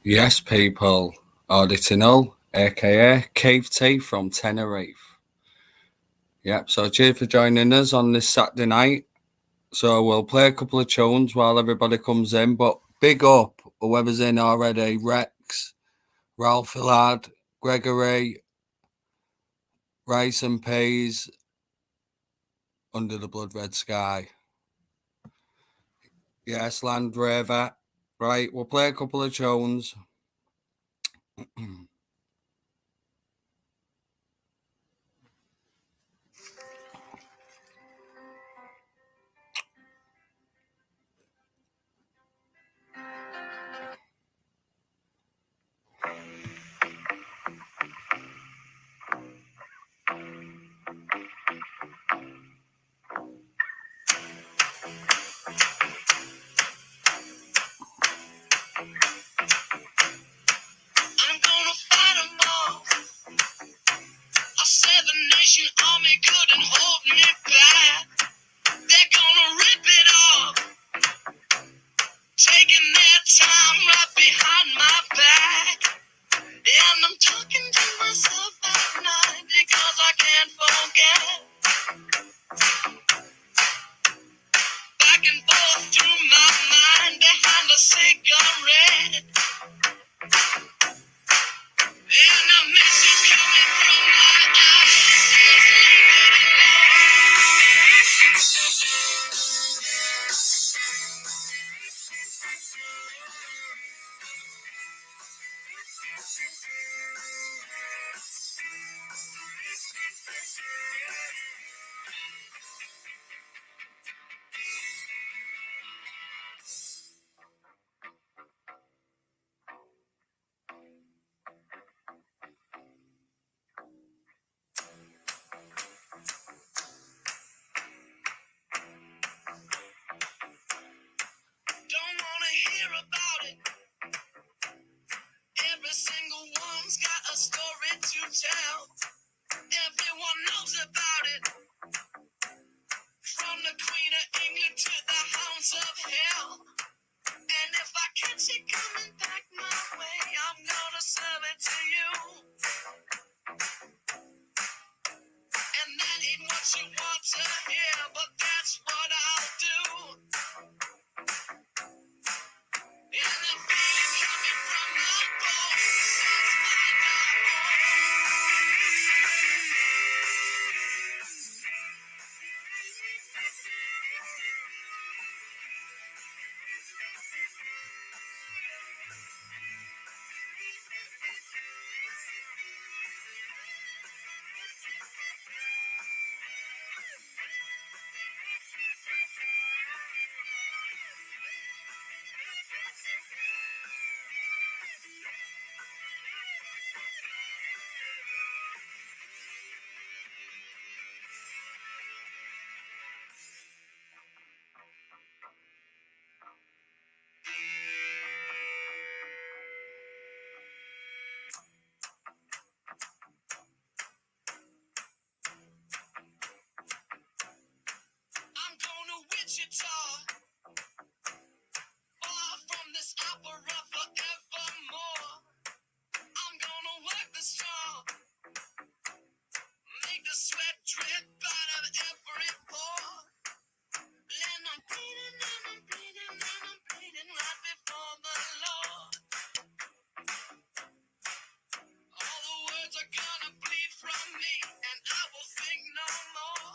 Yes, people. Auditing, aka Cave Tea from Tenerife. Yep, so cheers for joining us on this Saturday night. So we'll play a couple of tunes while everybody comes in, but big up whoever's in already: Rex, Ralph Hillard, Gregory, Rice and Peas, Under the Blood Red Sky. Yes, Land Raver. Right, we'll play a couple of tunes. Army couldn't hold me back. They're gonna rip it off, taking their time right behind my back. And I'm talking to myself at night because I can't forget. Back and forth through my mind behind a cigarette. And a message coming from my eyes says leave it don't wanna hear about it. Every single one's got a story to tell. Everyone knows about it. From the Queen of England to the hounds of hell. And if I catch it coming back my way, I'm gonna serve it to you. And that ain't what you want to hear, but that's what I'll do. And the beat coming from my bones sets my I'm going to Wichita, far from this opera forevermore. I'm gonna work the straw, make the sweat drip out of every pore. And I'm bleeding and I'm bleeding and I'm bleeding right before the Lord. All the words are gonna bleed from me, and I will think no more.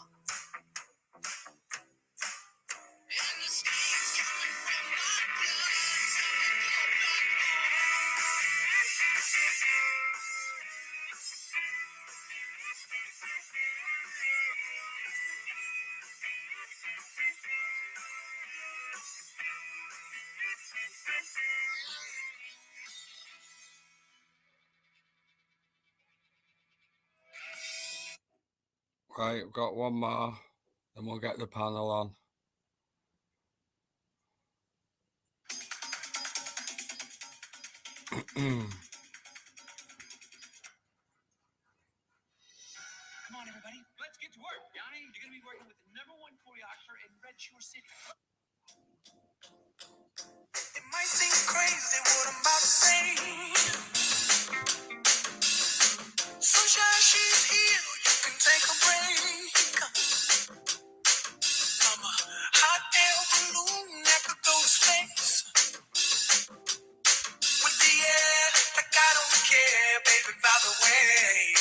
And the steam's coming from my blood till I go back Right, we've got one more, then we'll get the panel on. Come on, everybody. Let's get to work. Yanni, you're going to be working with the #1 choreographer in Red Shore City. It might seem crazy. say what I'm about to say. Sunshine, she's here. You can take a break. I'm a hot air balloon that could go to space. With the air, like I don't care, baby, by the way.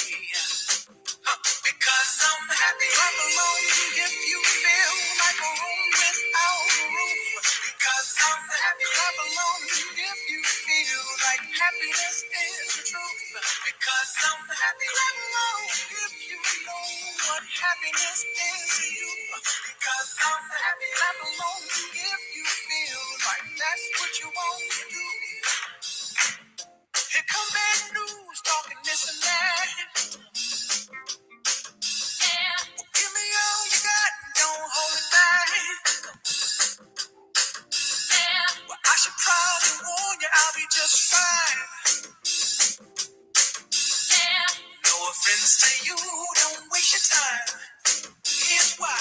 Because I'm happy. Clap along if you feel like a room without a roof. Because I'm happy. Clap along if you feel like happiness is the truth. Because I'm happy. Clap along if you know what happiness is to you. Because I'm happy. Clap along if you feel like that's what you want to do. Here come bad news, talking this and that. Give me all you got, don't hold it back. Well, I should probably warn you, I'll be just fine. No offense to you, don't waste your time. Here's why.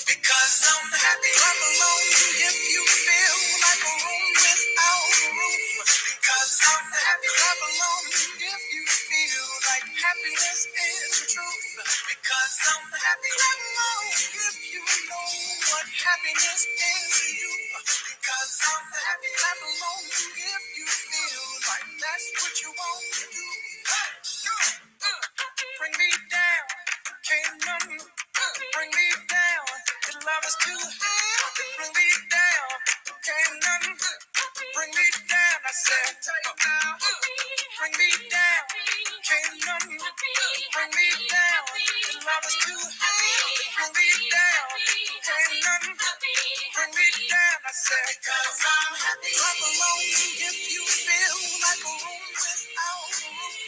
Because I'm happy. Clap along if you feel like a room without a roof. Because I'm happy. Clap along if you feel like happiness is the truth. Because I'm happy. Clap along if you know what happiness is to you. Because I'm happy. Clap along if you feel like that's what you want to do. Bring me down, can't nothing bring me down. Your love is too high. Bring me down, can't nothing bring me down. I said, bring me down, can't nothing bring me down. Your love is too high. Bring me down, can't nothing bring me down. I said, because I'm happy. Clap along if you feel like a room without a roof.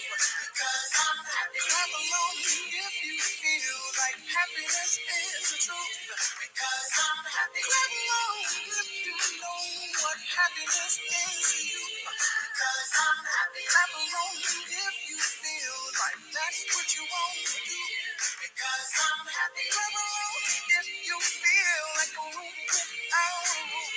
Because I'm happy. Clap along if you feel like happiness is the truth. Because I'm happy. Clap along if you know what happiness is to you. Because I'm happy. Clap along if you feel like that's what you want to do. Because I'm happy. Clap along if you feel like a room without a roof.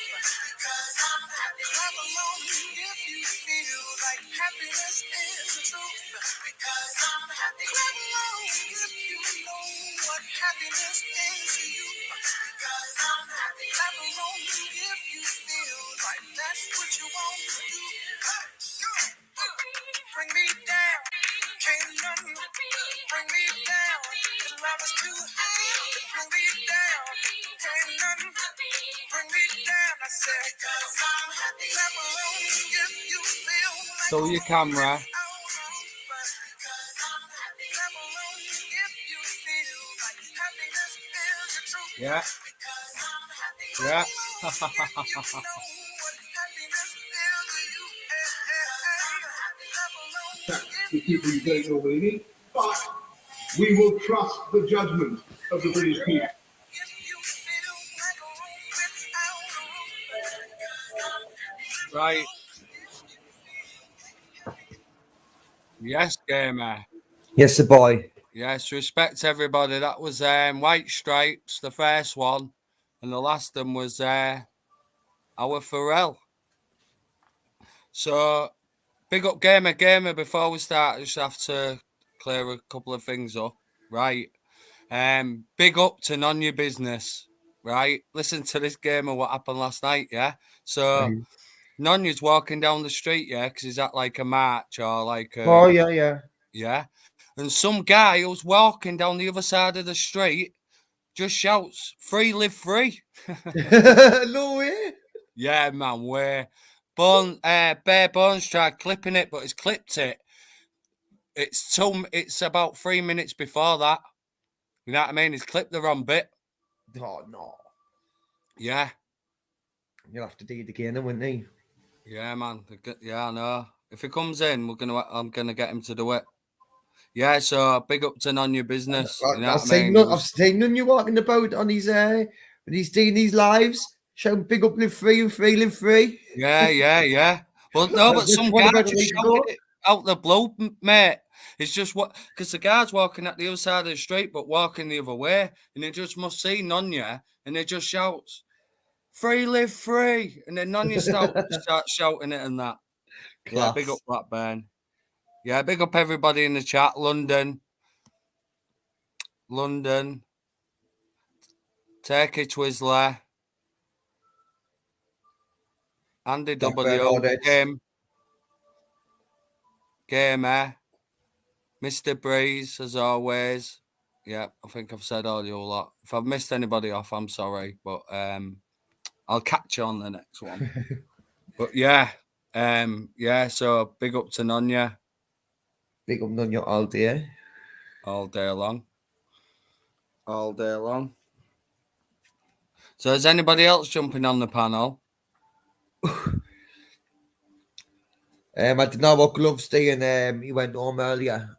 Because I'm happy. Clap along if you feel like happiness is the truth. Because I'm happy. Clap along if you know what happiness is to you. Because I'm happy. Clap along if you feel like that's what you want to do. Bring me down, can't nothing bring me down. The love is too high. Bring me down, can't nothing bring me down. I said, because I'm happy. Clap along if you feel like Show your camera. Yeah. Yeah. The people you don't normally need, but we will trust the judgment of the British people. Right. Yes, gamer. Yes, the boy. Yes, respect everybody. That was White Stripes, the first one, and the last one was our Pharrell. So, big up gamer. Before we start, I just have to clear a couple of things up. Right. Big up to None Your Business. Right. Listen to this gamer. What happened last night? Yeah. So. Nonya's walking down the street, yeah, because he's at like a march or like a, Oh, yeah. yeah. And some guy who's walking down the other side of the street just shouts, "Free, live free." No way. Yeah, man, where Bare Bones tried clipping it, but he's clipped it. It's about 3 minutes before that. You know what I mean? He's clipped the wrong bit. Oh, no. Yeah. You'll have to do it again, wouldn't he? Yeah, man. Yeah, I know. If he comes in, I'm gonna get him to do it. Yeah, so big up to None Your Business. You know I've what I mean? seen None you walking about on his when he's doing these lives, shouting big up, live free and free, live free. Yeah. Well, no, but some What guy about a just week shouted ago? it out the blue, mate. It's just what, because the guy's walking at the other side of the street, but walking the other way, and he just must see Nonya, and he just shouts, "Free, live free," and then Nonya starts shouting it and that. Yeah, big up Blackburn. Yeah, big up everybody in the chat. London. Turkey Twizzler. Andy Blackburn W. Audit. Gamer. Mr. Breeze, as always. Yeah, I think I've said all you lot. If I've missed anybody off, I'm sorry. But I'll catch you on the next one. But yeah. So big up to Nonya. Big up Nonya all day. All day long. So is anybody else jumping on the panel? I didn't know what Gloves doing. He went home earlier.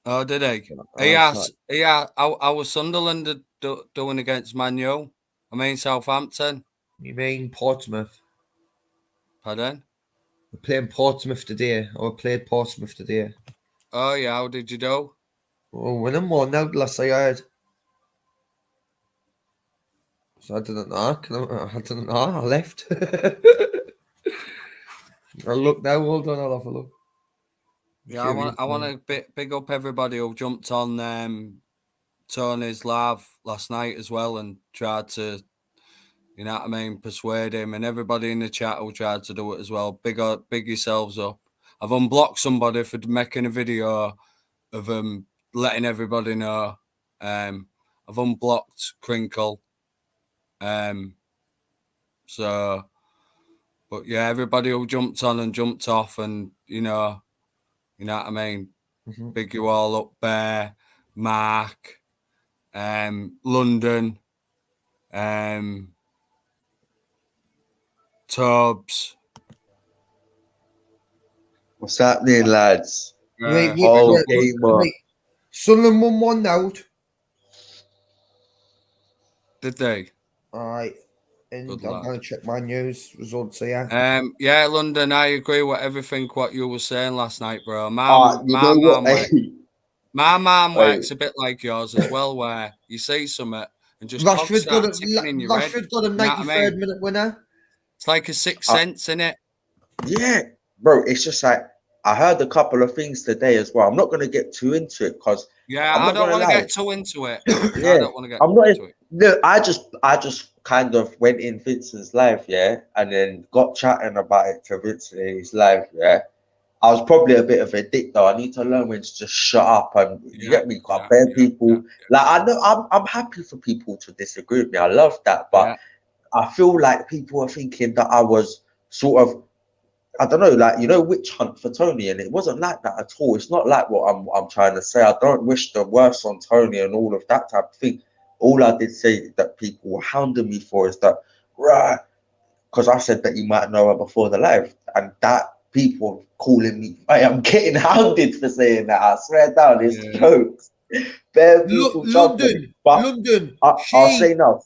Oh, did he? How was Sunderland doing against Man U? I mean Southampton. You mean Portsmouth? Pardon? We're playing Portsmouth today. Or played Portsmouth today. Oh yeah, how did you do? Oh, winning 1-0 last I heard. So I didn't know. I didn't know. I left. I'll look now. Hold on, I'll have a look. Yeah, I want to big up everybody who jumped on Tony's live last night as well and tried to, you know what I mean, persuade him, and everybody in the chat who tried to do it as well. Big yourselves up. I've unblocked somebody for making a video of letting everybody know. I've unblocked Crinkle. But yeah, everybody who jumped on and jumped off, and you know what I mean. Mm-hmm. Big you all up, Bear, Mark, London, Tubbs. What's happening, lads? Wait, Sunderland won 1 out. Did they? All right. And I'm going to check my news results here. Yeah, London, I agree with everything what you were saying last night, bro. My mum works a bit like yours as well, where you see something and just Rashford got a 93rd minute winner. It's like a 6 cents in it. Yeah, bro. It's just like I heard a couple of things today as well. I'm not going to get too into it because I don't want to get too into it. Yeah, I don't want to get too into it. No, I just kind of went in Vincent's live, yeah, and then got chatting about it to Vincent in his live, yeah. I was probably a bit of a dick though. I need to learn when to just shut up and you get me. People like I know I'm happy for people to disagree with me. I love that, but I feel like people are thinking that I was sort of, I don't know, like, you know, witch hunt for Tony, and it wasn't like that at all. It's not like what I'm trying to say. I don't wish the worst on Tony and all of that type of thing. All I did say that people were hounding me for is that, right, because I said that you might know her before the live, and that people calling me, I am getting hounded for saying that. I swear down, it's jokes. Bare people London, I'll say no.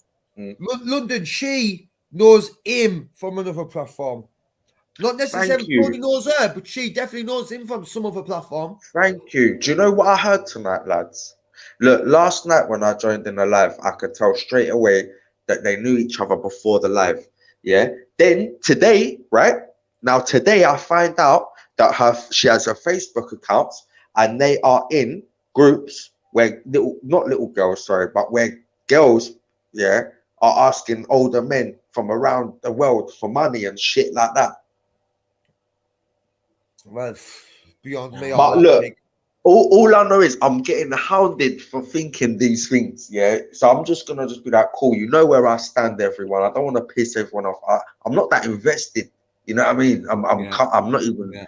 London, she knows him from another platform. Not necessarily Tony knows her, but she definitely knows him from some other platform. Thank you. Do you know what I heard tonight, lads? Look, last night when I joined in the live, I could tell straight away that they knew each other before the live. Yeah. Then today, right? Now today I find out that she has a Facebook account and they are in groups where not little girls, sorry, but where girls, are asking older men from around the world for money and shit like that. Well, beyond me. But look, all I know is I'm getting hounded for thinking these things, yeah? So I'm just going to be like, cool, you know where I stand, everyone. I don't want to piss everyone off. I'm not that invested. You know what I mean? I'm not even... Yeah.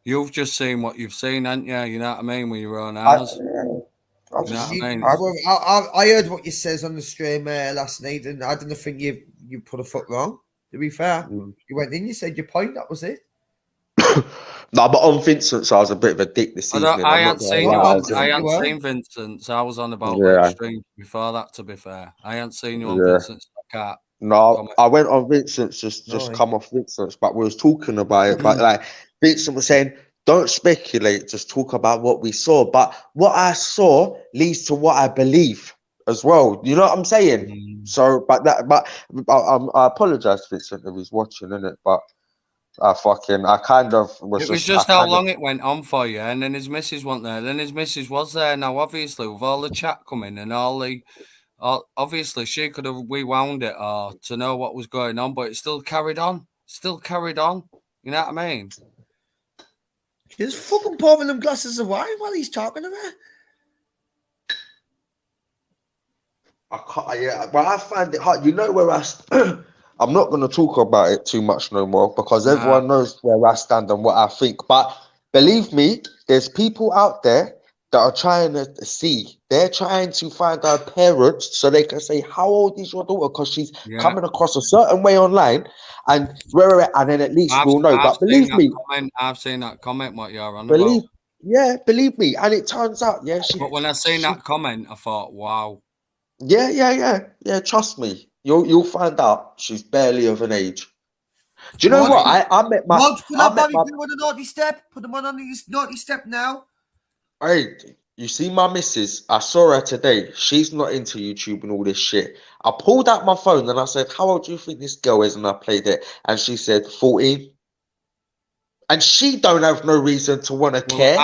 You've just seen what you've seen, haven't you? You know what I mean? With your own eyes. I heard what you says on the stream last night, and I didn't think you put a foot wrong. To be fair, you went in, you said your point, that was it. No, but on Vincent's, I was a bit of a dick this evening. I hadn't seen Vincent's. I was on about the stream before that, to be fair. I hadn't seen you on Vincent's. No, I went on Vincent's, just come off Vincent's, but we was talking about it. But like Vincent was saying, don't speculate, just talk about what we saw. But what I saw leads to what I believe as well. You know what I'm saying? So, I apologize, Vincent, if he's watching, innit? But I kind of was It was just how long it went on for you, and then his missus wasn't there. Then his missus was there. Now, obviously, with all the chat coming and obviously, she could have rewound it or to know what was going on, but it still carried on. Still carried on. You know what I mean? She's fucking pouring them glasses of wine while he's talking to her. I can't, yeah, but I find it hard. You know where I'm not going to talk about it too much no more because everyone knows where I stand and what I think. But believe me, there's people out there that are trying to see. They're trying to find our parents so they can say, "How old is your daughter?" Because she's coming across a certain way online, and then at least we'll know. But believe me, I've seen that comment. What you're on believe me, and it turns out, But when I seen that comment, I thought, wow. Yeah. Trust me, you'll find out she's barely of an age. Do you know what? I met my. Put that body on the naughty step. Put them on the naughty step now. Hey, you see my missus? I saw her today. She's not into YouTube and all this shit. I pulled out my phone and I said, "How old do you think this girl is?" And I played it, and she said 14. And she don't have no reason to want to care.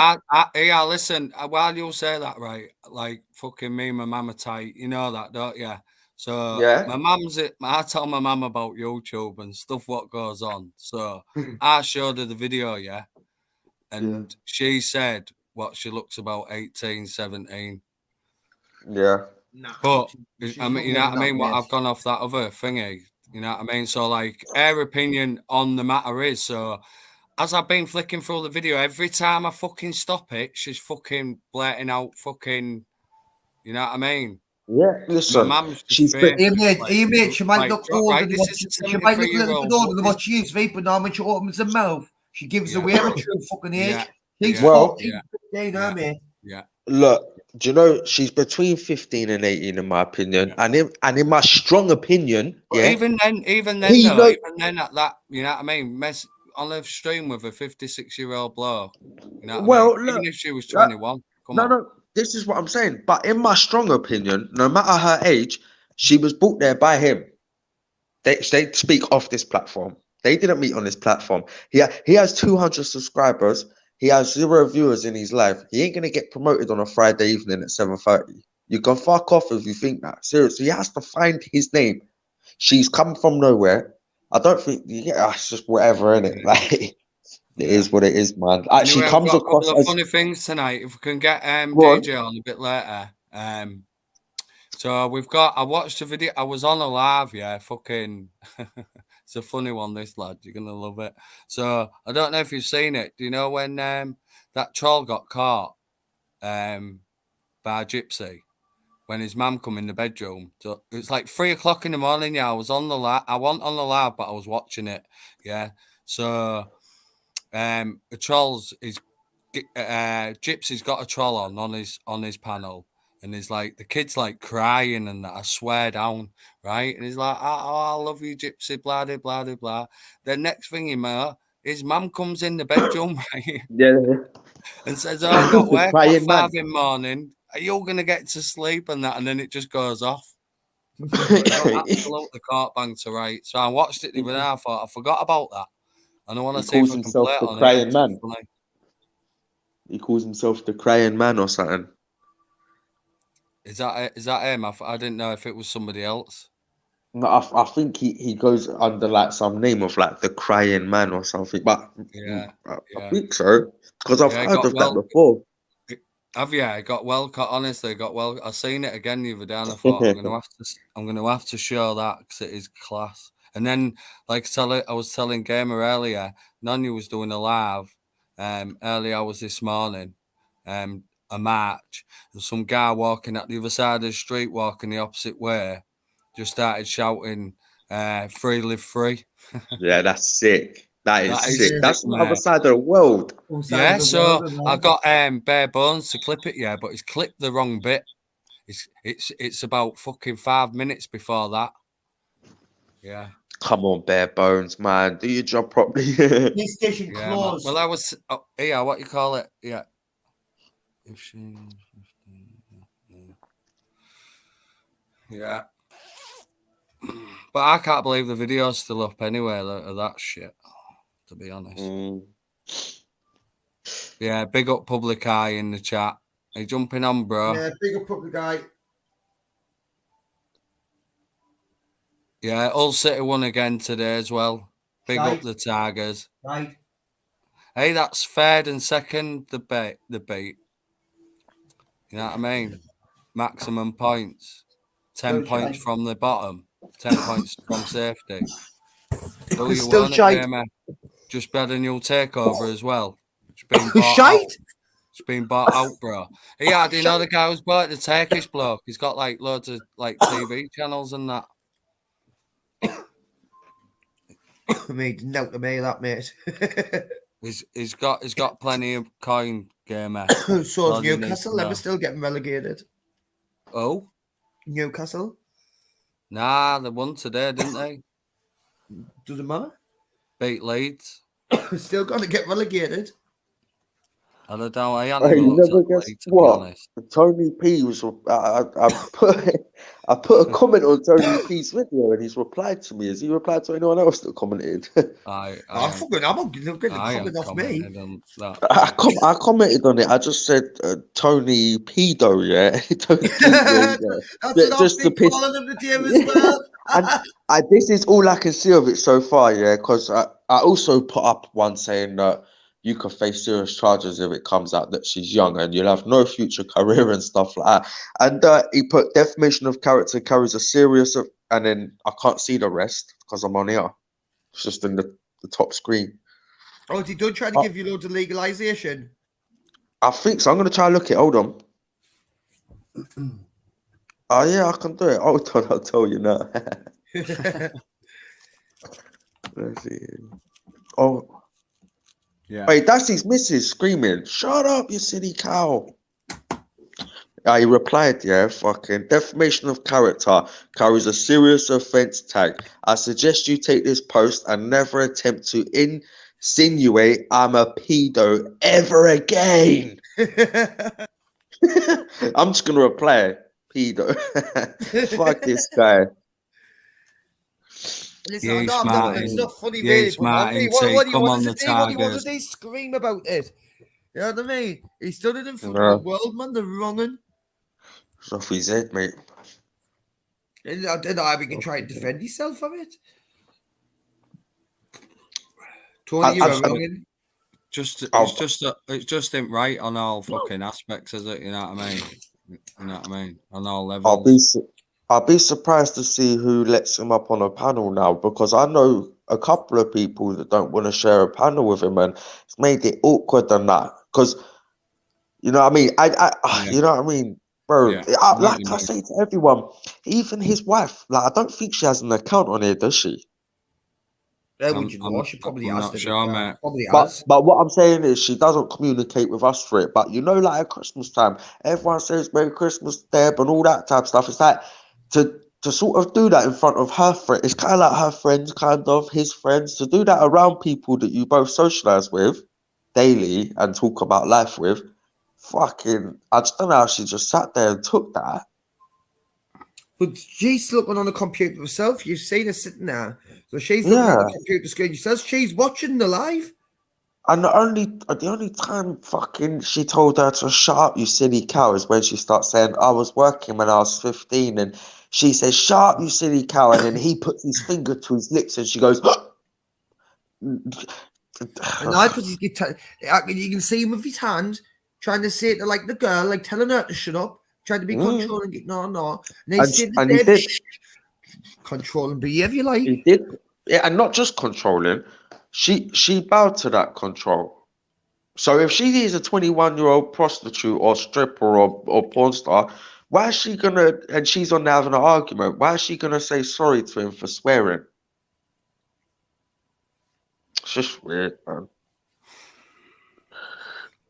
Yeah, listen, while you'll say that, right, like fucking me and my mum are tight, you know that, don't you? So I tell my mum about YouTube and stuff what goes on. So I showed her the video, and she said what she looks about 18, 17. Yeah. But I mean, you know what I mean? What I've gone off that other thingy, you know what I mean? So like her opinion on the matter is so. As I've been flicking through the video, every time I fucking stop it, she's fucking blurting out fucking, you know what I mean? Yeah, listen. My mum's She might look older than what she might look a little bit older than what she is, right? But now when she opens her mouth, she gives away her true fucking age. She's 14, 15, mate. Yeah. Look, do you know she's between 15 and 18 in my opinion, and in my strong opinion, Even then, even then, at that, you know what I mean? On a stream with a 56-year-old bloke, you know what I mean? Even if she was 21, No, this is what I'm saying. But in my strong opinion, no matter her age, she was brought there by him. They speak off this platform. They didn't meet on this platform. He has 200 subscribers. He has 0 viewers in his life. He ain't gonna get promoted on a Friday evening at 7:30. You can fuck off if you think that. Seriously, he has to find his name. She's come from nowhere. I don't think. Yeah, it's just whatever, innit? Like it is what it is, man. She anyway, comes I've got across a couple of as funny things tonight. If we can get DJ on a bit later. So I watched a video. I was on a live, fucking. It's a funny one, this lad. You're gonna love it. So I don't know if you've seen it. Do you know when that troll got caught by a gypsy when his mum come in the bedroom? So it was like 3 o'clock in the morning. Yeah, I was on the live. I wasn't on the live, but I was watching it. Yeah. So the trolls is gypsy's got a troll on his panel. And he's like, the kid's like crying and that, I swear down, right? And he's like, I love you, Gypsy, blah, blah, blah, blah. The next thing you know, his mum comes in the bedroom, right? And says, oh, I've got work at 5 in the morning. Are you all going to get to sleep and that? And then it just goes off. Absolutely caught bang to right. So I watched it the other day. I thought, I forgot about that. And I want to see if I can play it on crying man. He calls himself the crying man or something. Is that him? I didn't know if it was somebody else. No, I think he goes under like some name of like the crying man or something. But I think so because I've heard of that before. Have you? I got well cut. Honestly, got well. I seen it again the other day, and I thought I'm gonna have to show that because it is class. And then, like I was telling Gamer earlier, Nanya was doing a live early hours this morning. A march, and some guy walking at the other side of the street, walking the opposite way, just started shouting, "Free, live free." Yeah, that's sick. That is sick. That's the other side of the world. So I got bare bones to clip it, but he's clipped the wrong bit. It's about fucking 5 minutes before that. Yeah. Come on, bare bones, man. Do your job properly. PlayStation closed. Well, I was what you call it? Yeah. If she, yeah. But I can't believe the video's still up anyway of that shit. to be honest. Yeah, big up Public Eye in the chat. Are you jumping on, bro? Yeah, big up Public Eye. Yeah, Hull City won again today as well. Big up the Tigers. Right. Hey, that's third and second the beat. You know what I mean? Maximum points. 10 points from the bottom. 10 points from safety. Who you still won at shite. game? Just had a new takeover as well. It's been bought Shite? out. It's been bought out, bro. Yeah, do you know the guy who's bought the Turkish bloke? He's got like loads of like TV channels and that. Mate, note to me that, mate. He's got plenty of coin, gamer. So Newcastle, they were still getting relegated. Oh, Newcastle? Nah, they won today, didn't they? Doesn't matter. Beat Leeds. Still going to get relegated. I don't know. I Hey, you never guess what? Tony P was. I put a comment on Tony P's video, and he's replied to me. Has he replied to anyone else that commented? I'm not getting the comment off me. I commented on it. I just said Tony Pedo, yeah. Tony Pedo, yeah. That's just to piss. Calling him the DM as well. and this is all I can see of it so far, yeah. Because I also put up one saying that you could face serious charges if it comes out that she's young and you'll have no future career and stuff like that. And he put defamation of character carries a serious, and then I can't see the rest because I'm on here. It's just in the top screen. Oh, he done try to give you loads of legalization? I think so. I'm going to try and look it. Hold on. Oh, yeah, I can do it. Hold on, I'll tell you now. Let's see. Oh. Yeah. Wait, that's his missus screaming, "Shut up, you silly cow." He replied, yeah, fucking defamation of character carries a serious offense tag. I suggest you take this post and never attempt to insinuate I'm a pedo ever again. I'm just going to reply, pedo. Fuck this guy. Listen, it's not funny, really. What did they scream about it? You know what I mean? He's done it in front of the world, man. They're wronging. It's off his head, mate. I don't know how we can try and defend yourself from it. Tony, you're wronging. It's just ain't right on all fucking aspects, is it? You know what I mean? You know what I mean? On all levels. I'll be surprised to see who lets him up on a panel now, because I know a couple of people that don't want to share a panel with him, and it's made it awkward than that. Because, you know what I mean? You know what I mean, bro? Yeah, I say to everyone, even his wife, like, I don't think she has an account on here, does she? She probably has. Not sure, mate. But what I'm saying is she doesn't communicate with us for it. But you know, like at Christmas time, everyone says Merry Christmas, Deb, and all that type of stuff. It's like to sort of do that in front of her friend. It's kind of like her friends, kind of his friends, to do that around people that you both socialize with daily and talk about life with. Fucking, I just don't know how she just sat there and took that. But she's looking on the computer herself. You've seen her sitting there. So she's looking at the computer screen. She says she's watching the live. And the only time fucking she told her to shut up, you silly cow, is when she starts saying, I was working when I was 15, and she says, shut up, you silly cow, and then he puts his finger to his lips and she goes, and I put his guitar, you can see him with his hand trying to say it to like the girl, like telling her to shut up, trying to be controlling it. No. And he did controlling behavior, like he did. Yeah, and not just controlling. She bowed to that control. So if she is a 21-year-old prostitute or stripper or porn star, why is she gonna, and she's on there having an argument, why is she gonna say sorry to him for swearing? It's just weird, man.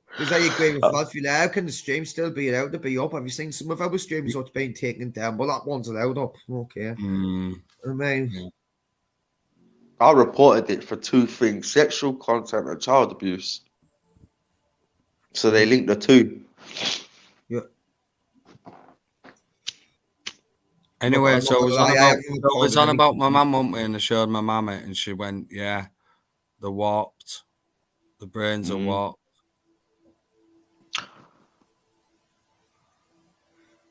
Because I agree with Matthew. How can the stream still be allowed to be up? Have you seen some of our streams that's been taken down? Well, that one's allowed up. Okay. I mean, I reported it for two things: sexual content and child abuse. So they linked the two. Yeah. Anyway, so it was on about my mum, and I showed my mum it, and she went, yeah. They're warped. The brains are warped.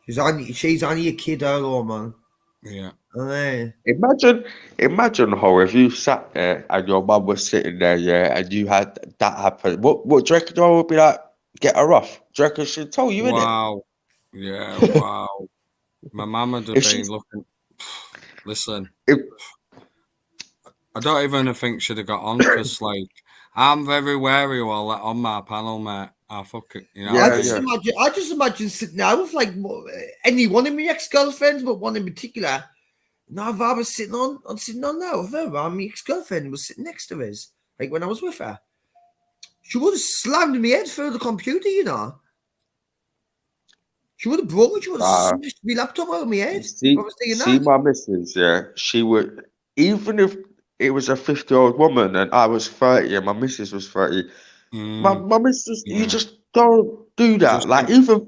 She's only a kid, earlier, man. Yeah. Imagine how if you sat there and your mum was sitting there, yeah, and you had that happen. What do you reckon? I would be like, get her off. Do you reckon she'd tell you, innit? Wow. Yeah, wow. My mum would have been looking. Listen, I don't even think she'd have got on because, like, I'm very wary while on my panel, mate. I fuck it, you know. Yeah, I just imagine sitting down with like any one of my ex-girlfriends, but one in particular. No, if I was sitting on now with her, my ex-girlfriend was sitting next to us, like when I was with her. She would have slammed me head through the computer, you know. She would have broken. She would have smashed my laptop over my head. See my missus, yeah. She would, even if it was a 50-year-old woman and I was 30 and my missus was 30. My missus, you just don't do that. Like even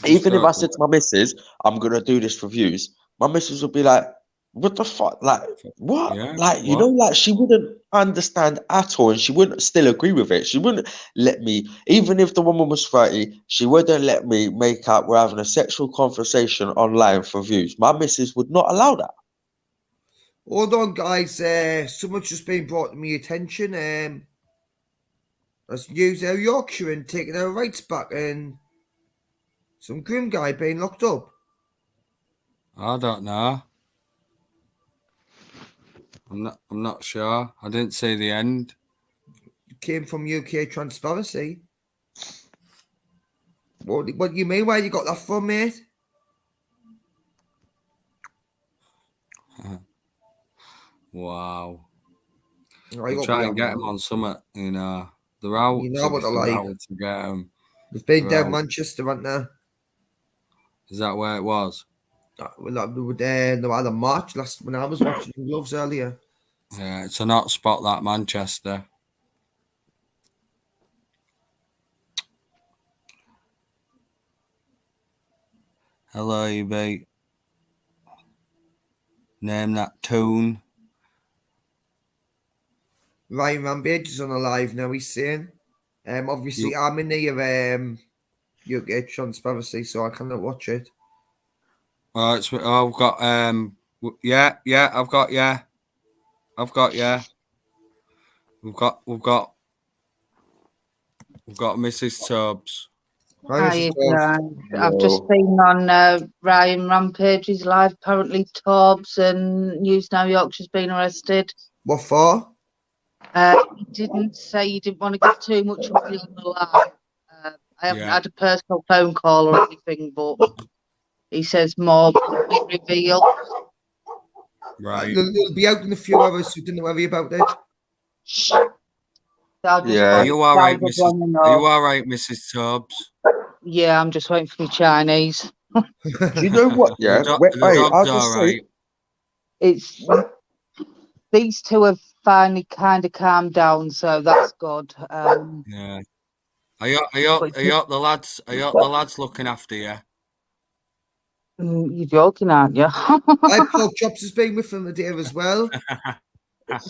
if I said to my missus, I'm gonna do this for views, my missus would be like, what the fuck? Like, what? Yeah, like, you know, like she wouldn't understand at all and she wouldn't still agree with it. She wouldn't let me, even if the woman was 30, she wouldn't let me make out we're having a sexual conversation online for views. My missus would not allow that. Hold on, guys. So much has been brought to my attention. That's news out of Yorkshire and taking their rights back and some grim guy being locked up. I don't know. I'm not sure. I didn't see the end. It came from UK Transparency. What do you mean? Where you got that from, mate? Wow. I'll try and get them on summit. You know, they're out. You know what they're like. To get them. They've been down Manchester, haven't they? Is that where it was? Well, they had a march last when I was watching Gloves earlier. Yeah, it's a hot spot, that Manchester. Hello, mate. Name that tune. Ryan Rampage is on a live now, he's saying. Obviously, I'm in the UK Transparency, so I cannot watch it. I've got I've we've got Mrs. Tubbs. Hi, I've just been on Ryan Rampage's live. Apparently, Tobbs and News Now Yorkshire's been arrested. What for? He didn't say he didn't want to get too much away on the live. I haven't had a personal phone call or anything, but he says more will be revealed. Right. It'll be out in a few hours, so don't worry about it. Are you all right, Mrs. Tubbs? Yeah, I'm just waiting for my Chinese. Do you know what? Yeah, I'll just say, it's these two have finally kind of calmed down, so that's good. Yeah. Are you the lads looking after you? You're joking, aren't you? Pork Chops has been with them today as well.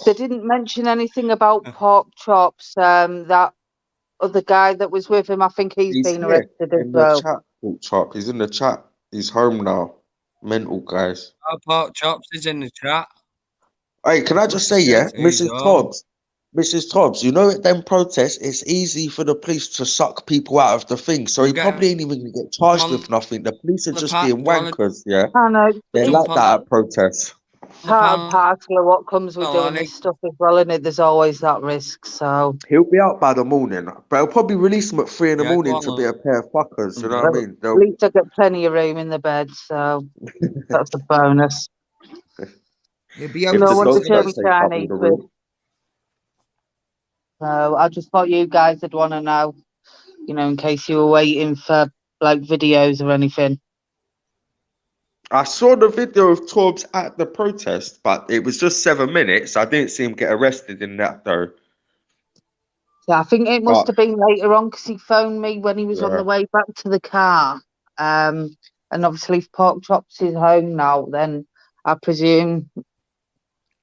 They didn't mention anything about Pork Chops. That other guy that was with him, I think he's been arrested as well. Chat, Pork Chop. He's in the chat. He's home now. Mental, guys. Pork Chops is in the chat. Hey, can I just say, Mrs. Tobbs, you know at them protests, it's easy for the police to suck people out of the thing. So he probably ain't even going to get charged with nothing. The police are just being wankers, yeah? I know. They're like that at protests. Part and parcel of what comes with doing this stuff as well, isn't it? There's always that risk, so... He'll be out by the morning, but he'll probably release him at 3 in the morning to be a pair of fuckers, you know what I mean? At least I get plenty of room in the bed, so that's a bonus. He'll be out no one to share with Chinese with. So I just thought you guys would want to know, you know, in case you were waiting for, like, videos or anything. I saw the video of Torbs at the protest, but it was just 7 minutes. I didn't see him get arrested in that, though. Yeah, I think it must have been later on because he phoned me when he was on the way back to the car. And obviously, if Pork Chops is home now, then I presume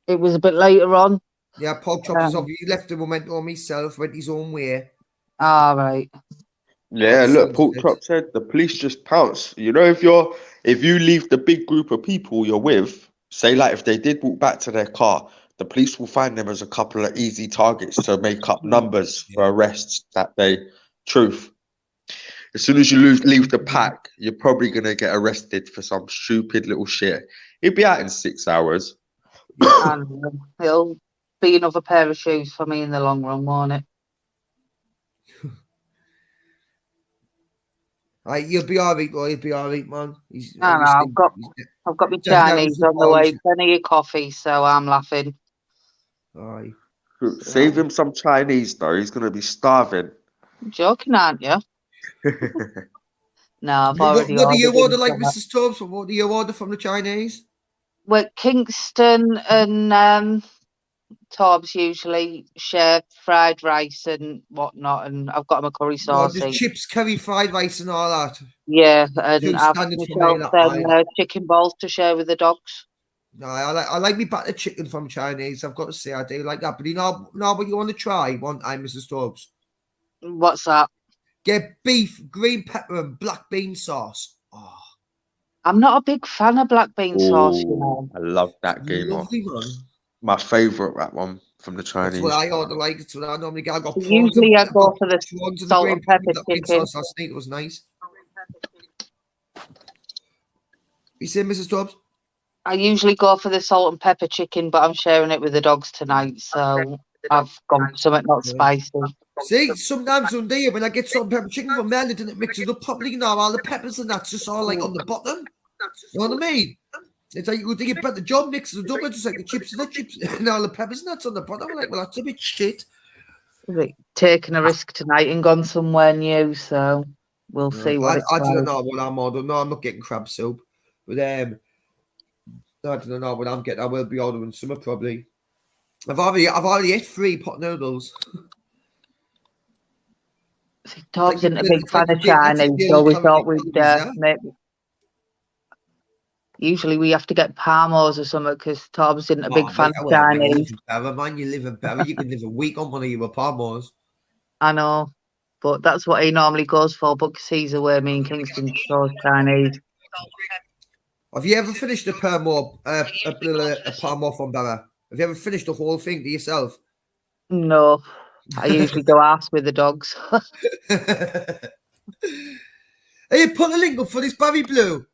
it was a bit later on. Yeah, pork chops is obviously left him and went on himself, went his own way. All right. Yeah, That's look, so Pork good. Chop said the police just pounce. You know, if you leave the big group of people you're with, say like if they did walk back to their car, the police will find them as a couple of easy targets to make up numbers for arrests that day. Truth. As soon as you leave the pack, you're probably gonna get arrested for some stupid little shit. He'll be out in 6 hours. And it'll be another pair of shoes for me in the long run, won't it? You'll be all right, boy. You'll be all right, man. I've got my Chinese on the way. Plenty of coffee, so I'm laughing. Aye. Save him some Chinese though. He's gonna be starving. You're joking, aren't you? No, I've already What do you order, him like some. Mr. Stubbs? What do you order from the Chinese? Well, Kingston and Torbs usually share fried rice and whatnot, and I've got him a curry sauce. There's chips, curry, fried rice, and all that. Yeah, and Too I've standard for me, myself chicken balls to share with the dogs. No, I like me battered chicken from Chinese. I've got to say I do like that. But you know what you want to try one time, Mrs. Stubbs? What's that? Get beef, green pepper, and black bean sauce. Oh, I'm not a big fan of black bean sauce, you know. I love that game. Lovely one. My favourite, that one from the Chinese. That's what I order. Like it's what I normally get. I got prawns. Usually I go for the salt and pepper chicken. Sauce last night. It was nice. You say, Mrs. Stubbs? I usually go for the salt and pepper chicken, but I'm sharing it with the dogs tonight, so I've gone for something not spicy. See, sometimes one day when I get salt and pepper chicken from Mel, it didn't mix it up properly. You know, all the peppers and that's just all like on the bottom. You know what I mean? It's like you get better job mixing it up, it's just like the chips and all the peppers and that's on the bottom. I'm like, well, that's a bit shit. Taking a risk tonight and gone somewhere new, so we'll see what it's I like. don't know what I'm ordering. No, I'm not getting crab soup. But I don't know what I'm getting. I will be ordering some probably. I've already ate 3 pot noodles. Torbs isn't a big fan of Chinese, so we thought we'd maybe. Usually we have to get Parmos or something because Torbs isn't a big fan of Chinese. Man, you live in Berry, you can live a week on one of your Parmos. I know, but that's what he normally goes for. But because he's away, me and Kingston chose Chinese. Have you ever finished a Parmo from Berry? Have you ever finished the whole thing to yourself? No, I usually go ask with the dogs. Hey, put a link up for this Barry Blue.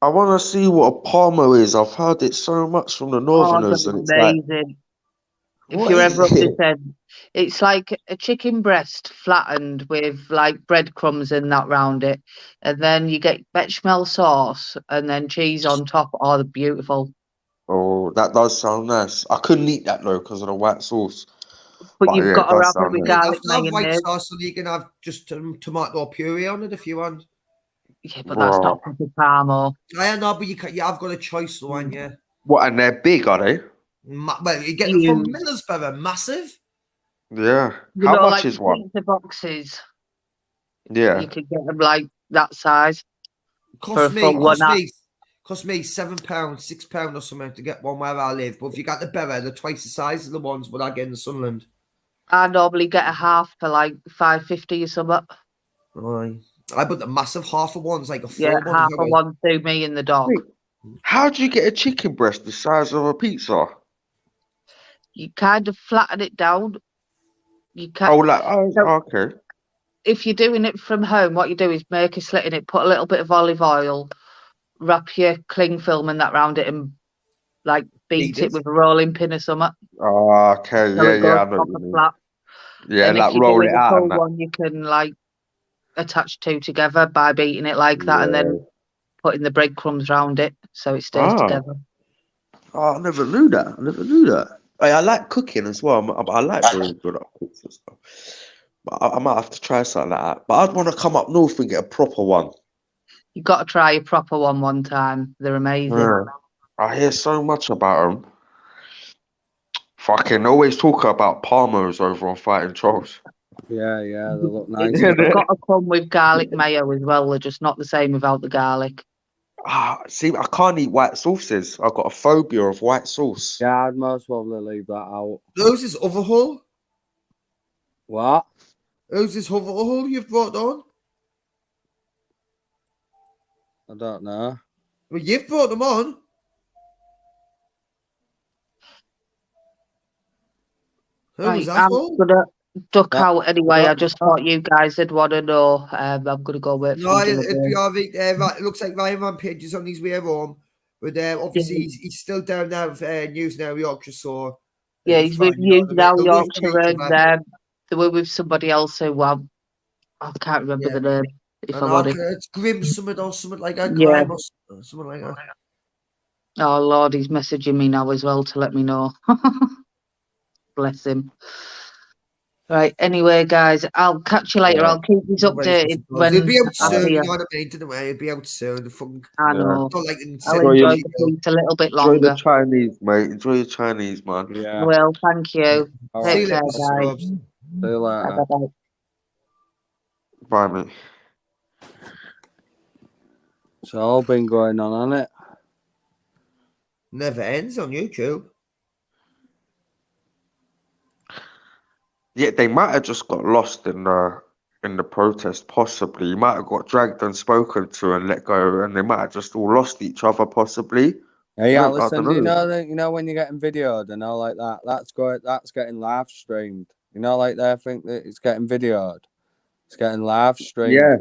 I want to see what a Parmo is. I've heard it so much from the Northerners. And it's amazing. Like, if you're ever up this end, it's like a chicken breast flattened with like breadcrumbs and that round it. And then you get bechamel sauce and then cheese on top. Oh, they're beautiful. Oh, that does sound nice. I couldn't eat that though because of the white sauce. But you've got to wrap it with garlic mayonnaise. White sauce, so you can have just tomato puree on it if you want. Yeah, but that's not proper Parmo. I know, but you have got a choice, though, haven't you? What, and they're big, are they? Well, you get them from Millersborough, massive. Yeah. You How know, much like is one? The boxes. Yeah. You could get them like that size. Cost me £7, £6 or something to get one where I live. But if you got the Berry, they're twice the size of the ones what I get in the Sunderland. I normally get a half for like $5.50 or something. Right. I put the massive half of one's like a full one. Half of one to me and the dog. How do you get a chicken breast the size of a pizza? You kind of flatten it down. You can. Okay. If you're doing it from home, what you do is make a slit in it, put a little bit of olive oil, wrap your cling film and that round it, and like beat it with a rolling pin or something. Oh, okay. So I know. Flat. Yeah, and like roll it out. One you can like attach 2 together by beating it like that, and then putting the breadcrumbs round it so it stays together. Oh, I never knew that. I like cooking as well. I like doing good at cooks and stuff. But I might have to try something like that. But I'd want to come up north and get a proper one. You got to try a proper one time. They're amazing. Yeah. I hear so much about them. Fucking always talk about Parmos over on Fighting Trolls. Yeah, they look nice. They've got to come with garlic mayo as well. They're just not the same without the garlic. See, I can't eat white sauces. I've got a phobia of white sauce. Yeah, I'd most probably leave that out. Who's this other hull? What? Who's this other hull you've brought on? I don't know. Well, you've brought them on. Who was that I'm hull? gonna duck That- out anyway. I that- just thought you guys would want to know. I'm gonna go wait for No, you. it'd be all right. Right, it looks like Ryan Rampage is on his way home. But obviously, he's still down there with News Now Yorkshire, so... Yeah, it's he's fine, with you know you what I mean? now, They'll wait for Yorkshire, each and other. they were with somebody else who I can't remember Yeah. the name. If And I'm honest. it's Grim Summit or something like that. Yeah. Grime or something like that. Oh Lord, he's messaging me now as well to let me know. Bless him. Right. Anyway, guys, I'll catch you later. Yeah. I'll keep you updated when He'll be out I'm soon, here. you know what I mean? Anyway, he'll be out soon. The fucking... I know. Not like I'll Enjoy enjoy your- the peace a little bit Enjoy longer. the Chinese, mate. Enjoy your Chinese, man. Yeah. Well, thank you. All See Take you right. care, later, guys. Sobs. See you later. Bye-bye. Bye, mate. It's all been going on, hasn't it? Never ends on YouTube. Yeah, they might have just got lost in the protest, possibly. You might have got dragged and spoken to and let go, and they might have just all lost each other, possibly. Yeah, I listen, don't do you know. know that when you're getting videoed and all like that, that's getting live streamed. You know, like they think that it's getting videoed. It's getting live streamed. Yeah.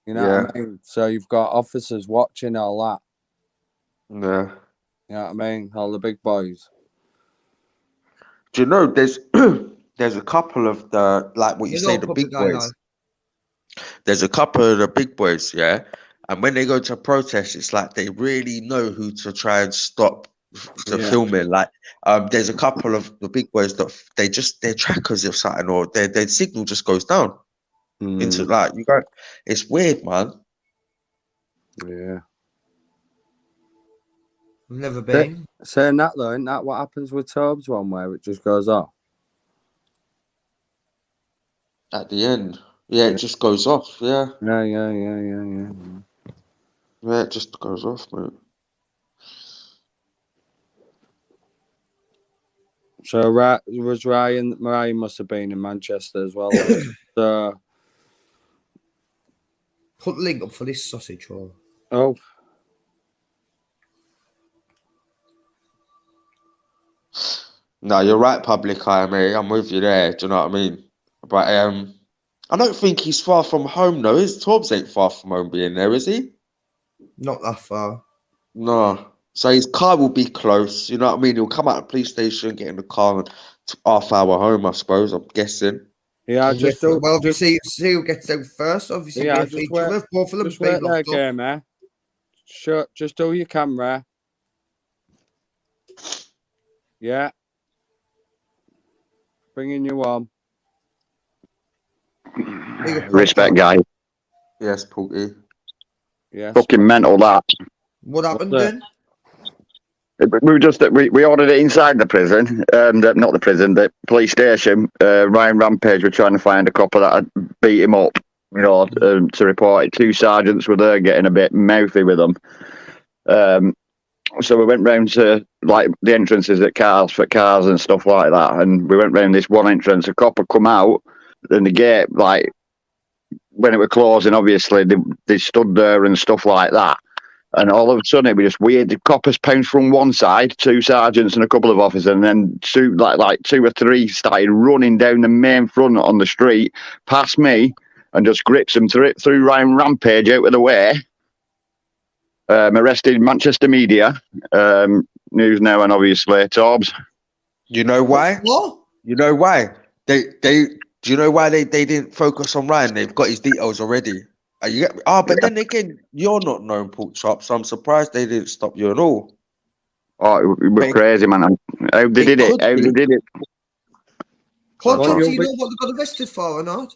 You know what I mean? So you've got officers watching all that. Yeah. You know what I mean? All the big boys. Do you know there's there's a couple of the, like what you say, the big boys. There's a couple of the big boys, yeah. And when they go to protest, it's like they really know who to try and stop the filming. Like, there's a couple of the big boys that their trackers or something, or their signal just goes down into like you go. It's weird, man. Yeah. I've never been. Saying that though, isn't that what happens with Tobes one where it just goes off? At the end, yeah, it just goes off. Yeah. Yeah. Yeah, it just goes off, mate. So was Ryan must have been in Manchester as well. So Put the link up for this sausage roll. oh. No, you're right, public eye, mate. I'm with you there. Do you know what I mean? But I don't think he's far from home, though. His Torbs ain't far from home being there, is he? Not that far. No. So his car will be close. You know what I mean? He'll come out of the police station, get in the car, and half hour home, I suppose. I'm guessing. Yeah, well, obviously, see who gets out first. Obviously, yeah, just wait, both of them. Just wait there, gamer. Sure, just do your camera. Yeah. Bringing you on. Respect, guys. Yes, Pookie. Yes. Fucking mental that. What happened then? We ordered it inside the prison, not the prison, the police station. Ryan Rampage were trying to find a copper that had beat him up, you know, to report it. Two sergeants were there getting a bit mouthy with them. So we went round to like the entrances at cars for cars and stuff like that, and we went round this one entrance. A copper come out, and the gate, like when it was closing, obviously they stood there and stuff like that. And all of a sudden, it was just weird. The coppers pounced from one side, two sergeants and a couple of officers, and then two or three started running down the main front on the street, past me, and just grips them through Ryan Rampage out of the way. Arrested Manchester media, News Now, and obviously Torbs. You know why? What? You know why? Do you know why they didn't focus on Ryan? They've got his details already. But then again, you're not known, Pork Chop, so I'm surprised they didn't stop you at all. Oh, it was crazy, man. How they did it. Pork Chop, do you know what they got arrested for or not?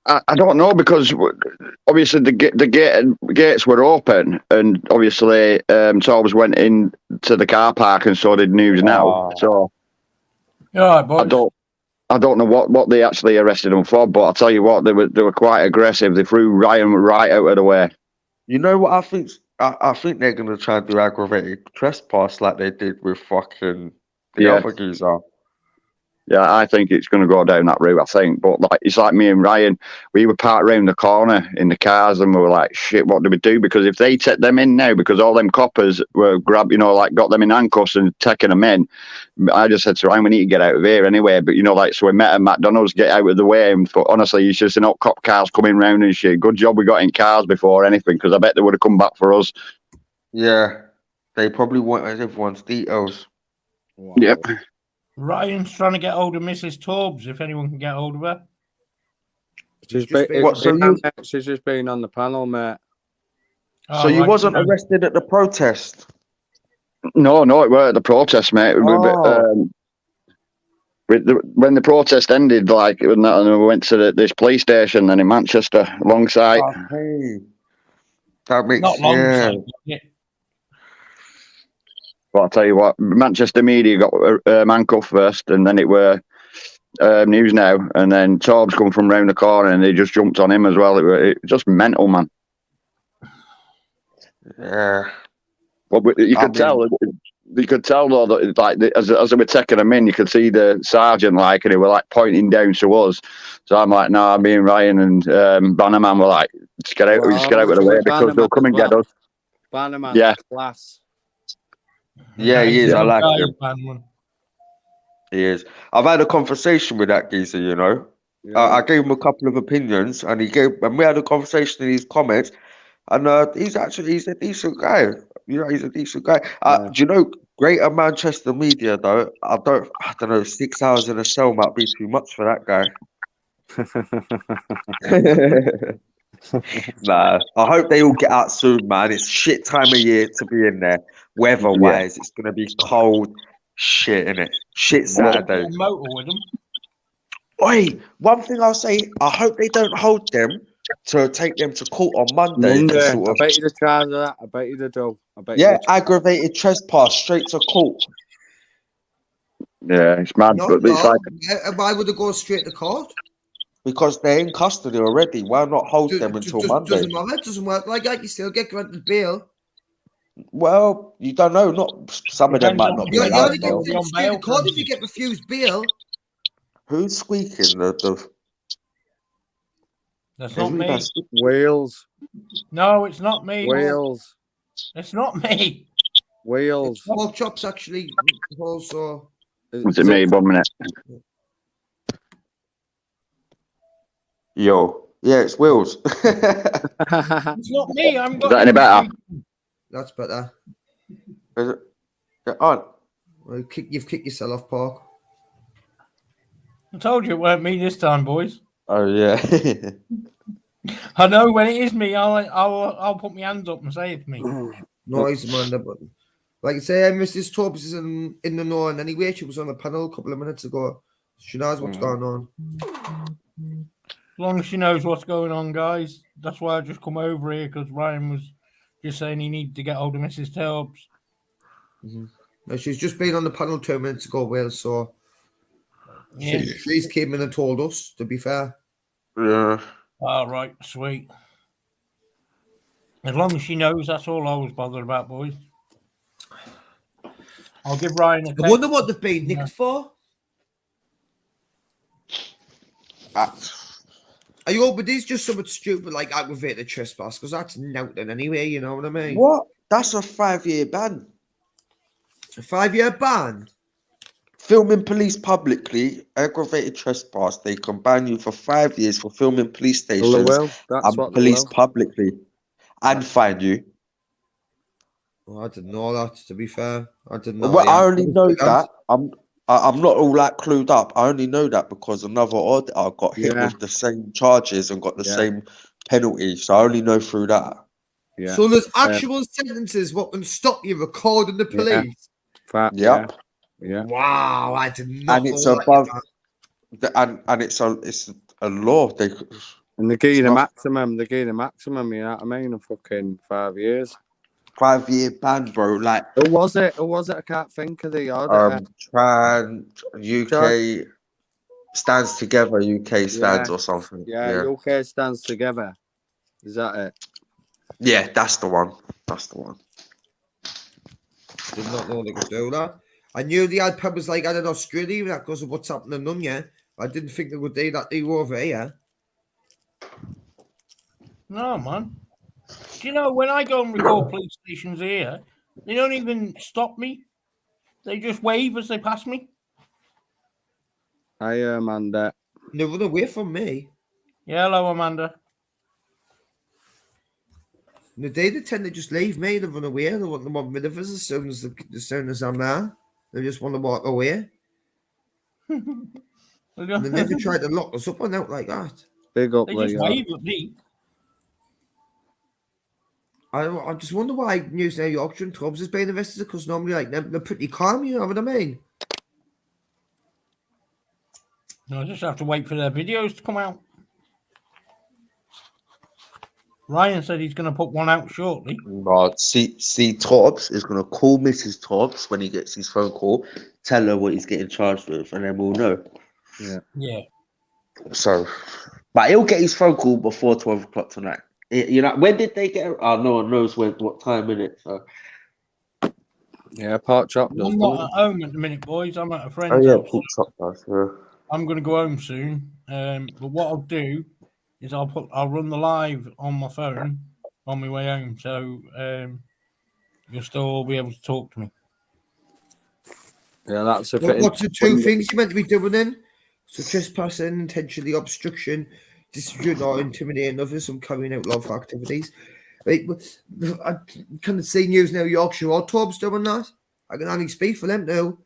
I don't know, because obviously the gates were open, and obviously Torbs went into the car park, and so did News Now. So yeah, boys. I don't know what they actually arrested him for, but I'll tell you what, they were quite aggressive. They threw Ryan right out of the way. You know what I think? I think they're gonna try and do aggravated trespass like they did with fucking the other geezer. Yeah, I think it's going to go down that route, I think. But like, it's like me and Ryan, we were parked around the corner in the cars and we were like, shit, what do we do? Because if they take them in now, because all them coppers were got them in handcuffs and taking them in, I just said to Ryan, we need to get out of here anyway. But, so we met at McDonald's, get out of the way. And honestly, it's just enough cop cars coming round and shit. Good job we got in cars before anything, because I bet they would have come back for us. Yeah, they probably wanted everyone's details. Wow. Yep. Ryan's trying to get hold of Mrs. Torbs, if anyone can get hold of her. She's just been on the panel, mate. So you wasn't arrested at the protest? No, it weren't the protest, mate. When the protest ended, like, we went to this police station then in Manchester, alongside. Okay. That makes not long. But I'll tell you what, Manchester media got handcuffed first, and then it were News Now, and then Torbs come from round the corner, and they just jumped on him as well. It was just mental, man. Yeah. Well, you could tell though that like as they were taking him in, you could see the sergeant and they were like pointing down to us. So I'm like, no, me and Ryan and Bannerman were like, just get out of the way because they'll come and get us. Bannerman, yeah, class. Yeah, he is. I like him. Bannerman. He is. I've had a conversation with that geezer. Yeah. I gave him a couple of opinions, and we had a conversation in his comments. And he's a decent guy. He's a decent guy. Do you know, Greater Manchester media though? I don't know. 6 hours in a cell might be too much for that guy. Nah, I hope they all get out soon, man. It's shit time of year to be in there. Weather-wise, it's gonna be cold. Shit, innit? Shit Saturday. Oi, one thing I'll say, I hope they don't hold them to take them to court on Monday. I bet you the charge of that. I bet you the do. Aggravated trespass straight to court. Yeah, it's mad. But it's like, why would they go straight to court? Because they're in custody already. Why not hold them until Monday? Doesn't matter. It doesn't work like that. You still get granted bail. Well, you don't know. Not some of them might not be You allowed. only get them straight to court if you get refused bail. Who's squeaking? That's not me. Wheels. No, it's not me. Wheels. It's not me. Wheels. Pork chops actually also. Was it me? 1 minute. Yo. Yeah, it's Wheels. It's not me. Is that any better? That's better. Is it? Yeah, on. Well, you've kicked yourself off, Pork. I told you it weren't me this time, boys. Oh yeah. I know when it is me, I'll put my hands up and say it's me. No, he's the button. Like I say, Mrs. Torbs is in the know, and anyway, she was on the panel a couple of minutes ago. She knows what's going on. As long as she knows what's going on, guys. That's why I just come over here, because Ryan was just saying he needed to get hold of Mrs. Torbs. Mm-hmm. No, she's just been on the panel 2 minutes ago, Will, so yeah. She's came in and told us, to be fair. Yeah. All right, sweet. As long as she knows, that's all I was bothered about, boys. I'll give Ryan a text. I wonder what they've been nicked for. Are you hoping these just something stupid like aggravated trespass? Because that's nothing anyway, you know what I mean? What? That's a 5-year ban. A 5-year ban? Filming police publicly, aggravated trespass. They can ban you for 5 years for filming police stations and police publicly, and fine you. Well, I didn't know that. To be fair, I didn't know. Well, I only know that. I'm not all that clued up. I only know that because another auditor got hit with the same charges and got the same penalty. So I only know through that. Yeah. So there's actual sentences what can stop you recording the police. Yep. Yeah. Wow, I did not. And it's above, and it's a law. They give you the maximum. They give you the maximum. You know what I mean? A fucking 5 years. 5-year ban, bro. Like who was it? I can't think of the other. UK stands together. UK stands or something. Yeah, UK stands together. Is that it? Yeah, that's the one. That's the one. Did not know they could do that. I knew the ad pub was like out in Australia that because of what's happening on yeah. I didn't think they would do that they were over here. No, man. Do you know when I go and record police stations here, they don't even stop me. They just wave as they pass me. Hi, Amanda. They run away from me. Yeah, hello, Amanda. And the day they tend to just leave me, they run away. They want rid of us as soon as I'm there. They just want to walk away. And they never try to lock us up or out like that. Big up, They just wave at me. I just wonder why News Now Yorkshire and Tubbs has been arrested because normally like they're pretty calm, you know what I mean? I just have to wait for their videos to come out. Ryan said he's going to put one out shortly. Right. See, Tobbs is going to call Mrs. Tobbs when he gets his phone call, tell her what he's getting charged with, and then we'll know. Yeah. So, but he'll get his phone call before 12 o'clock tonight. You know, when did they get it? Oh, no one knows what time in it. So. Yeah, Pork Chop does. I'm not at home at the minute, boys. I'm at a friend's Oh, yeah, house. Pork Chop does, yeah. I'm going to go home soon. But what I'll do is I'll run the live on my phone on my way home, so you'll still be able to talk to me. Yeah, that's if What's the two things you're meant to be doing then? So trespassing, intentionally obstruction, distributing or intimidating others, and carrying out lawful activities. Right, I can't see News Now Yorkshire or Tubbs doing that. I can only speak for them now.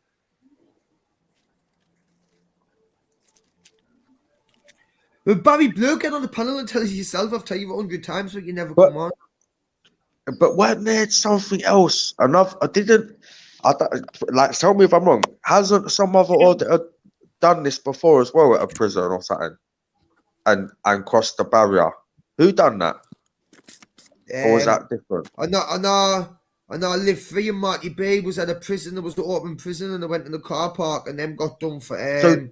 But Barry Blue, get on the panel and tell us yourself. I've told you 100 times, but you never come on. But wasn't there something else? Like, tell me if I'm wrong. Hasn't some other auditor done this before as well at a prison or something? And crossed the barrier? Who done that? Or was that different? I know Live Free and Marty B was at a prison. There was the open prison and they went in the car park and then got done for So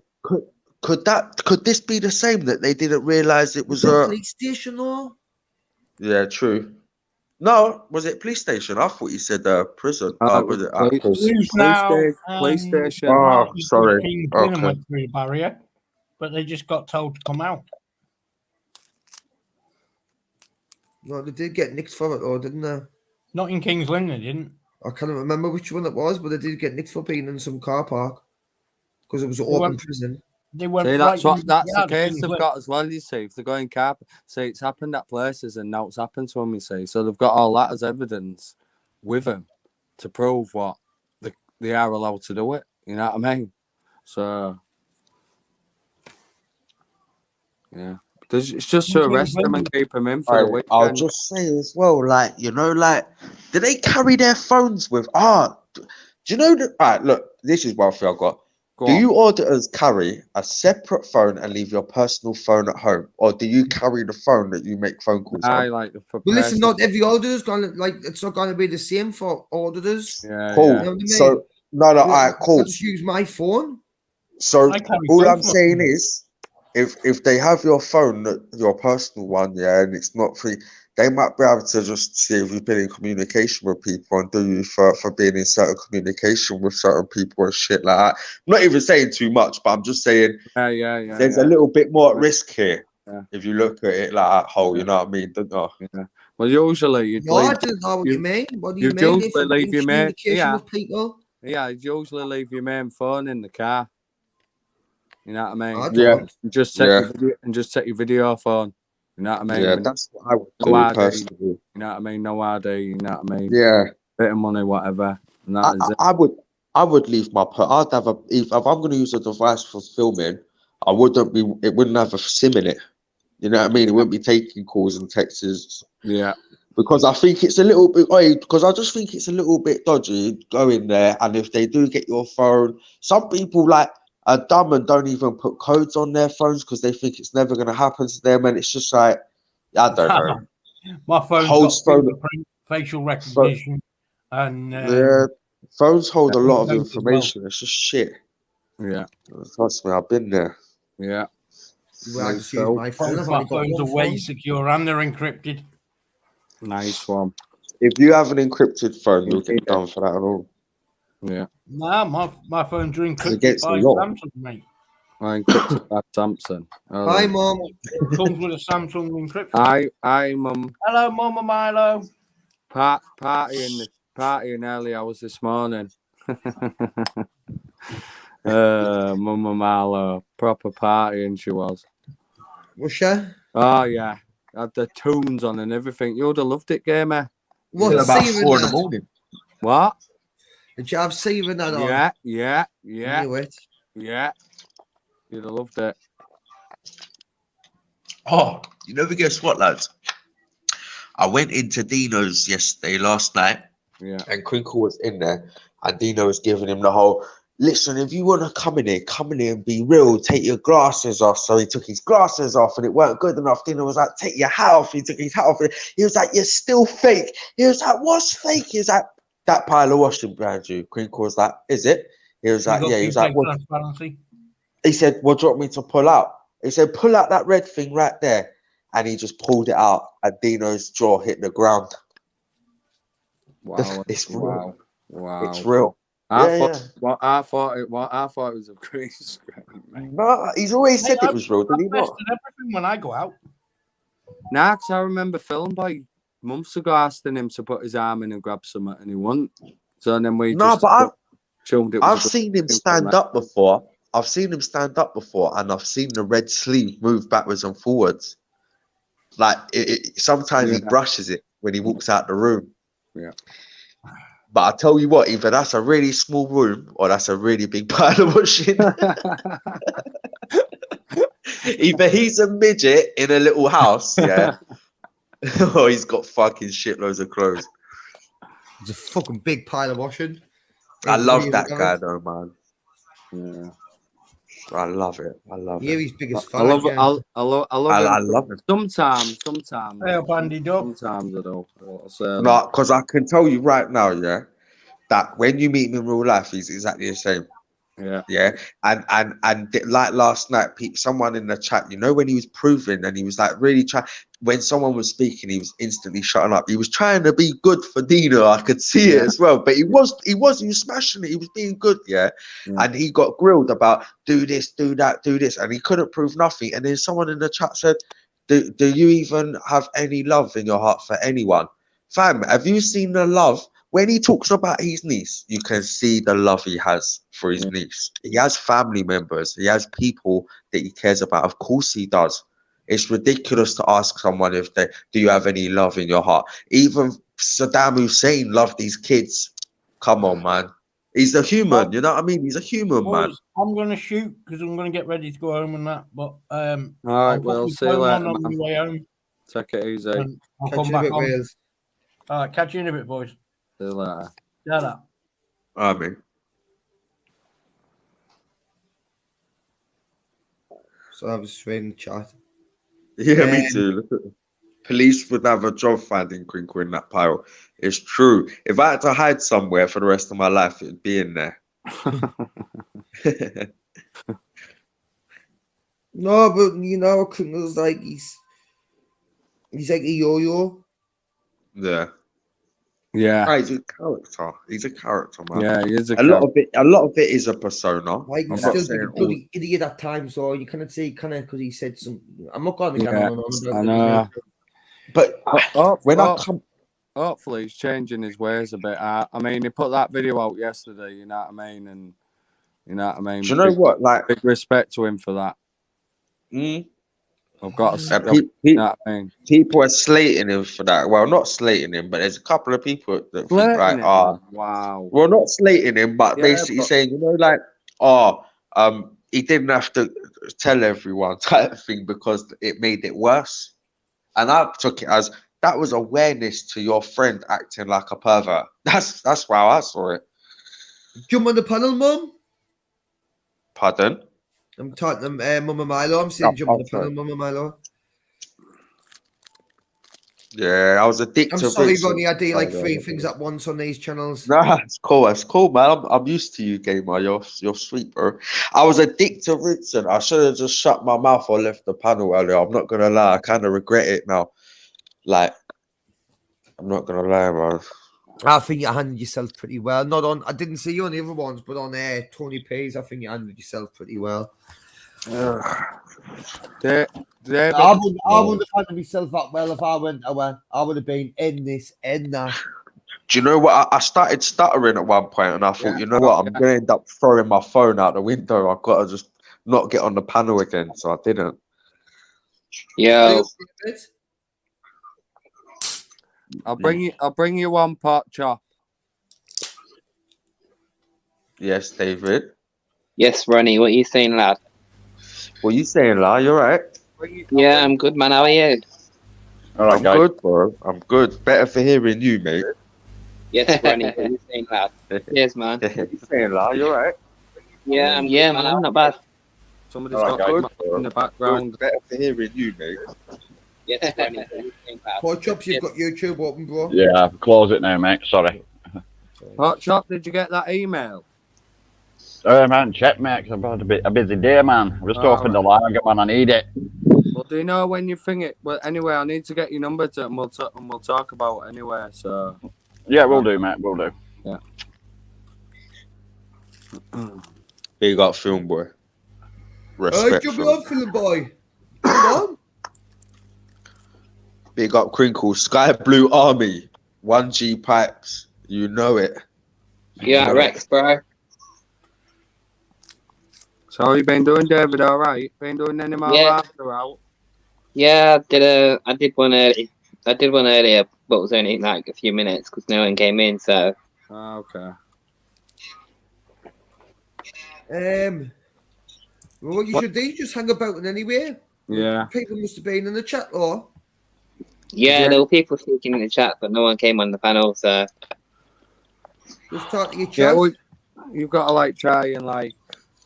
could this be the same that they didn't realise it was a police station or? Yeah, true. No, was it police station? I thought you said prison. Was it police station? Oh, sorry. Went through the barrier, but they just got told to come out. No, they did get nicked for it, though, didn't they? Not in King's Lynn, they didn't. I can't remember which one it was, but they did get nicked for being in some car park because it was an open prison. They went that's the case they've got as well, you see. If they're going car, say it's happened at places and now it's happened to them, you see. So they've got all that as evidence with them to prove what they are allowed to do it. You know what I mean? So, yeah. It's just to arrest them and keep them in for the weekend. I'll just say as well, like, you know, like, do they carry their phones with? Do you know that? All right, look, this is one thing I got. Do you auditors carry a separate phone and leave your personal phone at home, or do you carry the phone that you make phone calls on? Well, listen, not every auditor's gonna it's not gonna be the same for auditors. Yeah, cool. You know what I mean? So all right, cool. I just use my phone. So all I'm saying is, if they have your phone, your personal one, yeah, and it's not free, they might be able to just see if you've been in communication with people and do you for being in certain communication with certain people and shit like that. I'm not even saying too much, but I'm just saying there's a little bit more at risk here if you look at it like that whole, you know what I mean? Don't know. Yeah. Well, usually I don't know what you mean. What do you mean? Usually leave your main, with people? Yeah, you usually leave your main phone in the car. You know what I mean? I don't. Just take your video phone. You know what I mean? Yeah, that's what I would do personally. You know what I mean? No ID. You know what I mean? Yeah. Bit of money, whatever. And I would leave my. I'd have if I'm going to use a device for filming, it wouldn't have a SIM in it. You know what I mean? It wouldn't be taking calls and texts. Yeah. Because I think it's a little bit. Because I just think it's a little bit dodgy. Go in there, and if they do get your phone, some people are dumb and don't even put codes on their phones because they think it's never going to happen to them, and it's just like, I don't know. My phone's got facial recognition, and phones hold a lot of information. Well. It's just shit. Yeah, trust me, I've been there. Yeah, my phones are way secure and they're encrypted. Nice one. If you have an encrypted phone, you'll get done for that and all. Yeah. Nah, my phone's encrypted against by the law. Samsung, mate. I encrypted by Samsung. Hi, Mum. It comes with a Samsung encryption. Hi, Mum. Hello, Mama Milo. Partying early hours this morning. Mama Marlo, proper partying she was. Was she? Oh yeah, had the tunes on and everything. You would have loved it, gamer. What, Till about Seven 4 in the that? morning. What? Did you have Seven that on? Yeah. I knew it. Yeah. You'd have loved it. Oh, you never guess what, lads? I went into Dino's last night, and Crinkle was in there, and Dino was giving him the whole, listen, if you want to come in here and be real, take your glasses off. So he took his glasses off, and it weren't good enough. Dino was like, take your hat off. He took his hat off. And he was like, you're still fake. He was like, what's fake? He was like, that pile of washing behind you. Crinkle was like, is it? He was like, yeah. He was like, what? He said, what do you want me to pull out? He said, pull out that red thing right there. And he just pulled it out, and Dino's jaw hit the ground. Wow. It's real. Wow. It's real. I thought it was a grease screen. No, he's always said it was real, did he not? Everything when I go out. Nah, because I remember Film Boy months ago asking him to put his arm in and grab something, and he wouldn't. So then we I've seen him stand up before. I've seen him stand up before, and I've seen the red sleeve move backwards and forwards. Like sometimes he brushes it when he walks out the room. Yeah. But I tell you what, either that's a really small room or that's a really big pile of washing. Either he's a midget in a little house, yeah, or he's got fucking shitloads of clothes. It's a fucking big pile of washing. I love that guy though, man. Yeah. I love it. I love Yeah, it. he's big as fuck. I love it. I love it. Sometimes. Hey, Bandy Dog. Sometimes I don't. No, because I can tell you right now, yeah, that when you meet him in real life, he's exactly the same. Yeah. And like last night, someone in the chat, you know, when he was proving and he was like really trying, when someone was speaking, he was instantly shutting up. He was trying to be good for Dino. I could see it as well, but he was smashing it. He was being good, yeah. And he got grilled about do this, do that, do this, and he couldn't prove nothing. And then someone in the chat said, do you even have any love in your heart for anyone? Fam, have you seen the love? When he talks about his niece, you can see the love he has for his niece. He has family members. He has people that he cares about. Of course he does. It's ridiculous to ask someone do you have any love in your heart? Even Saddam Hussein loved these kids. Come on, man. He's a human. You know what I mean? He's a human, man. I'm going to shoot because I'm going to get ready to go home and that. But all right, well, see you later, on my way home. Take it easy. I'll come back on. All right, catch you in a bit, boys. See you later. Yeah. I mean. So I was reading the chat. Yeah, me too. Look at police would have a job finding Crinkle in that pile. It's true. If I had to hide somewhere for the rest of my life, it'd be in there. No, but you know, Crinkle's like he's like a yo-yo. Yeah. Yeah. Oh, he's a character. He's a character, man. Yeah, he is a lot of it is a persona. Like he's still being a bloody idiot at times, so you cannot say because he said something. I'm not going to get on about I know. But when I come, hopefully he's changing his ways a bit. I mean, he put that video out yesterday. You know what I mean? And you know what I mean. Do you know what? Like, big respect to him for that. I've got to say, you know what I mean? People are slating him for that. Well, not slating him, but there's a couple of people that think like, wow. Well, not slating him, but basically saying, you know, like, he didn't have to tell everyone type of thing because it made it worse. And I took it as that was awareness to your friend acting like a pervert. That's how I saw it. Jump on the panel, Mum. Pardon? I'm talking to Mama Milo. I'm saying jump on the panel, Mama Milo. Yeah, I was addicted. I'm sorry, Ronnie. I do like 3 things at once on these channels. Nah, it's cool. It's cool, man. I'm used to you, gamer. You're sweet, bro. I was addicted to Ritson. I should have just shut my mouth or left the panel earlier. I'm not gonna lie. I kind of regret it now. Like, I'm not gonna lie, man. I think you handled yourself pretty well. Not on. I didn't see you on the other ones, but on Tony P's, I think you handled yourself pretty well. I I wouldn't have handled myself that well if I went away. I would have been in this, in that. Do you know what? I started stuttering at one point, and I thought, you know what? I'm gonna end up throwing my phone out the window. I've got to just not get on the panel again, so I didn't. Yo, I'll bring you one pot chop. Yes, David. yes, Ronnie. What are you saying, lad? What are you saying, La? You alright? Yeah, I'm good, man. How are you? All right, I'm guys. good, bro. I'm good. Better for hearing you, mate. Yes, Ronnie. What are you saying, lad? Yes, man. What are you saying, La? You alright? Yeah, man. I'm not bad. Somebody's All right, got guys. good in the background. Better for hearing you, mate. Yes, Ronnie. What are you saying, lad? Pot Chops, you've got YouTube open, bro. Yeah, close it now, mate. Sorry. Hot chop, did you get that email? Man, check, mate, 'cause I've had a busy day, man. I just opened the lager, man. I need it. Well, do you know when you think it? Well, anyway, I need to get your number to, and we'll talk about it anyway. So Yeah, we'll do, mate. We'll do. yeah. Big up, film boy. Hey, Respect. jump film. on, film boy. Come on. Big up, Crinkle. Sky Blue Army. 1G pipes. You know it. Yeah, Rex, bro. So how you been doing, David? All right? Been doing any more Yeah. after out? Yeah, I did one early. I did one earlier, but it was only like a few minutes because no one came in. So Oh, okay. Well, what you should do, just hang about in anywhere. Yeah. People must have been in the chat, or yeah, there were people speaking in the chat, but no one came on the panel. So just talk to your chat. Yeah, well, you've got to like try and like,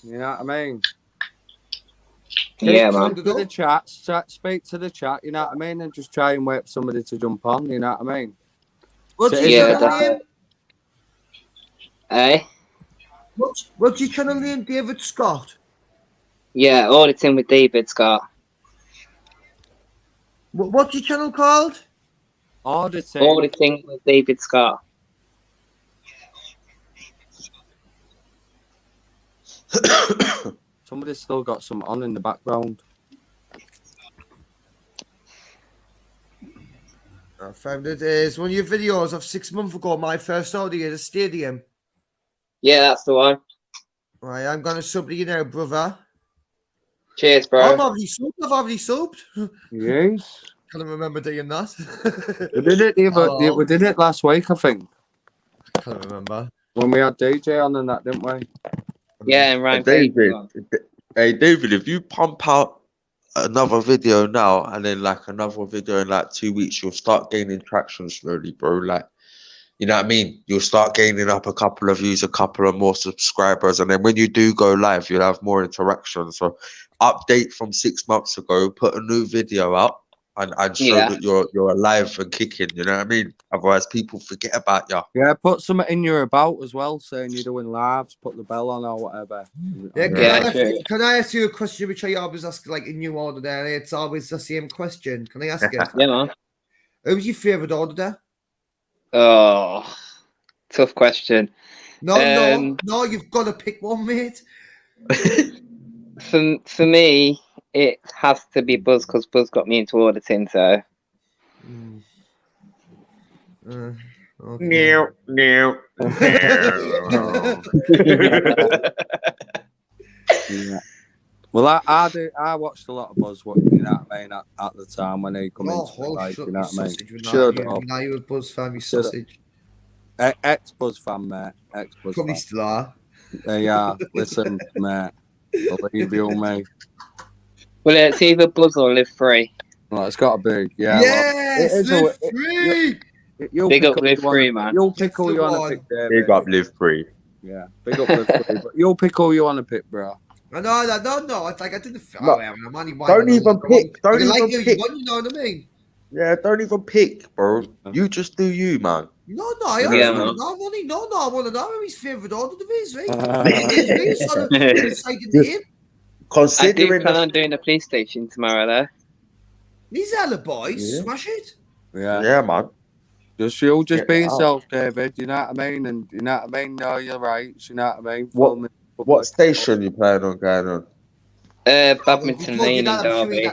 you know what I mean? yeah, Speak man. to the chat, speak to the chat, you know what I mean? And just try and wait for somebody to jump on, you know what I mean? What's So your Yeah, channel that's name? Eh? What's your channel name, David Scott? Yeah, Auditing with David Scott. What's your channel called? Auditing. Auditing with David Scott. Somebody's still got some on in the background. I found it. It's one of your videos of 6 months ago. My first audio at a stadium. Yeah, that's the one. Right, I'm gonna sub to you now, brother. Cheers, bro. I've already subbed. Yes. Can't remember doing that. We did it we did it last week, I think. Can't remember. When we had DJ on and that, didn't we? Yeah, and Ryan David. Page. Hey, David, if you pump out another video now and then like another video in like 2 weeks, you'll start gaining traction slowly, bro. Like, you know what I mean? You'll start gaining up a couple of views, a couple of more subscribers. And then when you do go live, you'll have more interaction. So update from 6 months ago, put a new video out and show that you're alive and kicking, you know what I mean? Otherwise people forget about you. Yeah, put something in your about as well, saying you're doing lives, put the bell on or whatever. Yeah, can I ask you a question which I always ask like in new order there? It's always the same question. Can I ask it? Yeah, man. Who's your favourite auditor? Oh, tough question. No, you've got to pick one, mate. For me, it has to be Buzz because Buzz got me into auditing. So No. Yeah. Well, I watched a lot of Buzz, you know what I mean, at the time when he come into it, like, you know what I mean? Shut up. Now you're a Buzz fan, you sausage. Ex-Buzz fan, mate. Ex-Buzz Probably fan. still are. Yeah, listen, mate. Believe you me. Well, it's either Buzz or Live Free. Well, it's got to be, yeah. Yes, Live Free! Big up Live Free, man. You'll pick who you want to pick, David. Big up Live Free. Yeah, big up Live Free. But you'll pick who you want to pick, bro. No. It's like I didn't. I'm only Don't even pick. Don't even pick. You know what I mean? Yeah, don't even pick, bro. You just do you, man. No, I want to know who his favourite auditor is, right? I do plan on doing the police station tomorrow, though. These other boys, smash it. Yeah. Yeah, man. Just be yourself, David. You know what I mean? And you know what I mean? Know your rights. You know what I mean? What station you planning on going on? Badminton Lane in Derby.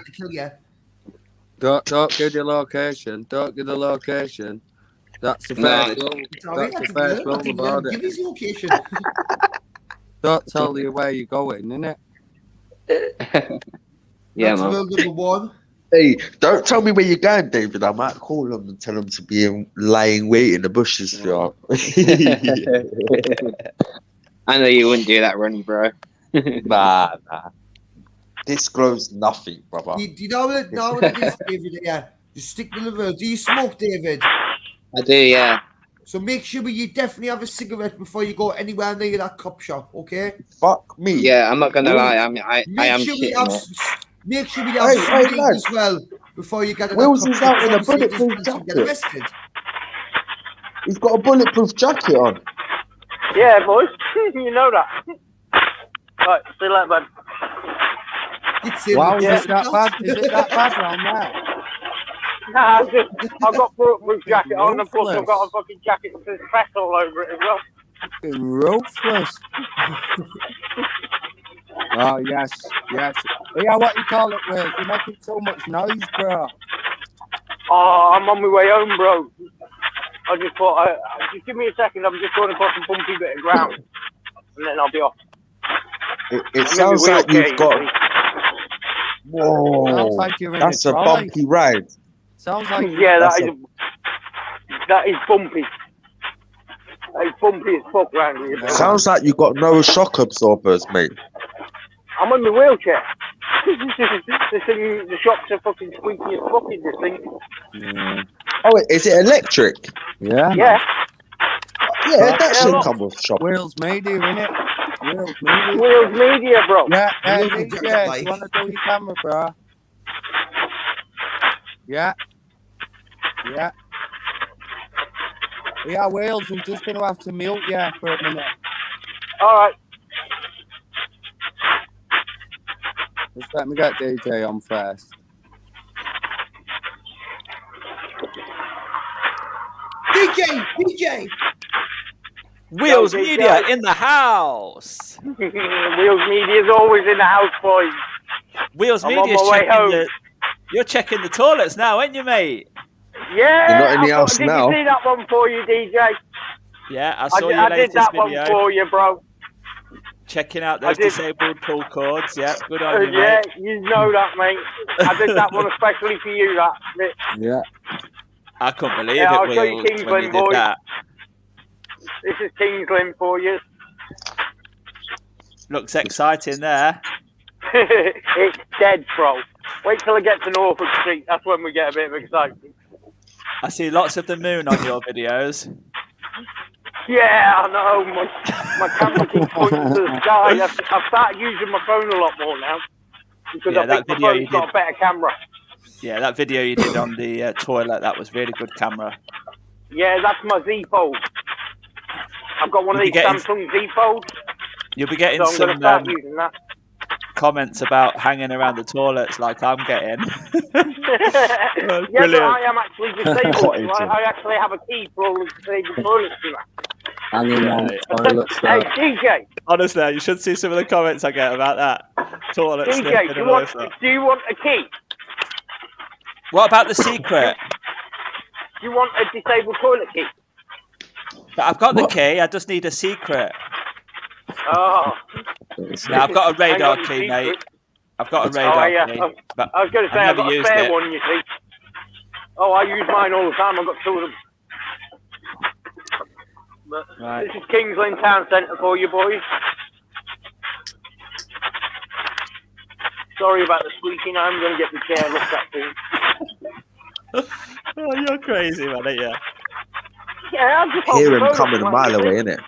Don't give the location. Don't give the location. That's the first rule. That's the first rule about it. Give his location. Don't tell you where you're going, innit? Yeah, That's man. rule number one. Hey, don't tell me where you're going, David. I might call them and tell them to be lying wait in the bushes for you. I know you wouldn't do that, Ronnie, bro. Nah. Disclose nothing, brother. Do you know what it is, David? Yeah. Just stick to the rules. Do you smoke, David? I do, yeah. So make sure you definitely have a cigarette before you go anywhere near that cop shop, okay? Fuck me. Yeah, I'm not gonna lie. I am shitting it. Make sure we have something as well before you get in Wills that is cop out shop. in a So you bulletproof get jacket. arrested. He's got a bulletproof jacket on. Yeah, boys. You know that. Right, see you later, bud. Wow, is it that bad? Is it that bad around there? Nah, I've got bulletproof jacket on, and plus I've got a fucking jacket that says press all over it as well. Fucking ruthless. Oh, yes. Yeah, what you call it, Will? You're making so much noise, bro. Oh, I'm on my way home, bro. I just thought, just give me a second, I'm just going across a bumpy bit of ground, and then I'll be off. It sounds like you've got... Whoa, sounds like you're in that's a a bumpy ride. Sounds like... Yeah, that is bumpy. It's bumpy as fuck round here. Bro. Sounds like you got no shock absorbers, mate. I'm in my wheelchair. The shops are fucking squeaky as fuck in this thing. Yeah. Oh, is it electric? Yeah. Yeah. Yeah, that should come with shock. Wheels Media, innit? Wheels Media, bro. Yeah, DJ, you want to do your camera, bro? Yeah. Yeah, Wheels, I'm just going to have to mute you for a minute. All right. Just let me get DJ on first. DJ! Wheels Media in the house. Wheels Media's always in the house, boys. Wheels Media's you're checking the toilets now, ain't you, mate? Yeah. You're not in the house now. Did you see that one for you, DJ? Yeah, I saw your latest that video. One for you, bro. Checking out those disabled pull cords. Yeah, good on you, yeah, mate. you know that, mate. I did that one especially for you, that. Yeah. I couldn't believe I'll it, show you Will, when Kingsland, you did boys. that. This is Kingsland for you. Looks exciting there. It's dead, bro. Wait till I get to Norfolk Street. That's when we get a bit of excitement. I see lots of the moon on your videos. Yeah, I know. My camera keeps pointing to the sky. I've started using my phone a lot more now. Because I think my phone's got a better camera. Yeah, that video you did on the toilet, that was really good camera. Yeah, that's my Z Fold. I've got one of these Samsung Z Folds. You'll be getting so I'm some start using that. comments about hanging around the toilets like I'm getting. Yeah, but I am actually disabled. I actually have a key for all the disabled toilets. Hanging on toilets. Hey, DJ. Honestly, you should see some of the comments I get about that. Toilet DJ, do you want a key? What about the secret? Do you want a disabled toilet key? But I've got the key, I just need a secret. Oh. Yeah, I've got a radar key, mate. I've got a radar key. But I was going to say, I've got a spare one, you see. Oh, I use mine all the time. I've got two of them. But right. This is Kingsland Town Centre for you, boys. Sorry about the squeaking. I'm going to get the chair looked at soon. Oh, you're crazy, man, ain't you? Yeah, I'm just hear him coming a mile away, innit?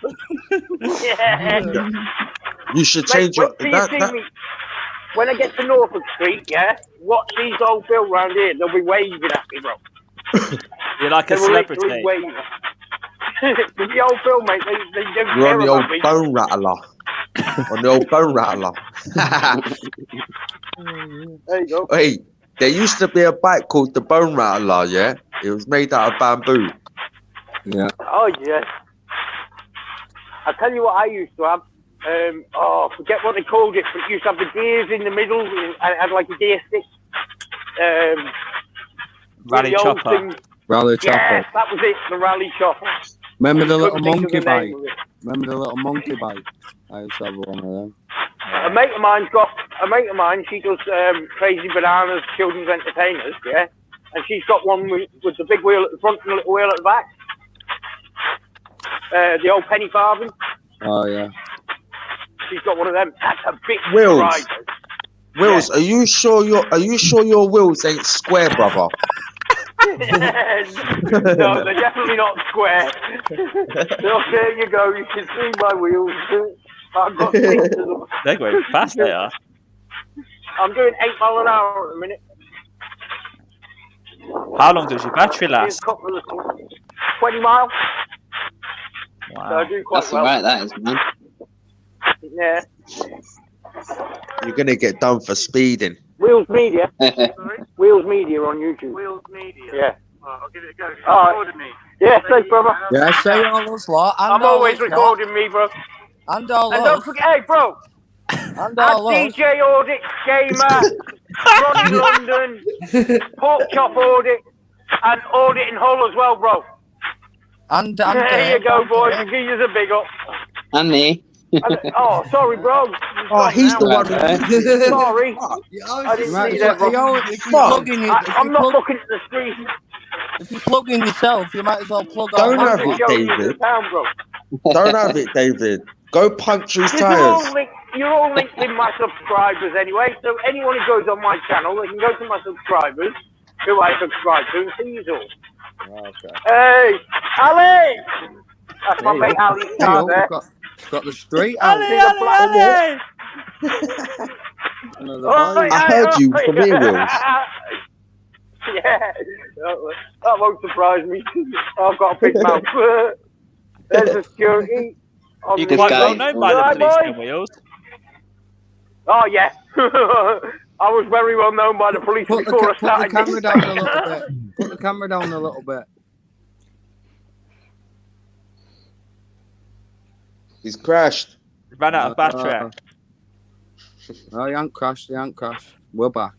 Yeah. You should change your... When I get to Norfolk Street, yeah, watch these old Bill round here. They'll be waving at me, bro. You're like a celebrity. The old Bill, mate, they don't You're care on the about old me. bone rattler. On the old bone rattler. There you go. Hey, there used to be a bike called the Bone Rattler, yeah? It was made out of bamboo. Yeah. Oh, yes. I'll tell you what I used to have. I forget what they called it, but it used to have the gears in the middle, and it had like a gear stick. Rally the old chopper. thing. Rally chopper. Yes, that was it, the rally chopper. Remember the little Couldn't think of monkey the bike? name of it. Remember the little monkey bike? I used to have one of them. A mate of mine, she does Crazy Bananas Children's Entertainers, yeah? And she's got one with the big wheel at the front and the little wheel at the back. The old penny farthing. Oh, yeah. She's got one of them. That's a bit Wills. ride. Wills, are you sure your wheels ain't square, brother? No, they're definitely not square. So there you go. You can see my wheels. I've got 6 of them. They're going fast, they are. I'm doing 8 miles an hour at the minute. How long does your battery last? 20 miles. Wow. So I do quite That's well. alright, that is, man. Yeah. You're gonna get done for speeding. Wheels Media. Wheels Media on YouTube. Wheels Media. Yeah. Well, I'll give it a go. All right. Recorded me. Yeah, safe, brother. Yeah, say all us lot. I'm always recording me, bro. And all And us. don't forget, hey, bro. And Add all us. DJ Audit, Gamer, Ronnie London, Pork Chop Audit, and Audit in Hull as well, bro. And there you go, boys. Give you a big up. And me. Oh, sorry, bro. Oh, he's the one. Sorry. I didn't see that, bro. I'm not looking at the screen. If you plug in yourself, you might as well plug Don't on. have it, David. Don't have it, David. Go puncture his tires. You're all linked in my subscribers anyway, so anyone who goes on my channel, they can go to my subscribers, who I subscribe to, and see you all. Okay. Hey, Ali! That's my mate Ali. There. Got the street Ali, out. I heard you from here, Wills. Yeah, that won't surprise me. I've got a big mouth. There's the security. You're quite well known by the police, then, Wheels. Oh, yeah. I was very well known by the police before I started. Put the camera down a little bit. Put the camera down a little bit. He's crashed. Ran out of battery. Oh, he ain't crashed. We're back.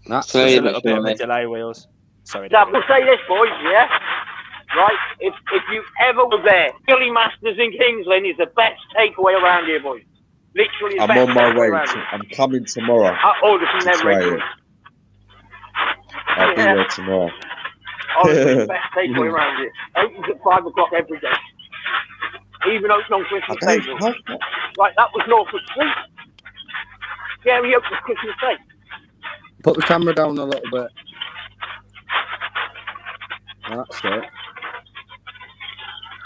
That's a little bit of a delay, Wheels. Sorry. Now, we'll say this, boys, yeah? Right? If you ever were there, Billy Masters in Kingsland is the best takeaway around here, boys. Literally the I'm best on my way. around here. I'm coming tomorrow. I ordered from them regularly. I'll be there tomorrow. Honestly, the best takeaway around here. Opens at 5 o'clock every day. Even open on Christmas Day. Right, that was Norfolk Street. Yeah, we opened Christmas Day. Put the camera down a little bit. That's it.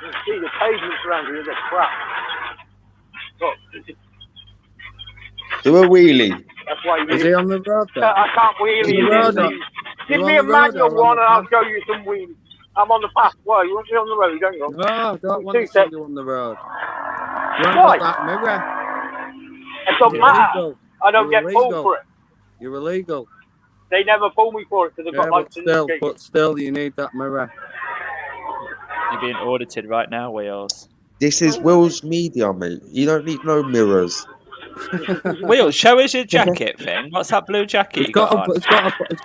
You see the pavements around here, they're crap. Look. Do a wheelie. That's why Is he on the road then? I can't wheelie. Give me a manual one and I'll show you some wheelies. I'm on the path. Why? You want me on the road, don't you? No, don't want to see you on the road. You haven't got that mirror. It doesn't matter. I don't get pulled for it. You're illegal. They never pull me for it because they've got license. But still, you need that mirror. You're being audited right now, Wheels. This is Will's Media, mate. You don't need no mirrors. Wheels, show us your jacket thing. What's that blue jacket you got on? It's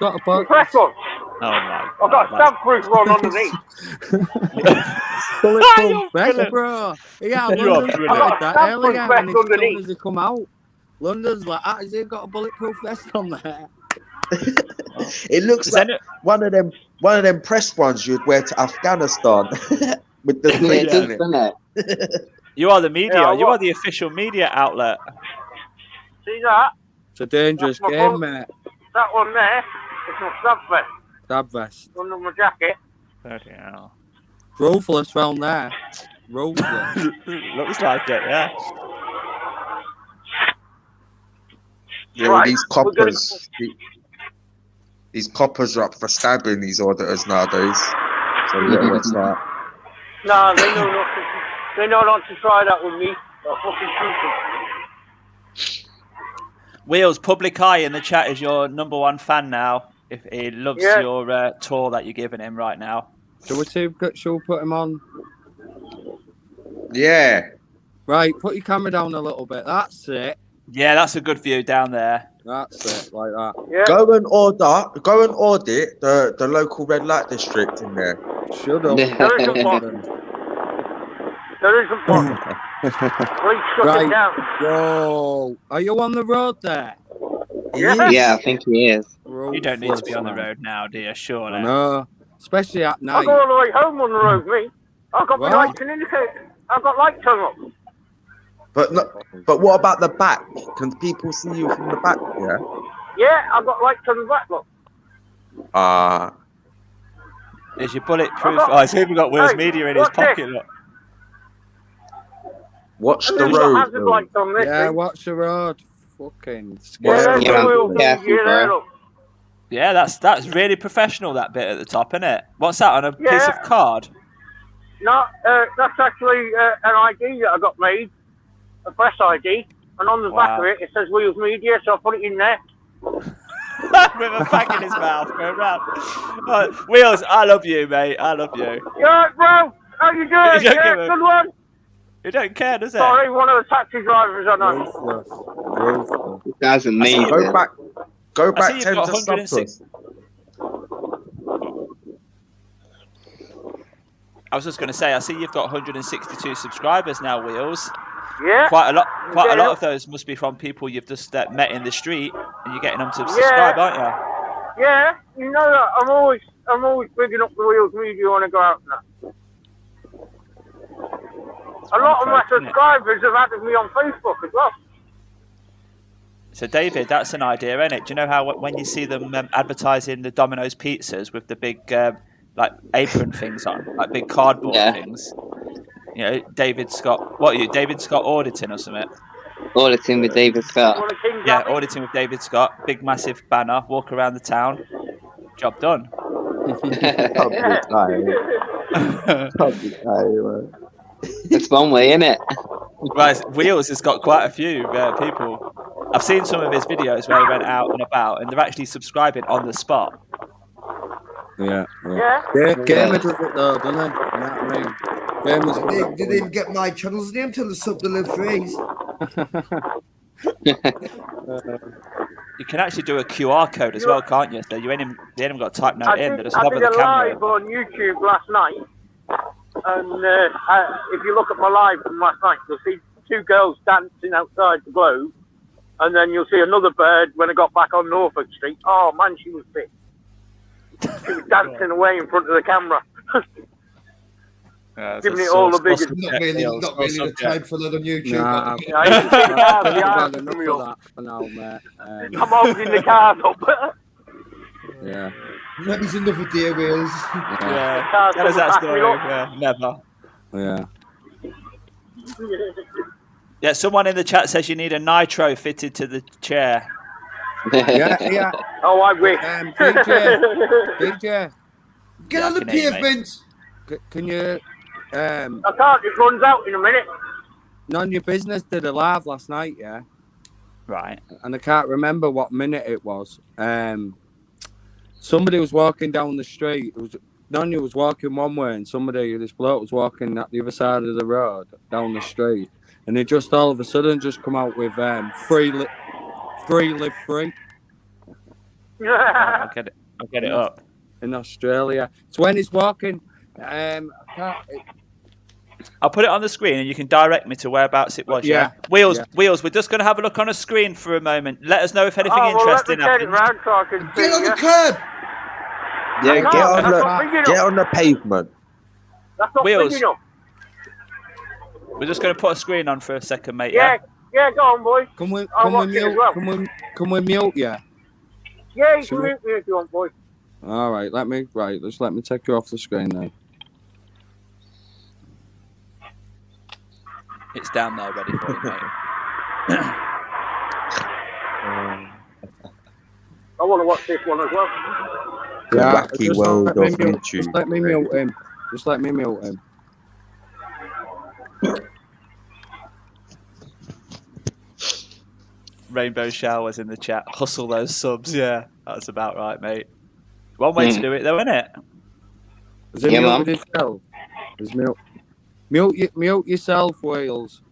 got a press on. Oh my! I've got a stamp-proof one underneath. Bulletproof vest, bro. Yeah, I've got a stamp-proof vest underneath. As they come out, London's like, has he got a bulletproof vest on there? It looks like one of them pressed ones you'd wear to Afghanistan with the plates in it. You are the media. You are the official media outlet. See that? It's a dangerous game, mate. That one there, it's my stab vest. Stab vest. Under my jacket. Bloody hell. Ruthless round there. Ruthless. Looks like it, yeah. Yeah, right. These coppers are up for stabbing these auditors nowadays. So yeah, what's that? No, they know not to. They know not to try that with me. I'll fucking shoot them. Wheels, Public Eye in the chat is your #1 fan now. If he loves your tour that you're giving him right now. Shall we put him on? Yeah. Right, put your camera down a little bit. That's it. Yeah, that's a good view down there. That's it, like that. Yeah. Go and audit the local red light district in there. Shut up. There isn't one. There isn't one. Please shut it down. Whoa. Are you on the road there? Yeah. Yeah, I think he is. You don't need to be on the road now, do you? Surely. No, especially at I night. go all the way home on the road, me. I've got my What? lights and indicators. I've got lights hung up. But what about the back? Can people see you from the back? Yeah. Yeah, I've got lights on the back, look. Is your bulletproof? Oh, he's even got Will's Media in his pocket. Look. Watch And the then you've got road. hazard lights on this Yeah, thing. watch the road. Fucking Yeah, scary. there's the Will's Media there, look. Yeah, that's really professional. That bit at the top, isn't it? What's that on a piece Yeah. of card? No, that's actually an ID that I got made, a press ID, and on the back of it, it says Wheels Media, so I put it in there. With a bag in his mouth, going round. Right, Wheels, I love you, mate. I love you. You alright, bro? How you doing? You don't Yeah, give a- good one. He don't care, does it? Sorry, one of the taxi drivers I know. Ruthless. That's amazing. Go back I see you've 10 got to 106. Substance. I was just going to say, I see you've got 162 subscribers now, Wheels. Yeah. Quite a lot Yeah. of those must be from people you've just met in the street, and you're getting them to subscribe, aren't you? Yeah, you know that I'm always bigging up the Wheels Media when I go out now. A lot of my subscribers have added me on Facebook as well. So, David, that's an idea, isn't it? Do you know how when you see them advertising the Domino's pizzas with the big like apron things on, like big cardboard things? You know, David Scott. What are you, David Scott Auditing or something? Auditing with David Scott. Yeah, Auditing with David Scott. Big, massive banner. Walk around the town. Job done. It's one way, isn't it? Right, Wheels has got quite a few people. I've seen some of his videos where he went out and about, and they're actually subscribing on the spot. Yeah. Yeah. Gamer does it though, doesn't he? You know what I mean? Gamers Did they even get my channel's name till the sub to live phrase? You can actually do a QR code as well, can't you? So they ain't even got to type that in. They just I hover did the a camera. live on YouTube last night, and if you look at my live from last night, you'll see two girls dancing outside the Globe, and then you'll see another bird when I got back on Norfolk Street. Oh man, she was fit. She was dancing away in front of the camera. Giving it all the biggest. Not really the time for that on YouTube. Nah, Yeah, I used to see cars I've behind had me enough of up. that for now, mate. I'm holding the cars up. Yeah. Maybe it's another day, Wheels. Yeah. Cars Tell us coming that back me story. up. Yeah, never. Yeah. Yeah, someone in the chat says you need a nitro fitted to the chair. Yeah. Oh, I wish. DJ, Get on the Fucking hell, mate. pavement. can you I can't, it runs out in a minute. None Your Business did a live last night, yeah? Right. And I can't remember what minute it was. Somebody was walking down the street. Nanya was walking one way, and this bloke was walking at the other side of the road down the street, and they just all of a sudden just come out with free live free. I'll get it up in Australia. So when he's walking, I'll put it on the screen, and you can direct me to whereabouts it was. Yeah. Wheels. We're just going to have a look on a screen for a moment. Let us know if anything interesting let me happens. turn it round so I can see Get on the you. curb. Yeah, get on the pavement. That's not Wheels. big enough. We're just going to put a screen on for a second, mate. Yeah, go on, boys. Can we I'll watch it as well. mute you? Yeah, you can mute me if you want, boys. All right, let me take you off the screen then. It's down there, ready for you, mate. I want to watch this one as well. The Yeah, wacky just world let of me mute- YouTube. Just let me mute him. Just let me mute him. Rainbow showers in the chat. Hustle those subs. Yeah, that's about right, mate. One way to do it, though, isn't it? Is it muted yourself? Is mute yourself, Wales.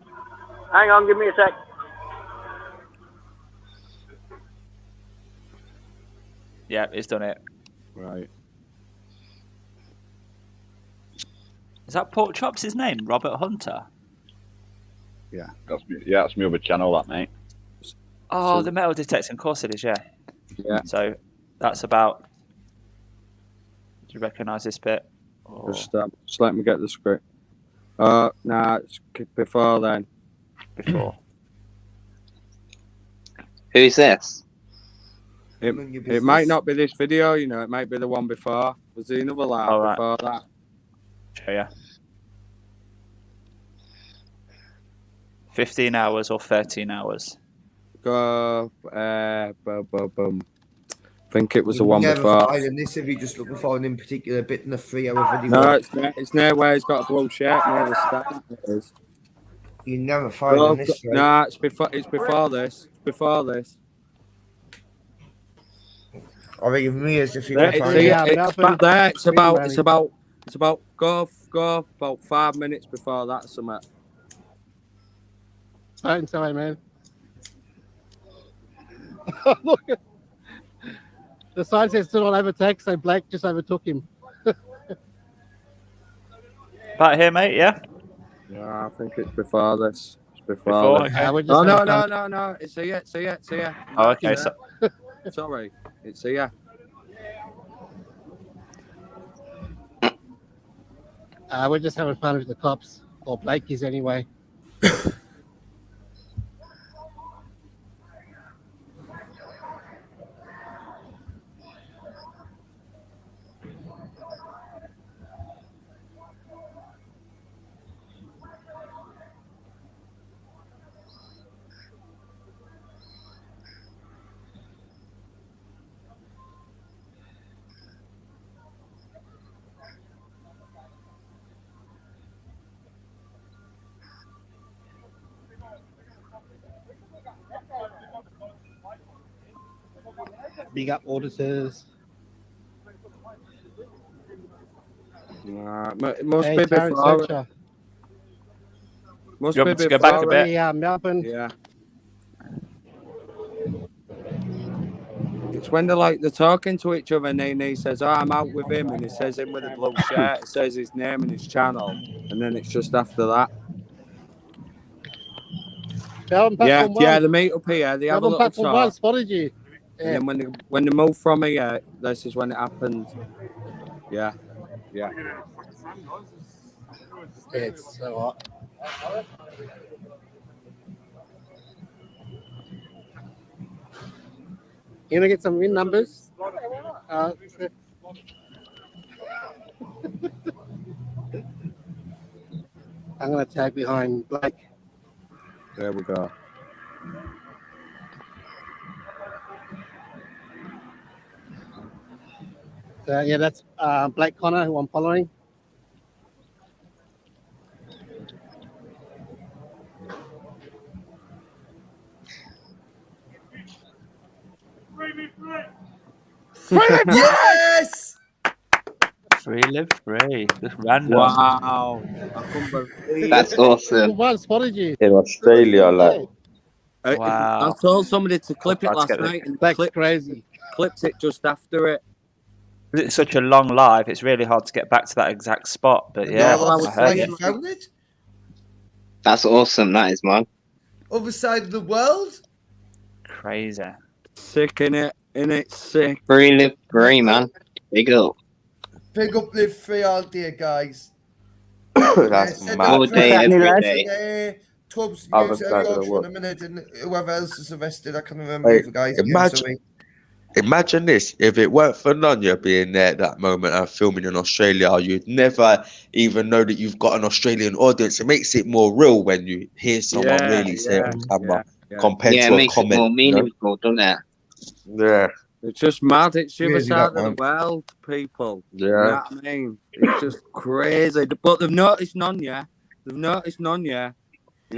Hang on, give me a sec. Yeah, he's done it. Right. Is that Pork Chop's his name? Robert Hunter? Yeah, that's my other channel, that, mate. Oh, the metal detecting, of course it is, yeah. Yeah. So that's about. Do you recognise this bit? Or... Just let me get the script. Nah, it's before then. Before. Who's this? It might not be this video, you know, it might be the one before. Was there another lab before that? Yeah. 15 hours or 13 hours? Go, boom. I think it was the You one never before. find this if you just looking for an in particular bit in a 3-hour video. No, it's near where he's got a blue shirt near the start. It is. You never find this. Right? Nah, it's before this. It's before this. I think of me as if you It's back there. It's about go about 5 minutes before that. Something. Same time, man. Look, the sign says still on overtake, so Blake just overtook him. About here, mate. Yeah. Yeah, I think it's before this. It's before. Okay. No. It's here. Oh, okay. Sorry, it's here. We're just having fun with the cops, or Blake is anyway. Big up auditors. It must be before. Must be before. Go back a bit. Yeah, Melbourne. Yeah. It's when they're talking to each other and he says, "Oh, I'm out with him," and he says him with a blue shirt. It says his name and his channel, and then it's just after that. Yeah, they meet up here. They have a little talk. Spotted you. Yeah. And then when they move from here, this is when it happened. Yeah. It's so hot. You gonna get some win numbers? I'm gonna tag behind Blake. There we go. Yeah, that's Blake Connor, who I'm following. Yes! Free live free. Just random. Wow. I couldn't believe That's awesome. One spotted you. In Australia, like. Wow. I told somebody to clip it last night and clipped it just after it. It's such a long live, it's really hard to get back to that exact spot. But yeah, I heard it. That's awesome. That is, man. Other side of the world. Crazy. Sick in it, sick. Free live free, man. Big up. Big up live free all day, guys. That's mad. All day, every day. Tubbs, Other side of the world. in a minute, and whoever else is arrested, I can remember the guys. Imagine this, if it weren't for Nanya being there at that moment and filming in Australia, you'd never even know that you've got an Australian audience. It makes it more real when you hear someone really say it on camera compared to a comment. Yeah, it makes it more meaningful, doesn't it? Yeah. It's just mad. It's the other side of the world, people. Yeah. You know what I mean? It's just crazy. But they've noticed Nanya. You know what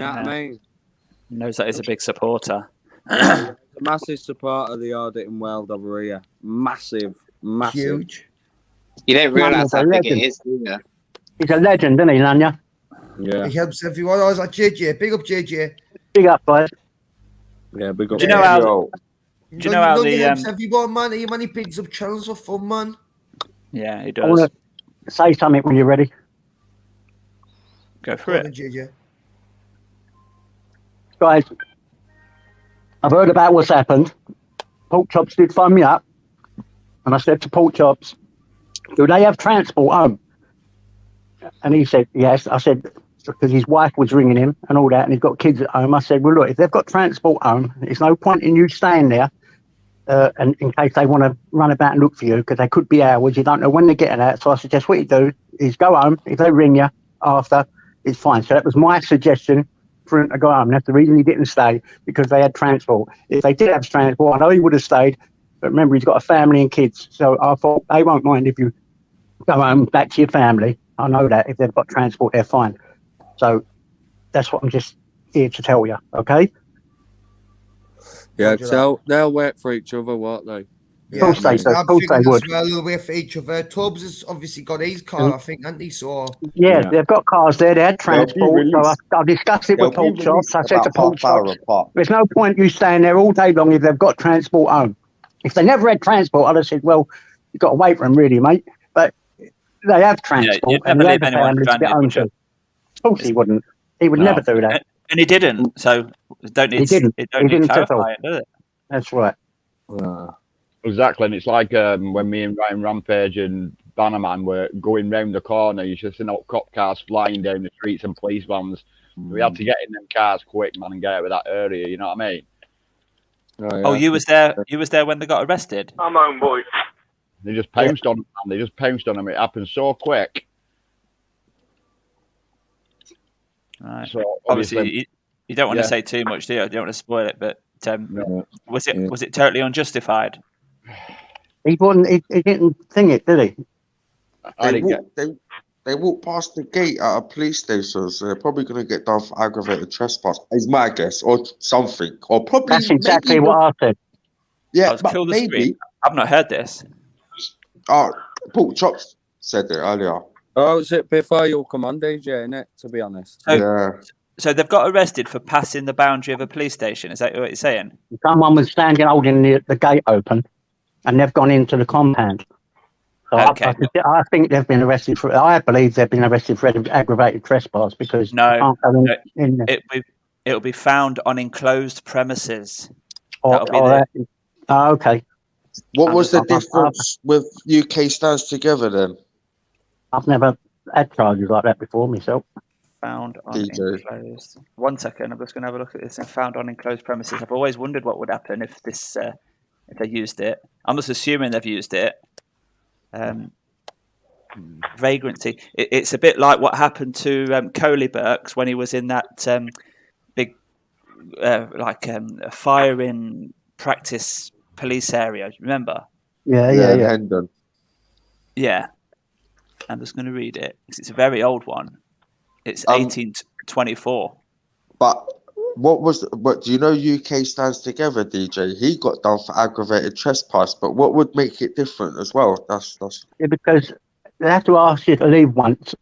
I mean? Knows that he's a big supporter. Massive supporter of the auditing world over here. Massive. Huge. You don't realise Lanya's a how big it legend. is, do you? He's a legend, isn't he, Lanya? Yeah. He helps everyone. I was like, JJ, big up JJ. Big up, boys. Yeah, big up. Do you know how? Yo, Do you know how he the? helps everyone, man. He man, he bigs up channels for fun, man. Yeah, he I want does. to say something when you're ready. Go for Go on, it. JJ. Guys, I've heard about what's happened. Pork Chops did phone me up, and I said to Pork Chops, do they have transport home? And he said, yes. I said, because his wife was ringing him and all that, and he's got kids at home. I said, well, look, if they've got transport home, there's no point in you staying there, and in case they want to run about and look for you, because they could be hours. You don't know when they're getting out. So I suggest what you do is go home. If they ring you after, it's fine. So that was my suggestion for him to go home. That's the reason he didn't stay, because they had transport. If they did have transport, I know he would have stayed, but remember, he's got a family and kids. So I thought they won't mind if you go home back to your family. I know that if they've got transport, they're fine. So that's what I'm just here to tell you, okay? Yeah, so they'll wait for each other, won't they? Yeah, I'm figuring as would. well, they'll wait for each other. Tubbs has obviously got his car, I think, hasn't he? So Yeah, they've got cars there. They had they'll be transport. So released. I discussed it They'll with be Pork Chops. released I said to about Pork half hour Chops, apart. there's no point you staying there all day long if they've got transport home. If they never had transport, I'd have said, well, you've got to wait for them, really, mate. But they have transport, you'd and never he leave had the anyone family to get stranded, home would you? to. Of course he wouldn't. He would No. never do that. And he didn't. So don't need. He didn't. It don't He need didn't at all. clarify it, does it? That's right. Exactly, and it's like when me and Ryan Rampage and Bannerman were going round the corner, you should see cop cars flying down the streets and police vans. We had to get in them cars quick, man, and get out of that area. You know what I mean? Oh, you was there. You was there when they got arrested. I'm home, boy. They just pounced on them, man. They just pounced on them. It happened so quick. Right. So obviously, you don't want to yeah. say too much, do you? You don't want to spoil it, but No. was it totally unjustified? He wasn't. He didn't think it, did he? They walk past the gate at a police station, so they're probably going to get done for aggravated trespass. Is my guess, or something, or probably. That's exactly maybe what I said. Yeah, I was but killed the maybe. street. I've not heard this. Oh, Pork Chops said it earlier. Oh, was it before you come on, DJ, innit? To be honest. So they've got arrested for passing the boundary of a police station. Is that what you're saying? Someone was standing holding the gate open, and they've gone into the compound. So Okay. I think they've been arrested for. I believe they've been arrested for aggravated trespass because No, you can't go in there. It'll be found on enclosed premises. Okay. What was the difference with UK Stands Together then? I've never had charges like that before myself. Found on enclosed. 1 second, I'm just going to have a look at this. And found on enclosed premises. I've always wondered what would happen if this, if they used it. I'm just assuming they've used it. Vagrancy. It's a bit like what happened to Coley Burks when he was in that big, firing practice police area. Remember? Yeah. Hendon. Yeah. I'm just going to read it because it's a very old one. It's 1824. But what do you know? UK Stands Together, DJ. He got done for aggravated trespass. But what would make it different as well? That's Yeah, because they have to ask you to leave once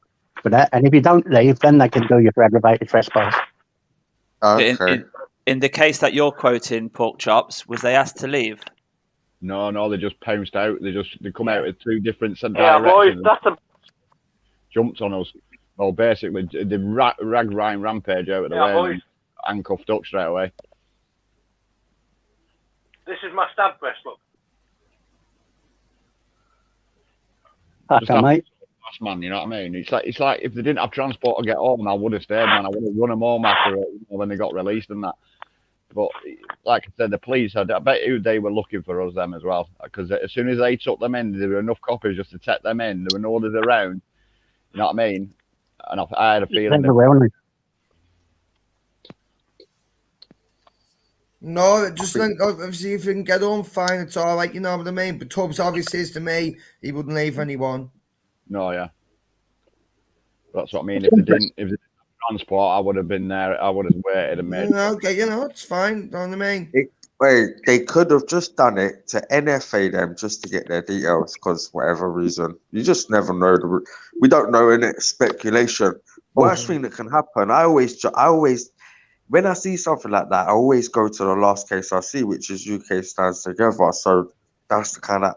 for that, and if you don't leave, then they can do you for aggravated trespass. okay. In the case that you're quoting, Pork Chops, was they asked to leave? No, they just pounced out. They come out with two different directions. Yeah, boys, that's jumped on us. Well, basically, they ragged Ryan Rampage out of the way and handcuffed up straight away. This is my stab vest, look. Okay, mate. Man, you know what I mean? It's like if they didn't have transport to get home, I would have stayed, man. I would have run them home after it, when they got released and that. But like I said, the police, I bet you they were looking for us them as well, because as soon as they took them in, there were enough copies just to take them in. There were no others around. You know what I mean? And I had a feeling. No, just think, obviously if you can get on, fine, it's all right, you know what I mean? But Tubbs obviously says to me he wouldn't leave anyone. No, yeah. That's what I mean. If they didn't have transport, I would have been there. I would have waited and made. Okay, it's fine. You know what I mean? Wait, they could have just done it to NFA them just to get their details, because whatever reason, you just never know. We don't know, in it, speculation. Worst thing that can happen. I always, when I see something like that, I always go to the last case I see, which is UK Stands Together. So that's the kind of.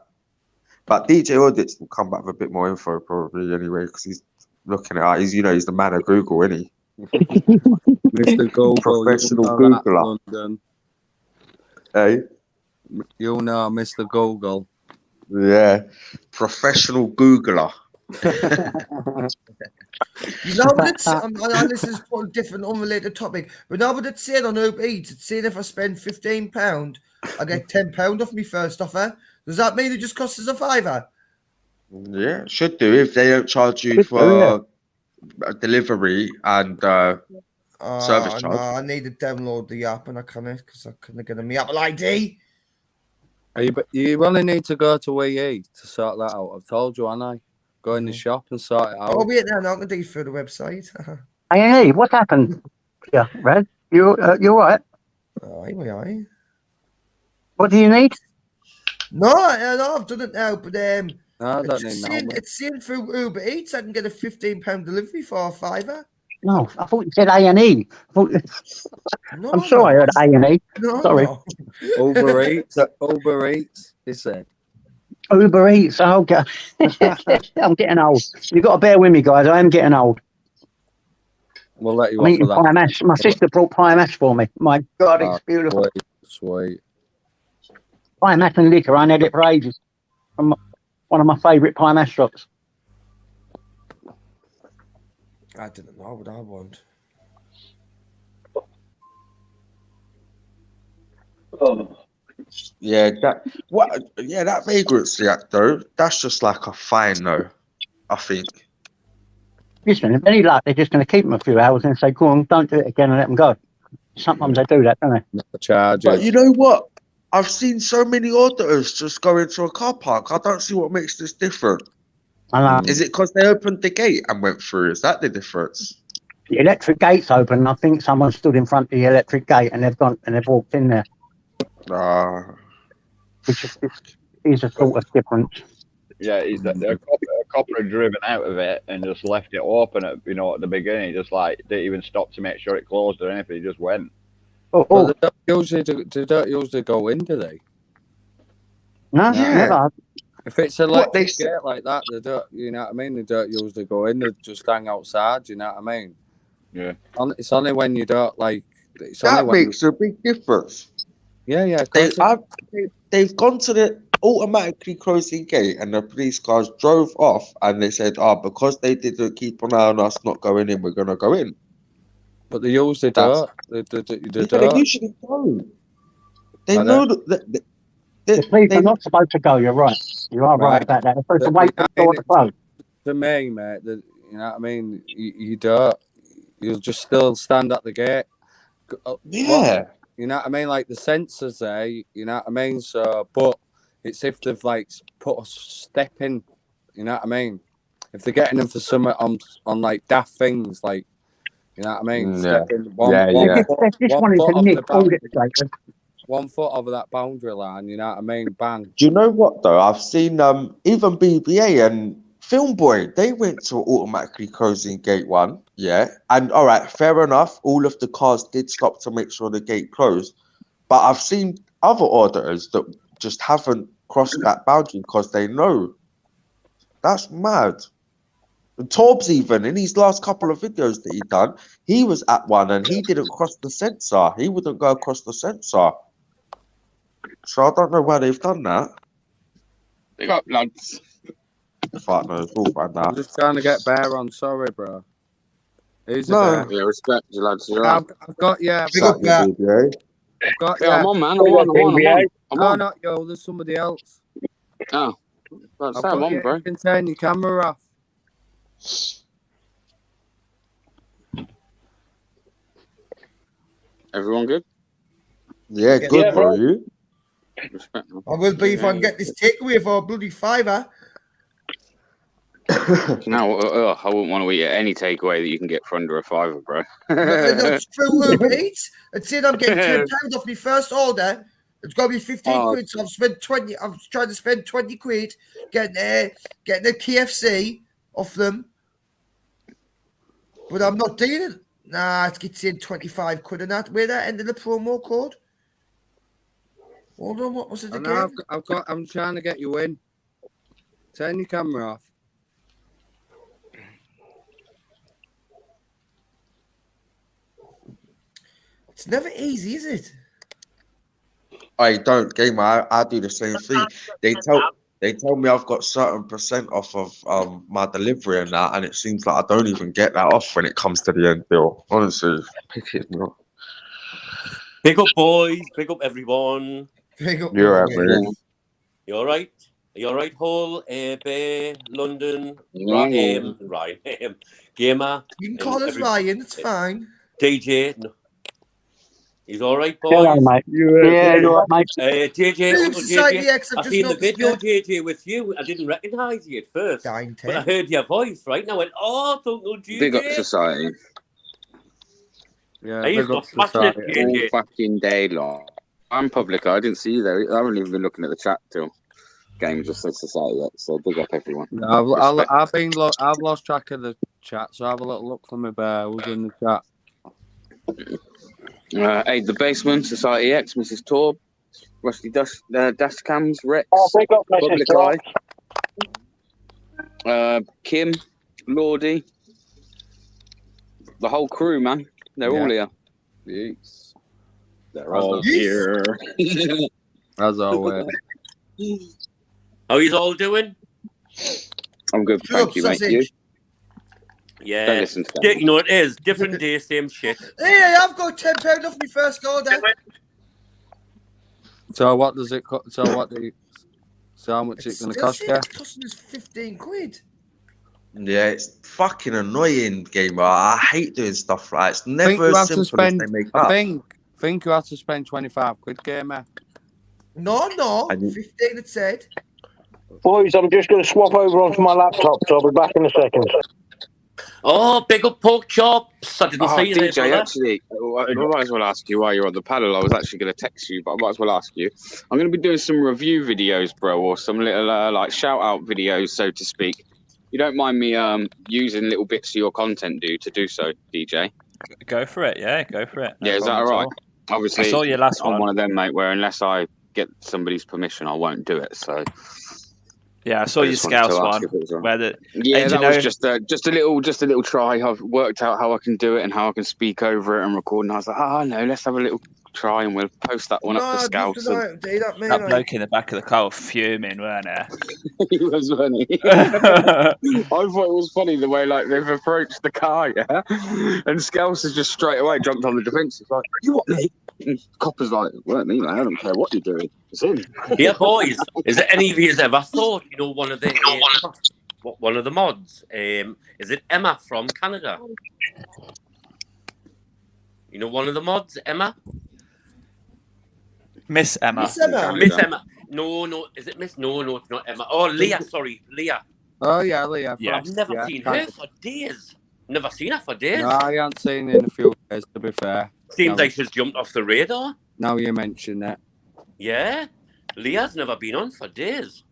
But DJ Audits will come back with a bit more info probably anyway, because he's looking at. He's the man of Google, isn't he? Mr. Google, Professional you know that, Googler. London. Hey, you know, Mr. Google. Yeah, professional Googler. You know what it's I know this is a different unrelated topic, but now what it said on Uber Eats, it said if I spend £15, I get £10 off my first offer. Does that mean it just costs us a £5? Yeah, should do if they don't charge you for a delivery and service charge. No, I need to download the app and I can't because I couldn't get my Apple ID. You really need to go to EE to sort that out. I've told you, haven't I? Go in the shop and sort it out. Oh, wait, no, I can do it through the website. Hey, what happened? Yeah, Red, you all right? Aye. What do you need? No, I've done it now, but no, I don't need it's saying through Uber Eats I can get a £15 delivery for a £5. No, I thought you said A&E. No, I'm sure I heard A&E. No, Sorry. no. Uber Eats, he said. Uber Eats. Oh, God. I'm getting old. You've got to bear with me, guys. I am getting old. We'll let you I'm eating off of pie that. mash. My sister brought pie mash for me. My God, it's beautiful. Sweet. Pie mash and liquor. I had it for ages. One of my favourite pie mash shops. I didn't know what I want. Oh. Yeah, that vagrancy act though, that's just like a fine though, I think. Listen, if any luck, they're just going to keep them a few hours and say, go on, don't do it again and let them go. Sometimes they do that, don't they? Charges. But you know what? I've seen so many auditors just go into a car park. I don't see what makes this different. Is it because they opened the gate and went through? Is that the difference? The electric gate's open. I think someone stood in front of the electric gate and they've walked in there. Which is a sort of difference. Yeah, a copper had driven out of it and just left it open at the beginning. Just like didn't even stop to make sure it closed or anything. He just went. But they don't usually go in, do they? No, never. If it's a gate like that, they don't. You know what I mean? They don't usually go in. They just hang outside. You know what I mean? Yeah. It's only when you don't like. That makes a big difference. Yeah. They've gone to the automatically closing gate, and the police cars drove off, and they said, because they didn't keep an eye on us not going in, we're gonna go in." But they usually don't. They usually don't. They know that. The police are not supposed to go. You're right. You are right about that. They're supposed to wait for the door to close. To me, mate, you know what I mean? You don't. You'll just still stand at the gate. Yeah. You know what I mean? Like the sensors there, you know what I mean? So, but it's if they've like put a step in, you know what I mean? If they're getting them for some on like daft things, like, you know what I mean? Stepping one foot over that boundary line, you know what I mean? Bang. Do you know what though? I've seen even BBA and Filmboy, they went to automatically closing gate one, yeah. And all right, fair enough. All of the cars did stop to make sure the gate closed, but I've seen other auditors that just haven't crossed that boundary because they know. That's mad. And Torbs, even in his last couple of videos that he done, he was at one and he didn't cross the sensor. He wouldn't go across the sensor. So I don't know why they've done that. They got lads. Fuck knows all about that. I'm just trying to get Bear on. Sorry, bro. Who's Bear? Yeah, respect you, lads. I've got you. I've got you. I'm on, man. I'm on. No, not you. There's somebody else. Oh. That's I'm on, bro. You can turn your camera off. Everyone good? Yeah, good, bro. You? Respect, man. I will be if I can get this takeaway for a bloody £5. No, I wouldn't want to eat any takeaway that you can get for under a £5, bro. That's through Uber Eats. It said I'm getting £10 off my first order It's got to be 15 quid. So I've spent 20. I'm trying to spend 20 quid getting a KFC off them. But I'm not doing it. Nah, it gets in 25 quid and that. Where that end of the promo code? Hold on, what was it again? I'm trying to get you in. Turn your camera off. It's never easy, is it? I don't, gamer. I do the same thing. They tell me I've got certain percent off of my delivery and that, and it seems like I don't even get that off when it comes to the end bill. Honestly, pick it me up. Big up, boys. Big up, everyone. Big up, You're right, man. You all right? Are you all right, Hull, Bay, London, Ryan, Gamer? You can call us Ryan, it's fine. DJ, no. He's all right, boys. Hello, mate. Yeah, you're right, mate. JJ, Uncle Society JJ, X, I've I just seen the noticed video, that. JJ, with you. I didn't recognise you at first, but I heard your voice, right? And I went, oh, it's Uncle JJ. Big up society. Yeah, big up society. All fucking day long. I'm public. I didn't see you there. I haven't even been looking at the chat till game just said society yet. So big up everyone. No, I've lost track of the chat, so have a little look for me, Bear. Who's in the chat? Aid the Basement, Society X, Mrs. Torb, Rusty Dash Cams, Rex, big up, Mrs. Public Torb. Eye, Kim, Lordy, the whole crew, man. They're all here. Yes. They're all here. As always. How you all doing? I'm good, thank you, mate. You? Yeah. Don't listen to them. You know it is. Different day, same shit. Hey, I've got £10 off my first order. So what does it cost? So how much it's going to cost you? It's costing us 15 quid. Yeah, it's fucking annoying, gamer. I hate doing stuff like that. It's never as simple as they make up. I think you have to spend 25 quid, gamer. No, 15 it said. Boys, I'm just going to swap over onto my laptop, so I'll be back in a second. Oh, big up pork chops. I didn't see you there, DJ, brother. actually, I might as well ask you while you're on the panel. I was actually going to text you, but I might as well ask you. I'm going to be doing some review videos, bro, or some little like shout-out videos, so to speak. You don't mind me using little bits of your content, to do so, DJ? Go for it, yeah, go for it. No is that all problem at right? all. Obviously, I saw your last I'm one. one of them, mate, where unless I get somebody's permission, I won't do it, so... Yeah, I saw your Scouts one. Where the was just a little try. I've worked out how I can do it and how I can speak over it and record. And I was like, no, let's have a little try, and we'll post that one up for Scouts. That bloke in the back of the car was fuming, weren't he? He was funny. I thought it was funny the way like they've approached the car, yeah. And Scouts has just straight away jumped on the defensive, like, "You what, mate?" And Copper's like, "Weren't me, mate. I don't care what you're doing. It's him." Yeah, boys. Is there any of you ever thought, one of the mods? Is it Emma from Canada? One of the mods, Emma. Miss Emma. Miss Emma. No. Is it Miss? No, it's not Emma. Oh, Leah. Sorry, Leah. Oh yeah, Leah. Yeah. I've never seen her for days. Never seen her for days. No, I haven't seen her in a few days, to be fair. Seems like she's jumped off the radar. Now you mention that. Yeah. Leah's never been on for days.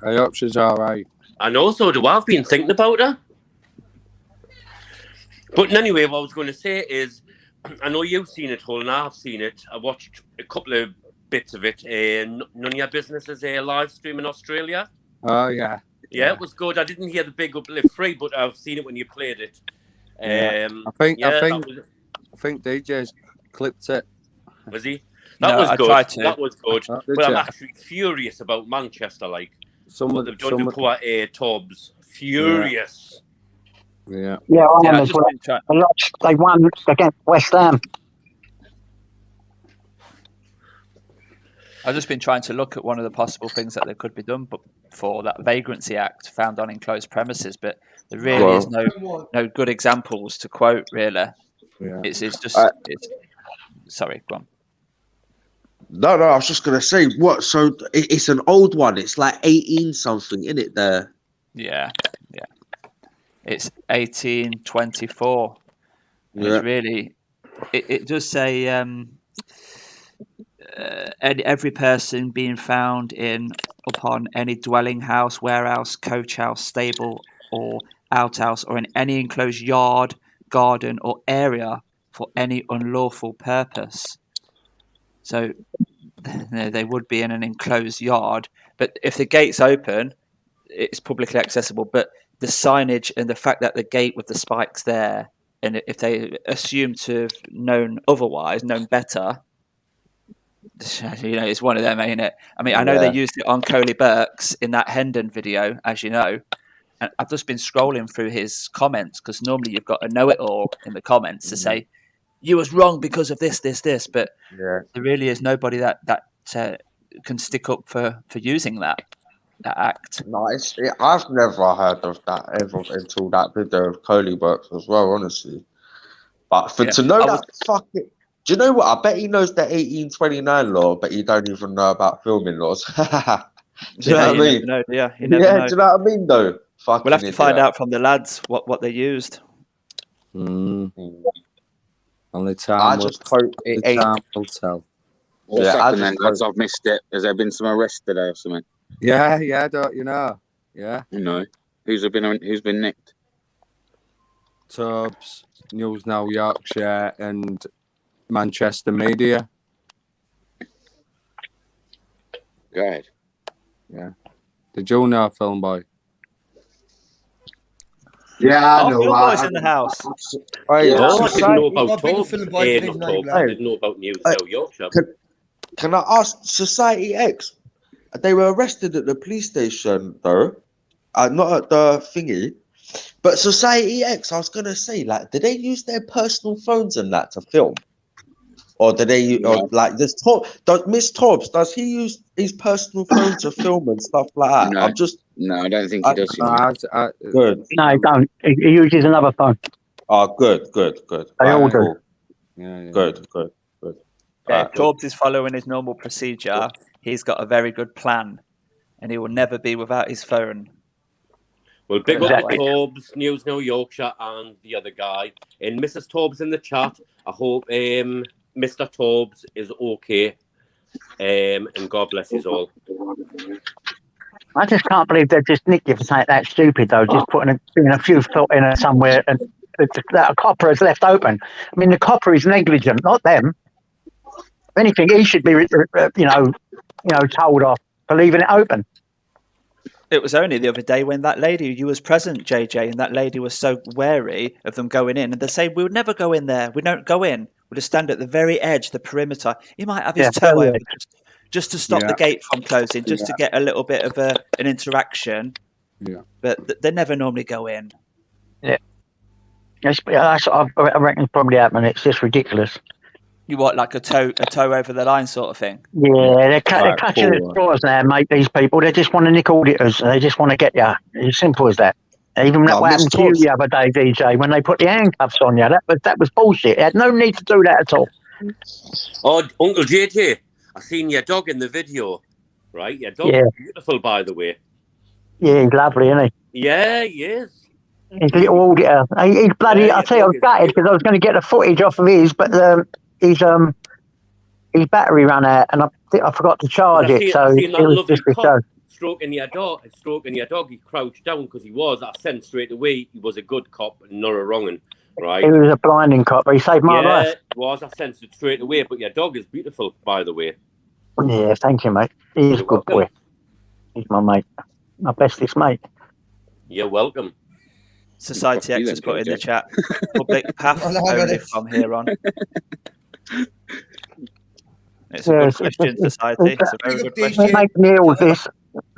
I hope she's all right. And also, I've been thinking about her. But anyway, what I was going to say is, I know you've seen it, Hull, and I've seen it. I watched a couple of bits of it. None of your business is a live stream in Australia. Oh, yeah. Yeah, it was good. I didn't hear the big uplift free, but I've seen it when you played it. I think DJ's clipped it. Was he? That was good. That was good. But I'm actually furious about Manchester, like what they've done to poor Tobbs. Furious. Yeah. Yeah, I am as well. They won against West Ham. I've just been trying to look at one of the possible things that could be done, but for that Vagrancy Act found on enclosed premises, but there really is no good examples to quote. Really, it's just. Sorry, go on. No, I was just gonna say what. So it's an old one. It's like 18 something, isn't it? There. Yeah. It's 1824. Yeah. It's really. It does say. every person being found upon any dwelling house, warehouse, coach house, stable, or outhouse, or in any enclosed yard, garden, or area for any unlawful purpose. So they would be in an enclosed yard, but if the gate's open, it's publicly accessible. But the signage and the fact that the gate with the spikes there, and if they assume to have known otherwise, known better, it's one of them, ain't it? I mean, I know they used it on Coley Burke's in that Hendon video, as you know. And I've just been scrolling through his comments, because normally you've got a know-it-all in the comments to say, you was wrong because of this, but there really is nobody that can stick up for using that act. No, I've never heard of that ever until that video of Coley Works as well, honestly. But to know that fucking... Do you know what? I bet he knows the 1829 law, but he don't even know about filming laws. Do you know what I mean? You never Do you know. know what I mean, though? Fucking We'll have to find out from the lads what they used. Only time will tell. What's happened then, lads? I've missed it. Has there been some arrests today or something? Yeah, don't you know? Yeah. No. Who's been nicked? Tubbs, News Now Yorkshire, and Manchester Media. Good. Yeah. Did you know, Film Boy? Yeah, I know. Film Boy's in the house. I didn't know about Tubbs. I didn't know about News Now Yorkshire. Can I ask Society X? They were arrested at the police station, though. Not at the thingy. But Society X, I was going to say, like, did they use their personal phones and that to film? Or do they, or like, does Miss Tobbs, does he use his personal phone to film and stuff like that? No, I don't think he does. Good. No, he don't. He uses another phone. Oh, good. They all do. Yeah. Good. Yeah, if Tobbs is following his normal procedure, he's got a very good plan, and he will never be without his phone. Well, big up to Tobbs, News Now Yorkshire, and the other guy. And Mrs. Tobbs in the chat, I hope Mr. Tobbs is okay. And God bless you all. I just can't believe they just nicked you for something that stupid, though. Just putting a few foot in it somewhere, and that copper is left open. I mean, the copper is negligent, not them. If anything, he should be, told off for leaving it open. It was only the other day when that lady, you was present, JJ, and that lady was so wary of them going in, and they say, we would never go in there. We don't go in. We'll just stand at the very edge, the perimeter. He might have his toe over just to stop the gate from closing, just to get a little bit of an interaction. Yeah. But they never normally go in. Yeah. That's what I reckon is probably happening. It's just ridiculous. You want like a toe over the line sort of thing? Yeah, they're catching at straws now, mate, these people. They just want to nick auditors. They just want to get you. It's as simple as that. Even what happened to you the other day, DJ, when they put the handcuffs on you. That was bullshit. They had no need to do that at all. Oh, Uncle JJ, I seen your dog in the video, right? Your dog is beautiful, by the way. Yeah, he's lovely, isn't he? Yeah, he is. He's a little auditor. He's bloody, I'll tell you, I was gutted because I was going to get the footage off of his, but his battery ran out and I forgot to charge it, so it was just a show. Stroking your dog, he crouched down because I sensed straight away he was a good cop and not a wrong one, right? He was a blinding cop, but he saved my life. Yeah, it was. I sensed it straight away, but your dog is beautiful, by the way. Yeah, thank you, mate. He's a good boy. He's my mate. My bestest mate. You're welcome. Society X has put in the chat. Public path only from here on. It's a good question, Society. It's a very good question. They make me ill with this.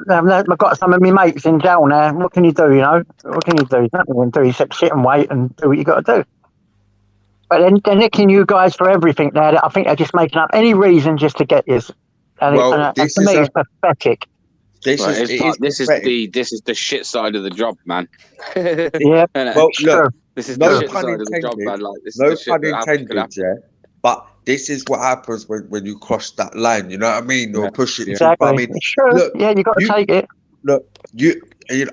I've got some of my mates in jail now. What can you do, What can you do? There's nothing you can do except sit and wait and do what you got to do. But then they're nicking you guys for everything now. I think they're just making up any reason just to get you. And to me, it's pathetic. This is the shit side of the job, man. Yeah. Well, look, this is no the shit pun side of the job, intended. man. Like, this No is the pun shit that intended, yeah. But this is what happens when you cross that line. You know what I mean? Or push it. Exactly. I mean, it's true. look, yeah, you got to take it. Look,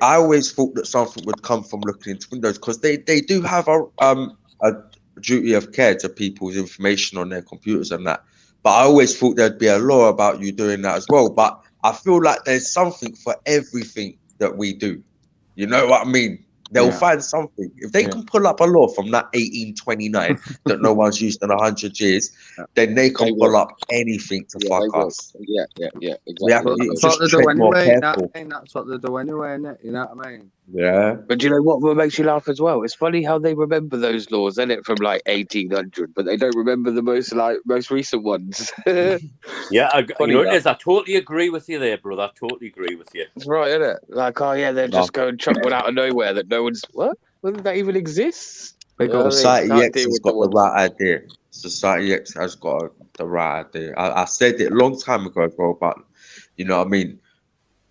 I always thought that something would come from looking into windows because they do have a duty of care to people's information on their computers and that. But I always thought there'd be a law about you doing that as well. But I feel like there's something for everything that we do. You know what I mean? They'll find something. If they can pull up a law from that 1829 that no one's used in 100 years, then they can pull up anything to fuck us. Yeah, exactly. We have to That's just what they do tread more anyway. careful. That's what they do anyway, innit? You know what I mean? Yeah. But do you know what makes you laugh as well? It's funny how they remember those laws, isn't it, from like 1800, but they don't remember the most recent ones. Yeah, Funny you know that. it is. I totally agree with you there, brother. I totally agree with you. It's right, isn't it? Like, oh yeah, they'll just go and chuck one out of nowhere that no one's what? Whether that even exists? Society Can't X deal has with the got the ones. right idea. Society X has got the right idea. I said it a long time ago as well, but you know what I mean?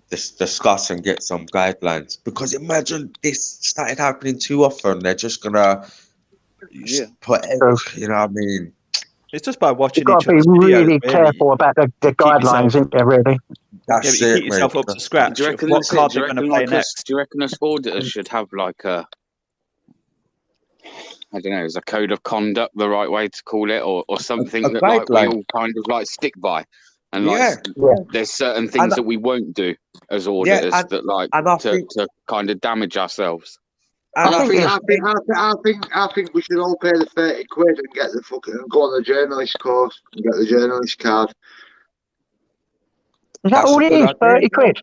Discuss and get some guidelines, because imagine this started happening too often. They're just gonna put, you know what I mean? It's just by watching You've got each to be other's videos. really Really. careful about the guidelines, isn't there, really? That's you it, keep yourself mate. up to scratch. Do you reckon What that's it? card Do you they're going to reckon play like next? do you reckon us auditors should have like a, I don't know, as a code of conduct, the right way to call it, or something A that like we guideline. all kind of like stick by, and Yeah. there's certain things that we won't do as auditors that like to kind of damage ourselves. And I think we should all pay the 30 quid and get the fucking go on the journalist course and get the journalist card. Is that all it is? 30 quid?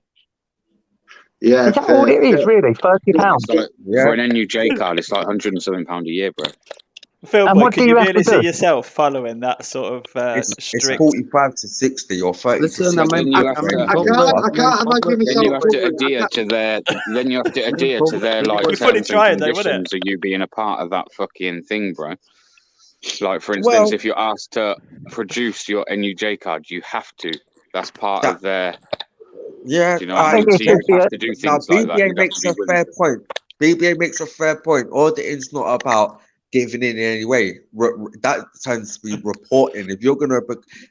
Yeah. Is that all it is, really? £30? It's like, for an NUJ card, it's like £100 and something a year, bro. Phil, And boy, what can do you you have really to see do? yourself following that sort of It's strict? 45 to 60 or 30 Listen, I mean, I can't imagine Then you have to adhere to their. Then you have to adhere to their like It'd be funny terms trying, and though, wouldn't conditions of you being a part of that fucking thing, bro. Like for instance, if you're asked to produce your NUJ card, you have to. That's part of their. Yeah, Do you know what I mean? So you have to do things like that. BBA You'd have makes to be a willing fair to. point. BBA makes a fair point. Auditing's not about giving in any way. That tends to be reporting. If you're going to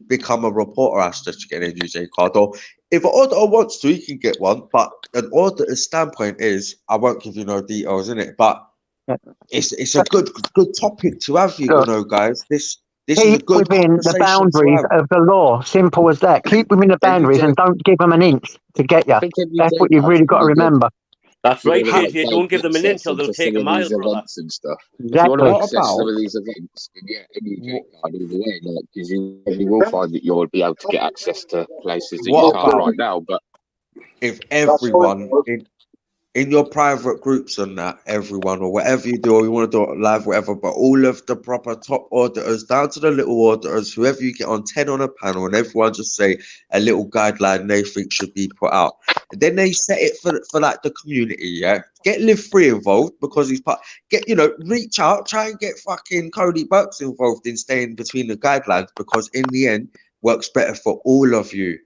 become a reporter, has to get an NUJ card. Or if an auditor wants to, he can get one. But an auditor's standpoint is, I won't give you no details in it, but it's a good topic to have. You know, guys. This is a Keep good within the conversation boundaries to have. of the law. Simple as that. Keep within the boundaries and don't give them an inch to get you. That's what you've really got to remember. That's right, You've got to JJ. Don't give them an inch or they'll access take a into some of mile, these brother. events and stuff. If you Exactly. want to access some of these events, then yeah, NUJ card either way, like, because you will find that you'll be able to get access to places that you can't right now. But if everyone in your private groups and that, everyone, or whatever you do, or you want to do it live, whatever, but all of the proper top auditors, down to the little auditors, whoever you get on 10 on a panel, and everyone just say a little guideline they think should be put out. And then they set it for like the community, yeah? Get Live Free involved, because he's part, reach out, try and get fucking Cody Burks involved in staying between the guidelines, because in the end, works better for all of you.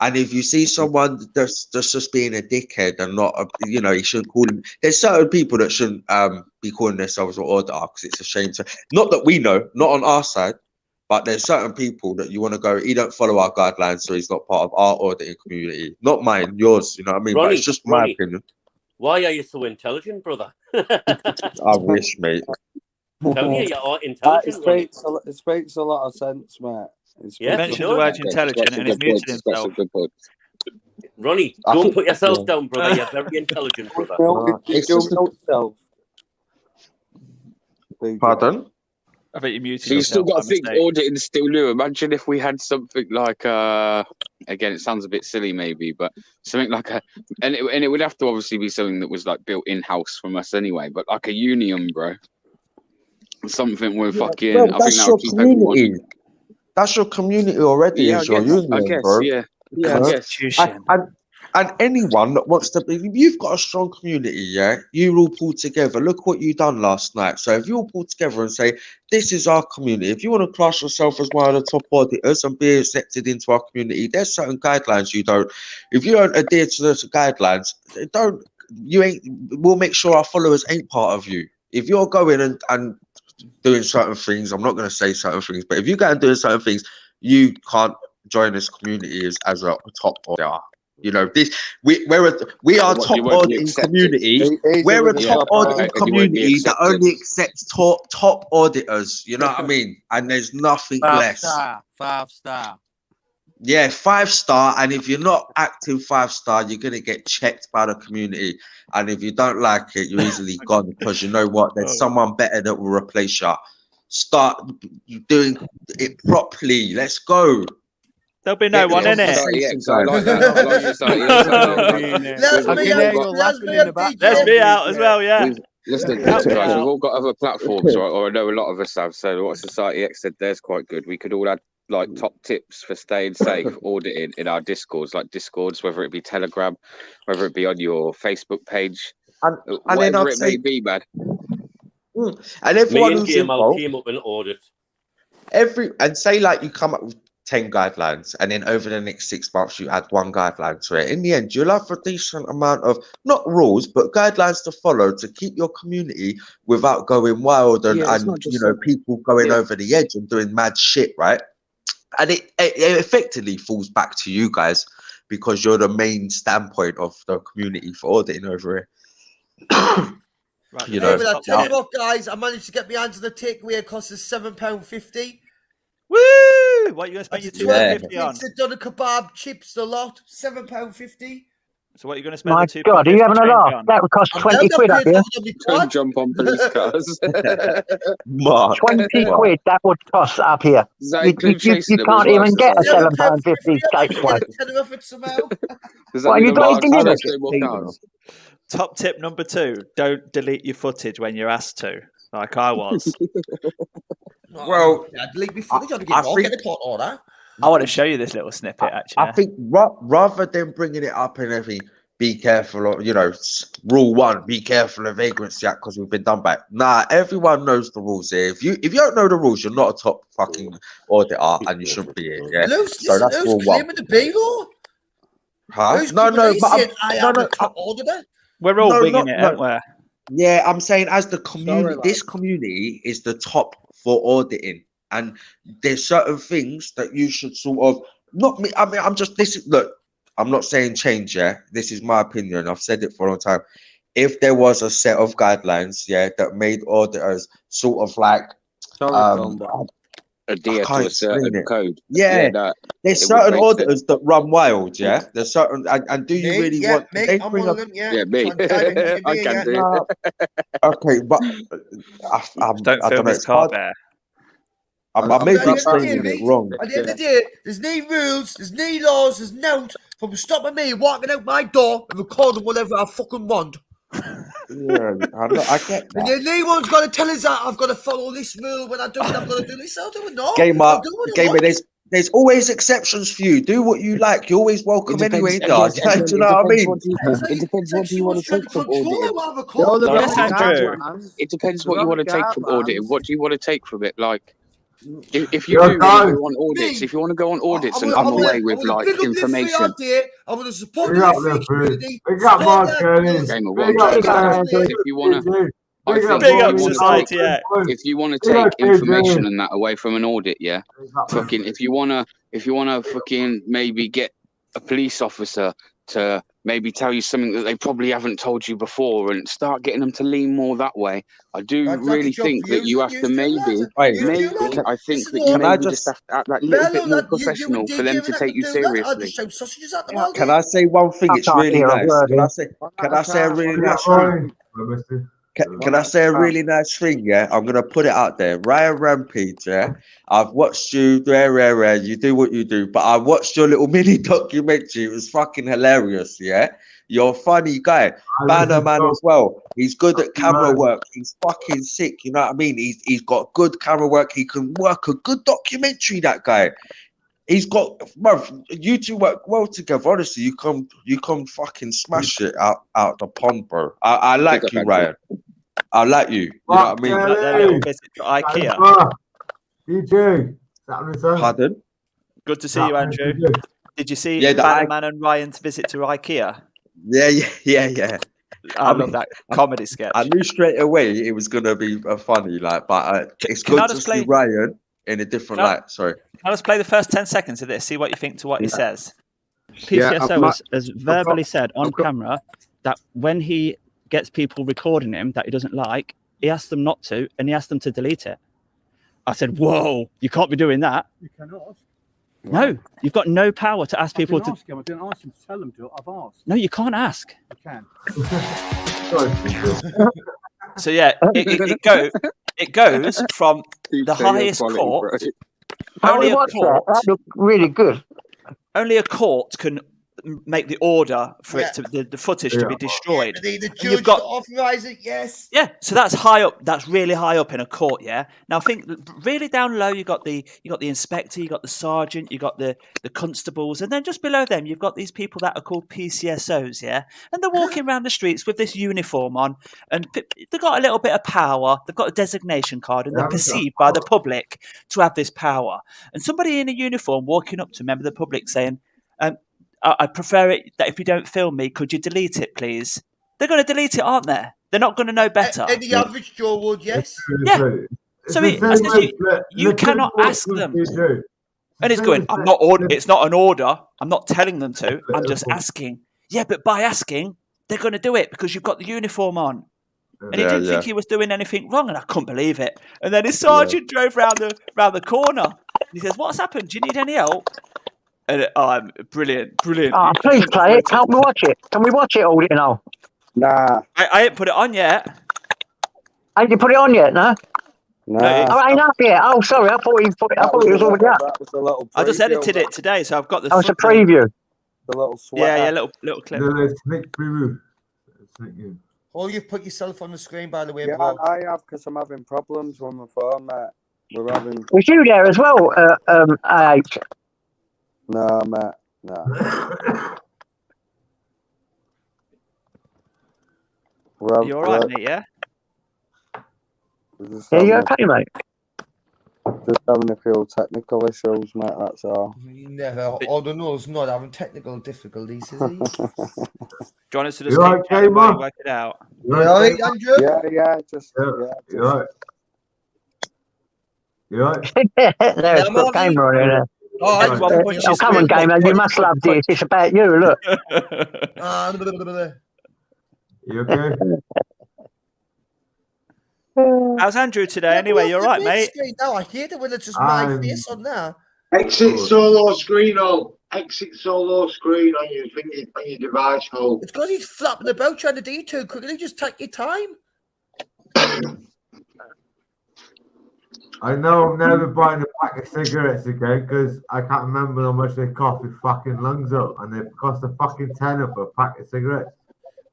And if you see someone that's just being a dickhead and not, you shouldn't call him. There's certain people that shouldn't be calling themselves an auditor, because it's a shame to. Not that we know, not on our side, but there's certain people that you want to go. He don't follow our guidelines, so he's not part of our auditing community. Not mine, yours. You know what I mean? Ronnie, but it's just my opinion. Why are you so intelligent, brother? I wish, mate. I'm telling you, you are intelligent, Ronnie. It speaks a lot of sense, mate. Yeah, He mentioned the word intelligent and he muted himself. Ronnie, don't put yourself down, brother. You're very intelligent, brother. Pardon? I think you muted So you still yourself got to by think mistake. auditing still new. Imagine if we had something like again, it sounds a bit silly maybe, but something like and it would have to obviously be something that was like built in house from us anyway, but like a union, bro. Something with fucking. Bro, I think that would keep everyone. That's your community already. Yeah, is your union, I guess, bro. yeah. Constitution. And anyone that wants to be, you've got a strong community, yeah? You all pull together. Look what you done last night. So if you all pull together and say, this is our community, if you want to class yourself as one of the top auditors and be accepted into our community, there's certain guidelines if you don't adhere to those guidelines, we'll make sure our followers ain't part of you. If you're going and doing certain things, I'm not going to say certain things, but if you go and doing certain things, you can't join this community as a top auditor. You know, we are top auditing community. We're a top auditing community that only accepts top auditors. You know what I mean? And there's nothing less. 5-star. Yeah, 5-star. And if you're not active 5-star, you're gonna get checked by the community. And if you don't like it, you're easily gone, because you know what? There's someone better that will replace you. Start doing it properly. Let's go. There'll be no one in it. Let's be out as well, yeah. Listen, guys, we've all got other platforms, or I know a lot of us have. So what Society X said there's quite good. We could all add like top tips for staying safe auditing in our Discords, whether it be Telegram, whether it be on your Facebook page, and whatever it may be, man. And everyone Me and who's Gamal involved, came up and audit. and say like you come up with 10 guidelines, and then over the next 6 months you add 1 guideline to it. In the end, you'll have a decent amount of not rules but guidelines to follow to keep your community without going wild and you know, people going over the edge and doing mad shit, right? And it effectively falls back to you guys, because you're the main standpoint of the community for auditing over here. Right. You know, but I tell you what, guys, I managed to get my hands on the takeaway. It costs us £7.50. Woo! What are you going to spend your £2.50 on? Pizza, doner kebab, chips, the lot. £7.50. So what are you going to spend My the £2.50 God, are you having a laugh? on? That would cost 20 quid up here. Don't jump on police cars. 20 quid, that would cost up here. You can't even get a £7.50 takeaway. Well, you got to deliver. Top tip number 2, don't delete your footage when you're asked to, like I was. Well, delete my footage. I think get a court order. I want to show you this little snippet, actually. I think rather than bringing it up and everything, be careful of, you know, rule 1, be careful of Vagrants Act because we've been done by it. Nah, everyone knows the rules here. If you don't know the rules, you're not a top fucking auditor and you shouldn't be here. Yeah. So that's rule 1. The B-law? Huh? No. We're all winging it, aren't we? Yeah, I'm saying as the community, this community is the top for auditing, and there's certain things that you should sort of not me. I mean, look. I'm not saying change. Yeah, this is my opinion. I've said it for a long time. If there was a set of guidelines, yeah, that made auditors sort of like adhere to a certain code. Yeah, there's certain auditors that run wild. Yeah, there's certain. And do you really want? Me, I'm one of them. Yeah, me. I can do it. Okay, but I don't know. It's hard. I may be explaining it wrong. At the end of the day, there's no rules, there's no laws, there's no from stopping me walking out my door and recording whatever I fucking want. Yeah, I get that. And then no one's got to tell us that I've got to follow this rule when I do it. I've got to do this. I'll do it. No. Gamer, there's always exceptions for you. Do what you like. You're always welcome anyway, dog. Do you know what I mean? It depends what you want to take from auditing. It depends what you want to take from auditing. What do you want to take from it? Like, if you do want to go on audits, if you want to go on audits and come away with like information, I'm going to support the community. If you want to. I think if you want to take information and that away from an audit, yeah, fucking if you wanna fucking maybe get a police officer to maybe tell you something that they probably haven't told you before and start getting them to lean more that way. I do really think that you have to maybe I think that you maybe just have to act that little bit more professional for them to take you seriously. Can I say one thing? It's really nice. Can I say a really nice thing? Can I say a really nice thing? Yeah, I'm gonna put it out there. Ryan Rampage, yeah. I've watched you, rare. You do what you do, but I watched your little mini documentary. It was fucking hilarious. Yeah, you're a funny guy. Banner man as well. He's good at camera work. He's fucking sick. You know what I mean? He's got good camera work. He can work a good documentary. That guy. He's got, bro, you two work well together. Honestly, you come fucking smash it out the pond, bro. I like you, Ryan. I like you. You know what I mean? Like their little visit to IKEA. DJ. Pardon? Good to see you, Andrew. Did you see Bannerman and Ryan's visit to IKEA? Yeah. I love that comedy sketch. I knew straight away it was gonna be funny, like, but it's good to see Ryan in a different light. Sorry. I'll just play the first 10 seconds of this. See what you think to what he says. PCSO has verbally said on camera that when he gets people recording him that he doesn't like, he asks them not to, and he asks them to delete it. I said, whoa, you can't be doing that. You cannot. No, you've got no power to ask people to. I didn't ask him to tell them to. I've asked. No, you can't ask. You can. So yeah, it goes from the highest court. Only a court. That looked really good. Only a court can make the order for it to the footage to be destroyed. The And judge to authorize it, yes. Yeah, so that's high up. That's really high up in a court. Yeah. Now I think really down low, you got the inspector, you got the sergeant, you got the constables, and then just below them, you've got these people that are called PCSOs. Yeah, and they're walking around the streets with this uniform on, and they've got a little bit of power. They've got a designation card, and they're perceived by the public to have this power. And somebody in a uniform walking up to a member of the public saying, I prefer it that if you don't film me, could you delete it, please? They're going to delete it, aren't they? They're not going to know better. And the average Joe would, yes. Yeah. So you cannot ask them. And it's going, it's not an order. I'm not telling them to. I'm just asking. Yeah, but by asking, they're going to do it because you've got the uniform on. And he didn't think he was doing anything wrong, and I couldn't believe it. And then his sergeant drove round the corner. And he says, "What's happened? Do you need any help?" And brilliant. Oh, please play it. Help me watch it. Can we watch it, Auditing? Nah. I ain't put it on yet. Ain't you put it on yet, no? No. Oh, ain't up yet. Oh, sorry. I thought it was already up. That was a little I just edited it today, so I've got the. Oh, it's a preview. The little sweater. Yeah, little clip. Sneak preview. Or you've put yourself on the screen, by the way, Yeah, bro. I have, because I'm having problems with my phone, mate. We're having. Was you there as well, AH? No, mate. No. You all right, mate? Yeah. Yeah, you okay, mate? Just having a few technical issues, mate. That's all. Never. Ordinal's not having technical difficulties, is he? Do you want us to just You all okay, man? work it out? You all right, Andrew? Yeah. You all right? You all right? There's the camera on there. Oh, come on, gamer. You must love this. It's about you. Look. You okay? How's Andrew today? Anyway, you're right, mate. No, I hate it when it's just my face on there. Exit solo screen, exit solo screen on your finger, on your device hole. It's because he's flapping about trying to do too quickly. Just take your time. I know I'm never buying a pack of cigarettes again because I can't remember how much they cost my fucking lungs up, and they cost a fucking tenner for a pack of cigarettes.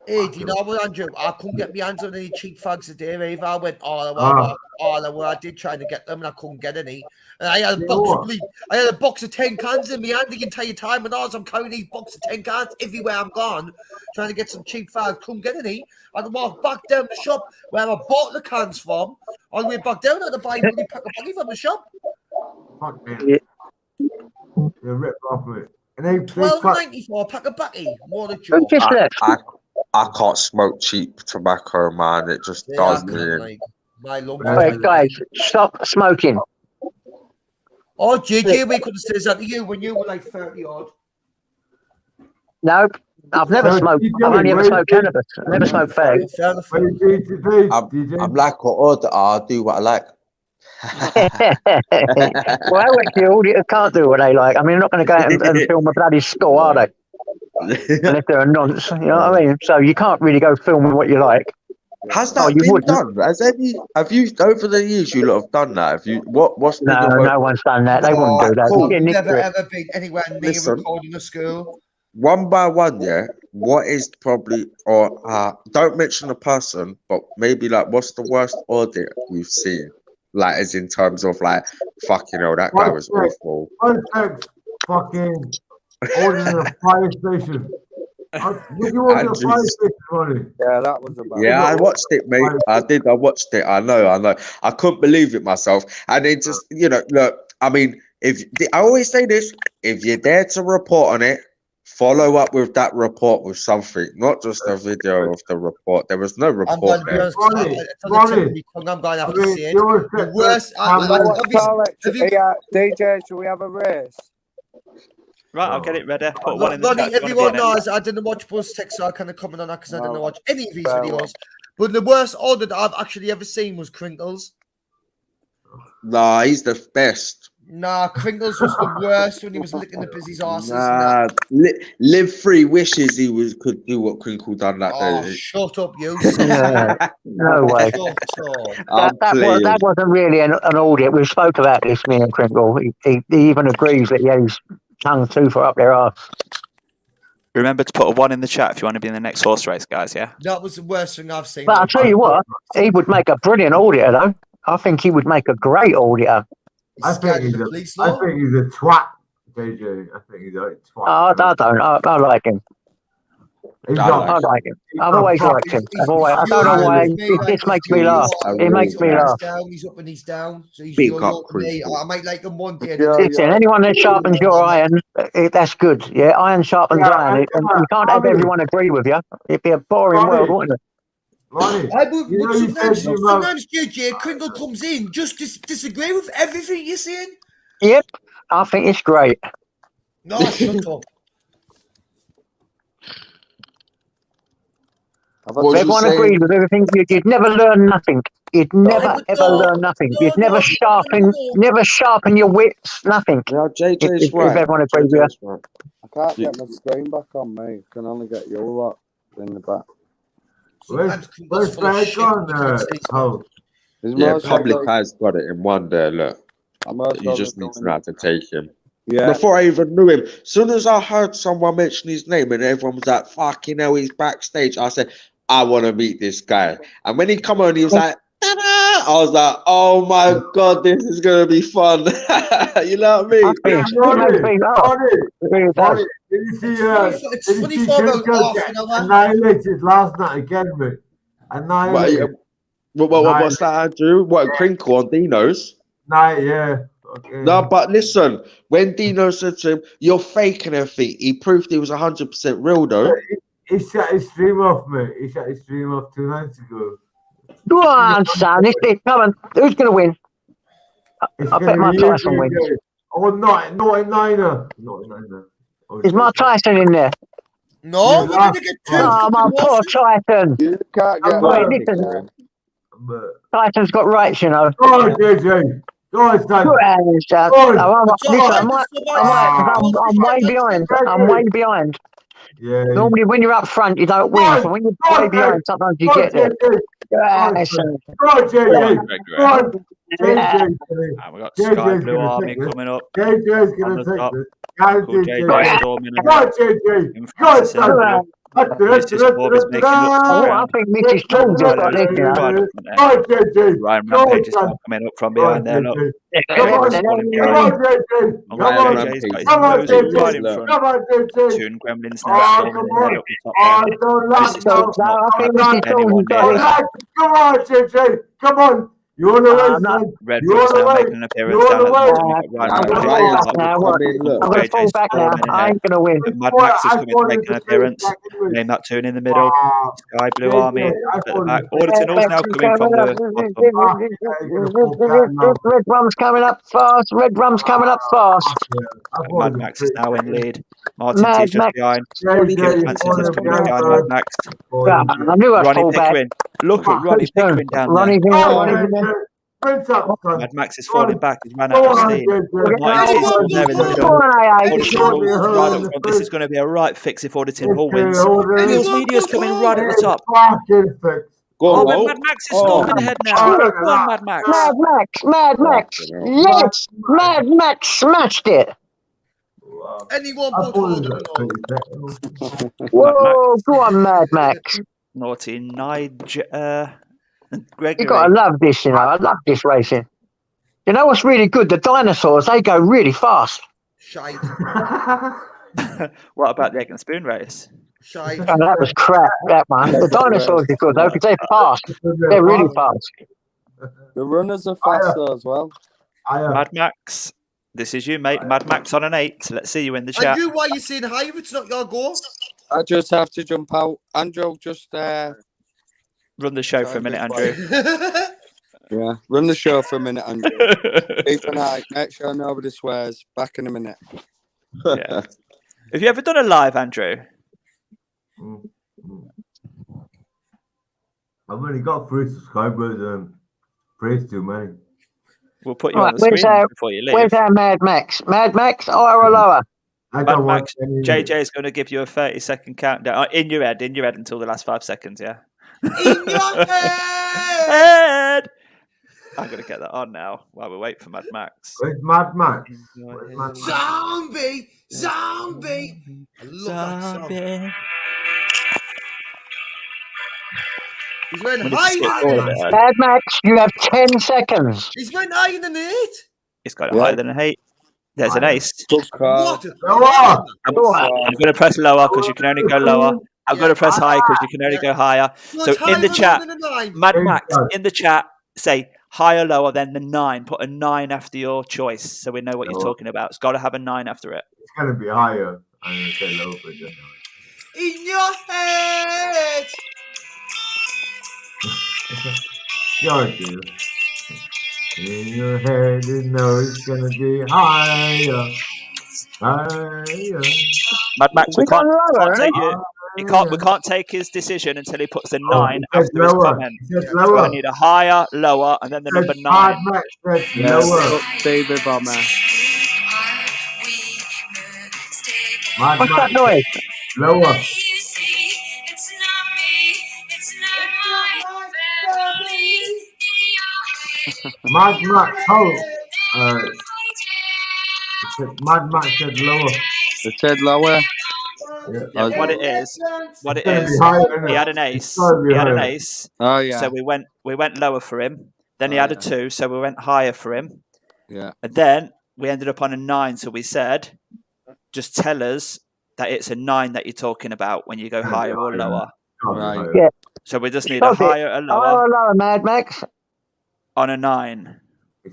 Hey, do you know what, Andrew? I couldn't get my hands on any cheap fags today, either. I went I did try to get them, and I couldn't get any. And I had a box of 10 cans in my hand the entire time, and I'm carrying these boxes of 10 cans everywhere I'm gone, trying to get some cheap fags. Couldn't get any. I walked back down the shop where I bought the cans from. On the way back down, I had to buy a pack of baggy from the shop. Fuck me. You're ripped off of it. And they $12.90 for a pack of baggy. What a joke. I can't smoke cheap tobacco, man. It just does me. Wait, guys, stop smoking. Oh, JJ, we could have said that to you when you were like 30 odd. No, I've never smoked. I've only ever smoked cannabis. I've never smoked fag. I'm like an auditor. I'll do what I like. Well, the auditor can't do what they like. I mean, they're not going to go out and film a bloody score, are they? Unless they're a nonce, you know what I mean? So you can't really go filming what you like. Has that been done? Have you over the years you lot have done that? Have you what's no one's done that. They wouldn't do that. Cool. Never ever been anywhere near recording a school. One by one, yeah. What is probably don't mention the person, but maybe like what's the worst audit you've seen? Like as in terms of like fucking that guy was awful. Fucking ordering a fire station. Did you order a fire station, Ronnie? Yeah, that was about. Yeah, I watched it, mate. I did. I watched it. I know. I couldn't believe it myself. And it just, look. I mean, I always say this: if you're there to report on it, follow up with that report with something, not just a video of the report. There was no report there. I'm going to have to see it. The worst. DJ, should we have a race? Right, I'll get it ready. Put one in the Ronnie, chat. if you wanna be everyone in it. knows I didn't watch Buzz Tech, so I kind of comment on that because I didn't watch any of his videos. But the worst order that I've actually ever seen was Crinkles. Nah, he's the best. Nah, Crinkles was the worst when he was licking the busy's asses. Nah, live three wishes could do what Crinkle done that Oh, day. shut up, you. No way. That wasn't really an audit. We spoke about this, me and Crinkle. He even agrees that he had his tongue too far up their arse. Remember to put a 1 in the chat if you want to be in the next horse race, guys. Yeah. That was the worst thing I've seen. But I'll tell you what, he would make a brilliant auditor, though. I think he would make a great auditor. I think he's a twat, JJ. I think he's a twat. I don't. I like him. I like him. I've always liked him. I don't know why. It just makes me laugh. It makes me laugh. He's up and he's down. So he's Big up me. I might like him one day. Listen, anyone that sharpens your iron, that's good. Yeah, iron sharpens iron. You can't have everyone agree with you. It'd be a boring world, wouldn't it? Sometimes JJ Kringle comes in just disagree with everything you're saying. Yep, I think it's great. No, shut up. If everyone agreed with everything, you'd never learn nothing. You'd never ever learn nothing. You'd never sharpen your wits. Nothing. Yeah, JJ's if everyone agreed with you. I can't get my screen back on me. I can only get your lot in the back. Where's Greg on? Yeah, public has got it in one there. Look, you just need to know how to take him. Yeah. Before I even knew him, as soon as I heard someone mention his name and everyone was like, "Fucking hell, he's backstage," I said, "I want to meet this guy." And when he come on, he was like, "Ta-da!" I was like, "Oh my god, this is gonna be fun." You know what I mean? Did you see annihilated last night again, mate? Annihilated. What's that, Andrew? What, Crinkle on Dino's? Yeah. Okay. No, but listen, when Dino said to him, "You're faking everything," he proved he was 100% real, though. He shut his stream off, mate. He shut his stream off 2 nights ago. Go on, son. Come on. Who's going to win? I bet Mike Tyson wins. Oh, not a niner. Not a niner. Is Mike Tyson in there? No, we're going to get 2. Oh, my poor Tyson. You can't get listen. Tyson's got rights, you know. Oh, JJ. I'm way behind. I'm way behind. Yeah. Normally, when you're up front, you don't win. So when you're way behind, sometimes you get there. We got Sky Blue Army coming up. JJ's going to take this. JJ. I think Mrs. Tools has got this, you know. Ryan Rampage is coming up from behind there. Look. Come on, Toon Gremlins now. Come on, JJ. Come on. You want to race? Red Room's now making an appearance down at I'm going to fall back now. I ain't going to win. Mad Max is coming to make an appearance. Name that Toon in the middle. Sky Blue Army at the back. Auditing all's now coming from the bottom. Red Rum's coming up fast. Red Rum's coming up fast. Mad Max is now in lead. Martin T's just behind. Kim Francis is coming behind Mad Max. I knew I'd fall back. Look at Ronnie Pickering down there. Mad Max is falling back. He's ran out of steam. Martin T's there in the middle. This is going to be a right fix if Auditing Hall wins. Media's coming right at the top. Mad Max is storming ahead now. Go on, Mad Max. Mad Max. Yes, Mad Max smashed it. Anyone but Whoa, go on, Mad Max. Naughty Nigel. Gregory. You gotta love this, you know. I love this racing. You know what's really good? The dinosaurs, they go really fast. Shite. What about the egg and spoon race? Shite. Oh, that was crap, that one. The dinosaurs are good though, because they're fast. They're really fast. The runners are faster as well. Mad Max, this is you, mate. Mad Max on an 8. Let's see you in the chat. And you, why you saying hi if it's not your goal? I just have to jump out. Andrew, just run the show for a minute, Andrew. Yeah, run the show for a minute, Andrew. Keep an eye. Make sure nobody swears. Back in a minute. Yeah. Have you ever done a live, Andrew? I've only got 3 subscribers and 3's too many. We'll put you Right, on the screen before you leave. where's our Mad Max? Mad Max, higher or lower? I Mad don't want Max, any. JJ is going to give you a 30-second countdown in your head until the last 5 seconds. Yeah. In your head. Head. I'm going to get that on now while we wait for Mad Max. Where's Mad Max? Where's Mad Max? Zombie. I love that song. He's wearing We need to skip higher all than of it. Ed. Mad Max, you have 10 seconds. He's wearing higher than 8. It's got it higher than an 8. There's an ace. What? I'm going to press lower because you can only go lower. I'm going to press high because you can only go higher. No, So it's in the higher chat, than a 9. Mad Max, in the chat, say higher, lower than the 9. Put a 9 after your choice so we know what you're talking about. It's got to have a 9 after it. It's going to be higher. I'm going to say lower for it. In your head. You're a deal. In your head, you know it's going to be higher. Higher. Mad Max, we can't take lower, we can't take his decision until he puts the 9 he said after his lower. comment. He said So I lower. need a higher, lower, and then the number 9. Mad Max said lower. Baby Bomber. Mad What's that Max noise? lower. Mad Max, Mad Max said lower. It said lower. Yeah, what it is, It's gonna be higher, isn't he it? had an It's ace. gotta be He had an higher. ace. Oh yeah. So we went lower for him. Then he had a 2, so we went higher for him. Yeah. And then we ended up on a 9. So we said, just tell us that it's a 9 that you're talking about when you go higher or lower. Right. Yeah. So we just need a higher, a Higher lower or lower, Mad Max? on a 9.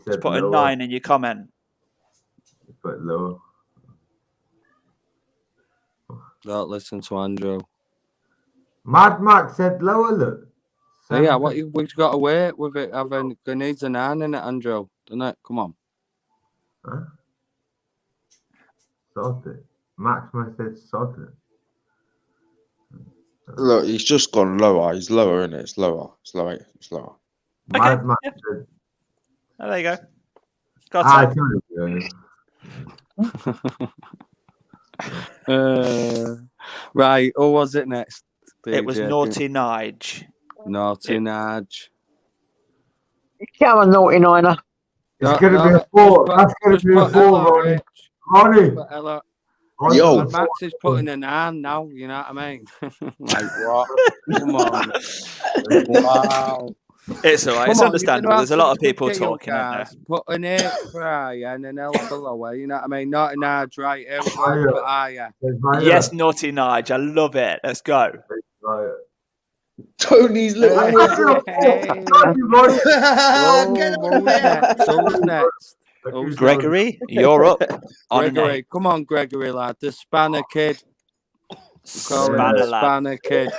Just put a lower. 9 in your comment. Put lower. Don't listen to Andrew. Mad Max said lower, look. So yeah, we've got to wait with it. It needs a 9 in it, Andrew. Doesn't it? Come on. Huh? Sort it. Max said sort it. Look, he's just gone lower. He's lower, isn't it? It's lower. It's lower. It's lower. Mad Max said. Oh, there you go. I Got told you. Right. Who was it next? It was DJ? Naughty Nige. Naughty Nige. Come on, Naughty Niner. It's going to be a 4. That's going to be a 4, Ronnie. Ronnie. Yo. Max is putting an 9 now. You know what I mean? Like what? Come on. Wow. It's all right. Come It's on, understandable. There's a lot of people talking, isn't there? Put an 8 for higher and an L for lower. You know what I mean? Not an Nige, right? Here we go. Put higher. Yes, Naughty Nige. I love it. Let's go. Tony's little. Who's next? Gregory, you're up. Gregory, come on, Gregory, lad. The Spanner Kid. Spanner lad. Spanner Kid.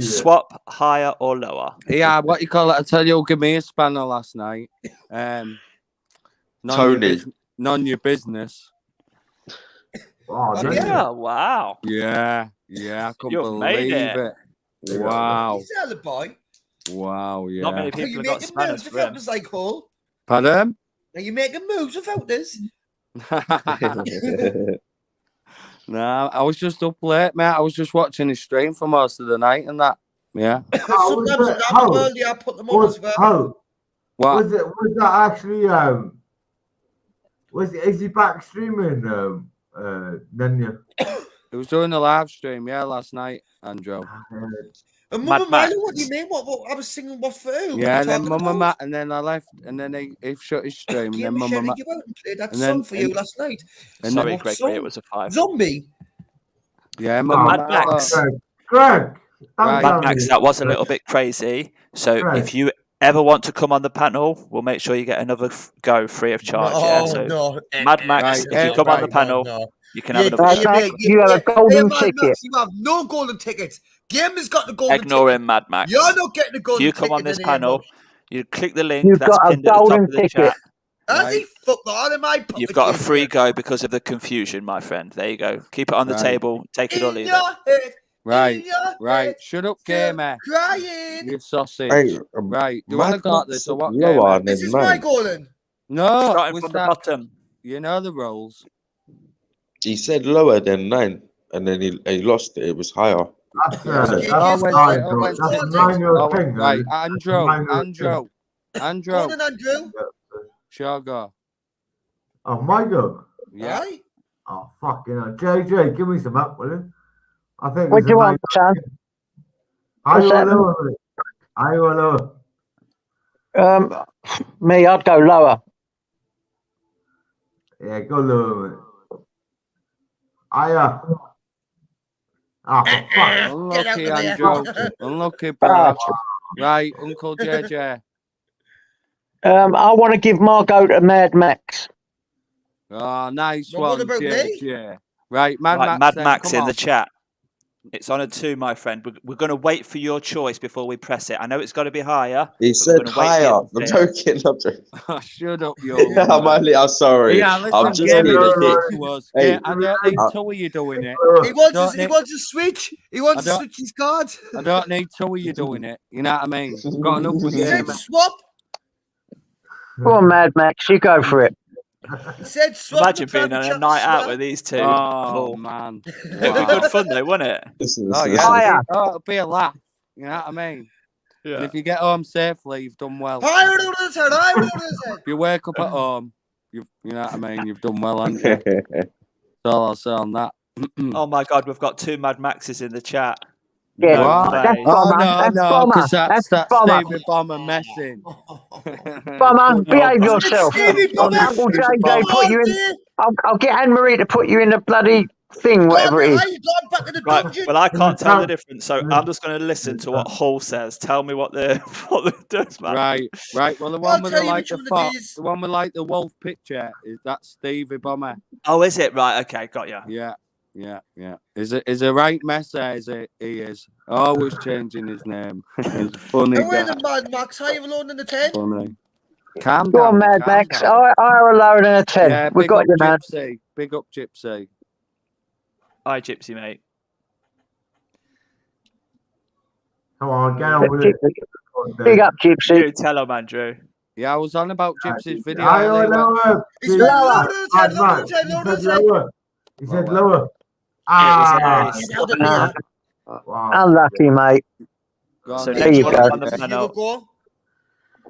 Swap higher or lower? Yeah, what you call it? I tell you, who gave me a spanner last night. Tony. None your business. Oh, yeah, wow. Yeah, I couldn't You've made believe it. Wow. He's the boy. Wow, yeah. Not many people have got spanners for him. Like Hall. Pardon? Are you making moves without this? No, I was just up late, mate. I was just watching his stream for most of the night and that. Yeah. Sometimes I'm early, I put them on as well. What? Was that actually is he back streaming Nanya? He was doing a live stream, yeah, last night, Andrew. And Mad Mama Max. Milo, what do you mean? What I was singing what for? Yeah, and then Mama Matt, and then I left, and then he shut his stream, and then Mama Matt. You out and played that and song then- for you last night. and Sorry, then- Gregory, it was a 5. Zombie. Yeah, Mama Mad Max. Greg. Right. Mad Max, that was a little bit crazy. So Right. if you ever want to come on the panel, we'll make sure you get another go free of charge. yeah. So no. Mad Max, Right, if you come on the right, panel, no. you can have another Mad go. Max, you have a golden ticket. Max, you have no golden ticket. Game has got the golden Ignore ticket. him, Mad Max. You're not getting the golden You ticket. come on this in panel, here, you click the link You've that's got a pinned at the top golden of the ticket. chat, Has he fucked on in my pocket? You've got a free go because of the confusion, my friend. There you go. Keep it on the Right. table. Take it or leave it. Head, Right, your right. head, Shut up, still gamer. crying. You sausage. Hey, Right. Do you Mad want to start Max this or what, lower gamer? This than is my 9. golden. No, Starting we from the start. bottom. You know the rules. He said lower than 9, and then he lost it. It was higher. That's Yeah. that's Oh, wait, nine. oh, wait, That's a shit. 9-year-old Oh, thing. right, That's a Andrew, 9-year-old thing. Andrew, Golden Andrew. Sugar. Oh, my God. Yeah. Aye. Oh, fucking hell. JJ, give me some up, will you? I think What it's do a you want, 9. son? Are What's you that? lower, mate? Are you lower? Me, I'd go lower. Yeah, go lower, mate. Higher. Ah, for fuck's Get out Unlucky, of there. Andrew. Unlucky, bro. Right, Uncle JJ. I want to give my go to Mad Max. Oh, nice Well, what one, about me? JJ. Right, Mad Right, Max. Mad Then, Max come in on. the chat. It's on a 2, my friend. We're going to wait for your choice before we press it. I know it's got to be higher. He but said we're going to wait for you higher. to I'm say it. joking. I'm joking. Oh, shut up, you. I'm sorry. Yeah, I'm listen, just gamer, being a listen dick. to us. Hey, I don't need two of you doing it. He wants Don't he need- wants to switch. He wants to don't- switch his card. I don't need two of you doing it. You know what I mean? We've got enough of He said gamer. swap. Go on, Mad Max, you go for it. He said swap. Imagine being on a night out with these two. Oh, Cool. man. It'd be good fun, though, wouldn't it? Oh, yeah. It'll be a laugh. You know what I mean? Yeah. And if you get home safely, you've done well. Higher over his head. Higher over his head. If you wake up at home, you know what I mean? You've done well, haven't you? That's all I'll say on that. Oh, my God. We've got 2 Mad Maxes in the chat. Yeah, No that's way. Bomber. Oh, That's no, Bomber. because That's that's Bomber. Stevie Bomber messing. Bomber, behave yourself. Stevie Bomber. Uncle JJ, Come put on, you in. dear. I'll get Anne Marie to put you in the bloody thing, whatever it is. How you got back in the Right, dungeon? well, I can't tell the difference, so I'm just going to listen to what Hull says. Tell me what the does, man. Right. Well, the I'll one with tell the you like which the one it fox, is. the one with like the wolf picture, is that Stevie Bomber? Oh, is it? Right, okay, got you. Yeah. Is it right messer? Is it? He is always changing his name. He's a funny Who guy. in the Mad Max? Higher alone than the 10? Funny. Calm Go down. on, Mad calm Max. down. I lower than a 10. Yeah, We big got up you, man. Gypsy. Big up Gypsy. Hi, Gypsy, mate. Come on, get on with it. Big up, Gypsy. You tell him, Andrew. Yeah, I was on about Gypsy's video. Higher or earlier. lower? He's lower than the 10. Lower than the 10. He Lower than said the 10. lower. He said lower. Get out of there. Wow. Unlucky, mate. Go on, So then. There you next go. one on the Give a panel. go.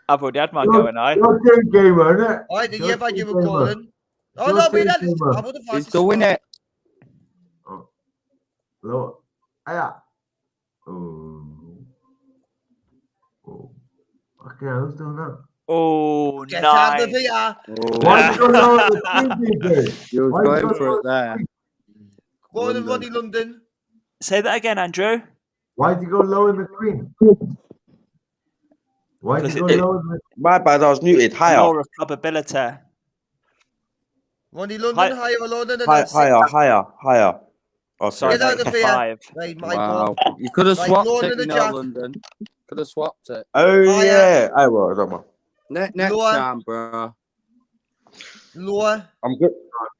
I've already had my go, and I. Your team gamer, isn't it? I think Your if I team give a gamer. go then. Oh, Your no, team wait, that is. gamer. I would have He's doing it. Lower. Hiya. Oh. Okay, who's doing that? Oh, Get out of nice. here. Why you go lower the team, DJ? You was Why you going go for it there. Go on and run in London. Say that again, Andrew. Why'd you go low in the queen? Why'd you go Because low in the My bad. I was muted. Higher. Law of probability. Run in London, higher alone than Higher. Okay. Sorry, Get out mate, of here. 5. Right, my Wow. God. You could have Right, swapped Lord it, and you the know, Jack. London. Could have swapped it. Oh Higher. yeah. I will. Don't worry. Next Lower. time, bro. Lower. I'm good.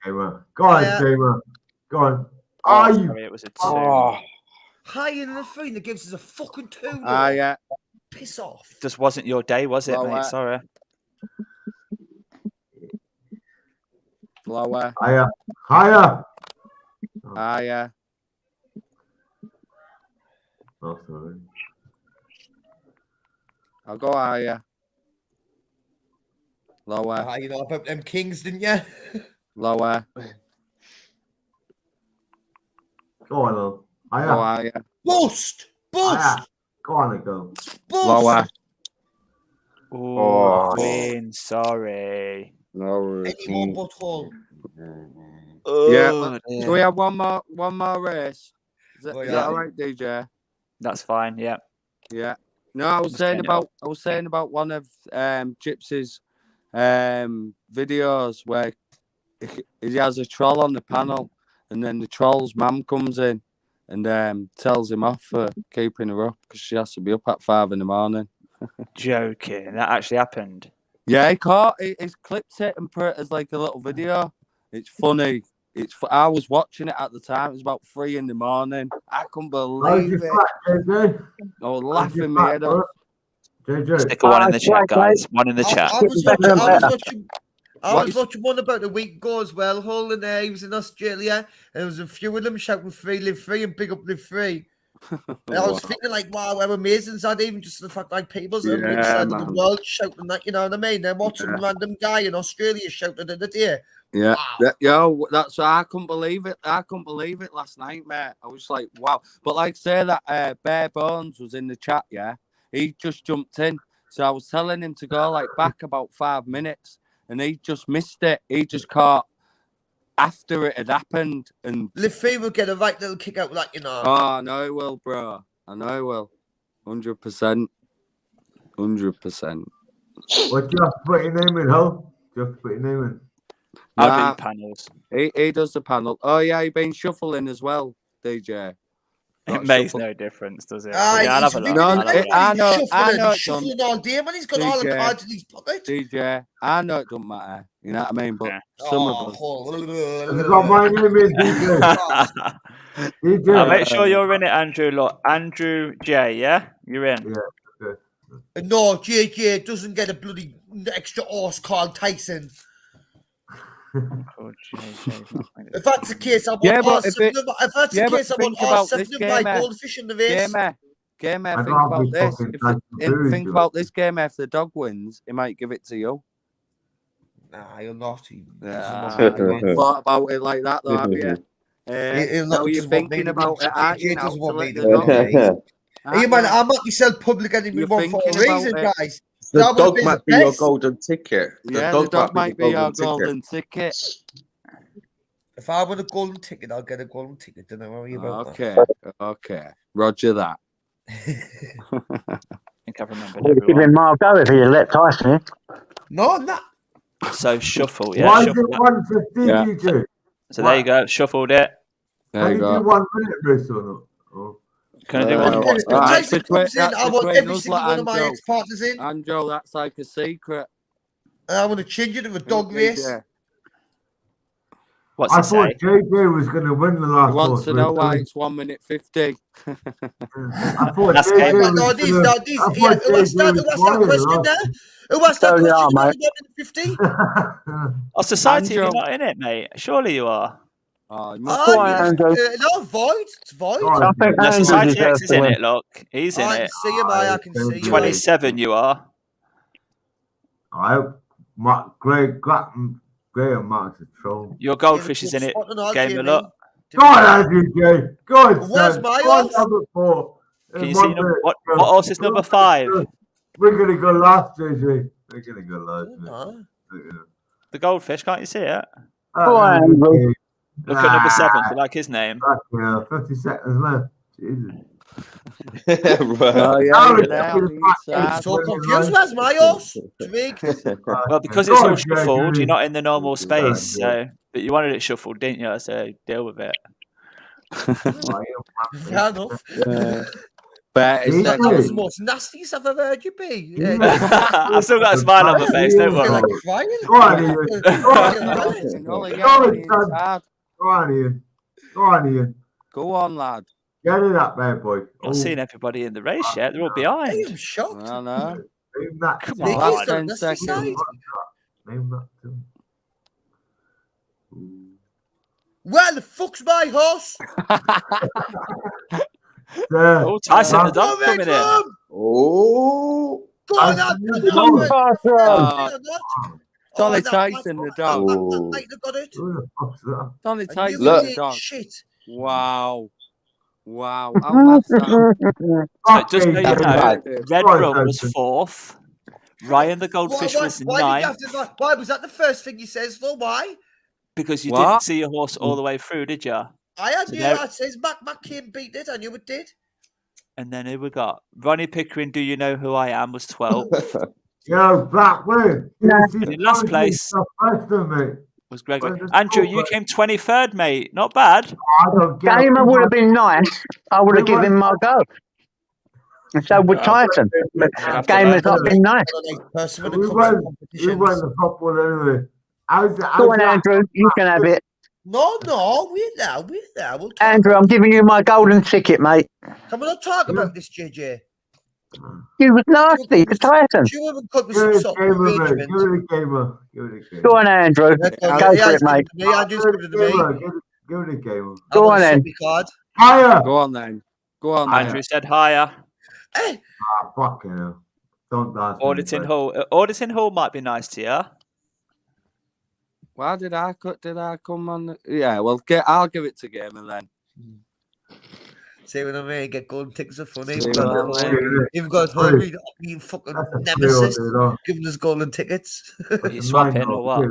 gamer? Go on, Hiya. gamer. Go on. Oh, Are you? sorry, it was a 2. Oh, Higher than the 3 that gives us a fucking 2. Yeah. Piss off. Just wasn't your day, was it, Lower. mate? Sorry. Lower. Higher. Higher. Higher. Oh, sorry. I'll go higher. Lower. You know about them kings, didn't you? Lower. Go on, Lil. Go Higher. higher. Boost! Higher. Boost! Go on and go. Boost! Lower. Oh, Queen, sorry. Lower. Any more butthole? Yeah. dear. So we have one more race. Is that, Oh, is yeah. that all right, DJ? That's fine, yeah. Yeah. No, I was saying about one of Gypsy's videos where he has a troll on the panel, and then the troll's mum comes in and tells him off for keeping her up because she has to be up at 5 in the morning. Joking. That actually happened. Yeah, he caught. He's clipped it and put it as like a little video. It's funny. I was watching it at the time. It was about 3 in the morning. I couldn't believe it. JJ? I was laughing my head off. JJ. Stick a one in the chat, guys. One in the chat. I was watching one about a week ago as well. Hull and he was in Australia, and there was a few of them shouting "Free, live free" and "Big up, live free." And I was thinking, like, wow, how amazing is that? Even just the fact, like, people's on the other side of the world shouting that, you know what I mean? Then what some random guy in Australia shouted at it. Yeah, that's I couldn't believe it. I couldn't believe it last night, mate. I was like, wow. But like, say that Bare Bones was in the chat, yeah. He just jumped in, so I was telling him to go like back about 5 minutes, and he just missed it. He just caught after it had happened, and Live free will get a right little kick out, like, you know. Oh, I know he will, bro. I know he will. 100%. 100%. What do you have to put your name in, Hull? Do you have to put your name in? I'll do panels. He does the panel. Oh, yeah, you've been shuffling as well, DJ. It makes no difference, does it? I'll have a look. I know. Shuffling all day, man. He's got all the cards in his pocket. DJ, I know it don't matter. You know what I mean? But some of us. I've got my name in, DJ. DJ. I'll make sure you're in it, Andrew. Look, Andrew J, yeah? You're in. Yeah. No, JJ doesn't get a bloody extra horse called Tyson. If that's the case, I want all seven of my goldfish in the race. Gamer, think about this. Think about this game. If the dog wins, he might give it to you. Nah, you're not. Thought about it like that, though, have you? Now you're thinking about it, aren't you? Now to let the dog Hey, man, I'm not yourself public enemy one for a reason, guys. The dog might be your golden ticket. The dog might be your golden ticket. If I want a golden ticket, I'll get a golden ticket. Don't worry about that. Okay. Roger that. I think I've remembered You're giving Margot if you let Tyson in. No, I'm not. So shuffle, yeah. Why is Shuffle it 1:15, yeah. DJ? So there you go. Shuffled it. There you Can you do go. 1 minute, Bruce, or not? Oh. Can I do one? I want every single one of my ex-partners in. Andrew, that's like a secret. And I want to change it to a dog race. What's I it thought say? JJ was going to win the last He wants horse. to know why it's 1 minute 50. I thought That's JJ game. was Who asked that question there? Who asked that question? 1 minute 50? Oh, society, you're not in it, mate. Surely you are. Oh, no, void. It's void. I think No, Andrew Society deserves X is to in win. it, look. He's in I it. can see him. I can see you. 27 you are. I hope Graham Mark's a troll. Your goldfish is in it. Game of luck. Go on, Andrew J. Go on, Where's son. my Go on, horse? number 4. Can you see what horse is number 5? We're going to go last, JJ. We're going to go last. The goldfish, can't you see it? Go on, Andrew. Look at number 7. You like his name? 50 seconds left. Jesus. Oh, yeah, I'm so confused. Where's my horse? Well, because it's all shuffled, you're not in the normal space. So, but you wanted it shuffled, didn't you? So deal with it. Fair enough. But it's That was the most nastiest I've ever heard you be. I've still got a smile on my face, don't worry. Go on, Ian. Go on, Ian. Go on, lad. Get it up, bad boy. Not seen everybody in the race yet. They're all behind. I'm shocked. I know. Name that. Come They on. just don't- that's the side. Name that too. Where the fuck's my horse? Oh, Tyson the dog Go, coming in. Tom. Oh. Go on, Donny Tyson, the dog. got it. Who the fuck's that? Donny Tyson, Look. the dog. Shit. Wow. Wow. How mad's that? So just so you That's know, bad. Red Right, Rum was Tyson. 4th. Ryan the goldfish was Why did you 9th have to, why was that the first thing you says though? Why? because you What? didn't see your horse all the way through, did you? I So knew there- that says Mac came beat it. I knew it did. And then who we got? Ronnie Pickering, Do You Know Who I Am was 12th. Yo, Blackwood. And in last place was Gregory. Andrew, you came 23rd, mate. Not bad. Gamer would have been nice. I would have given him my go. And so would Tyson. But game has not been nice. We won the top one anyway. Go on, Andrew. You can have it. No, we're there. We'll talk Andrew, I'm giving you my golden ticket, mate. Can we not talk about this, JJ? You was nasty to Tyson. You haven't cut me some sort of arrangement. Give it a gamer. Go on, Andrew. Go for it, mate. Andrew's good to me. Give it a gamer. Go on, then. Higher. Go on then. Go on. Andrew said higher. Fucking hell. Don't dance. Auditing Hall. Auditing Hall might be nice to you. Why did I come on? Yeah, well, I'll give it to Gamer then. See what I mean? Get golden tickets are funny. See what I mean? You've got hungry, you fucking nemesis, giving us golden tickets. Are you swapping or what?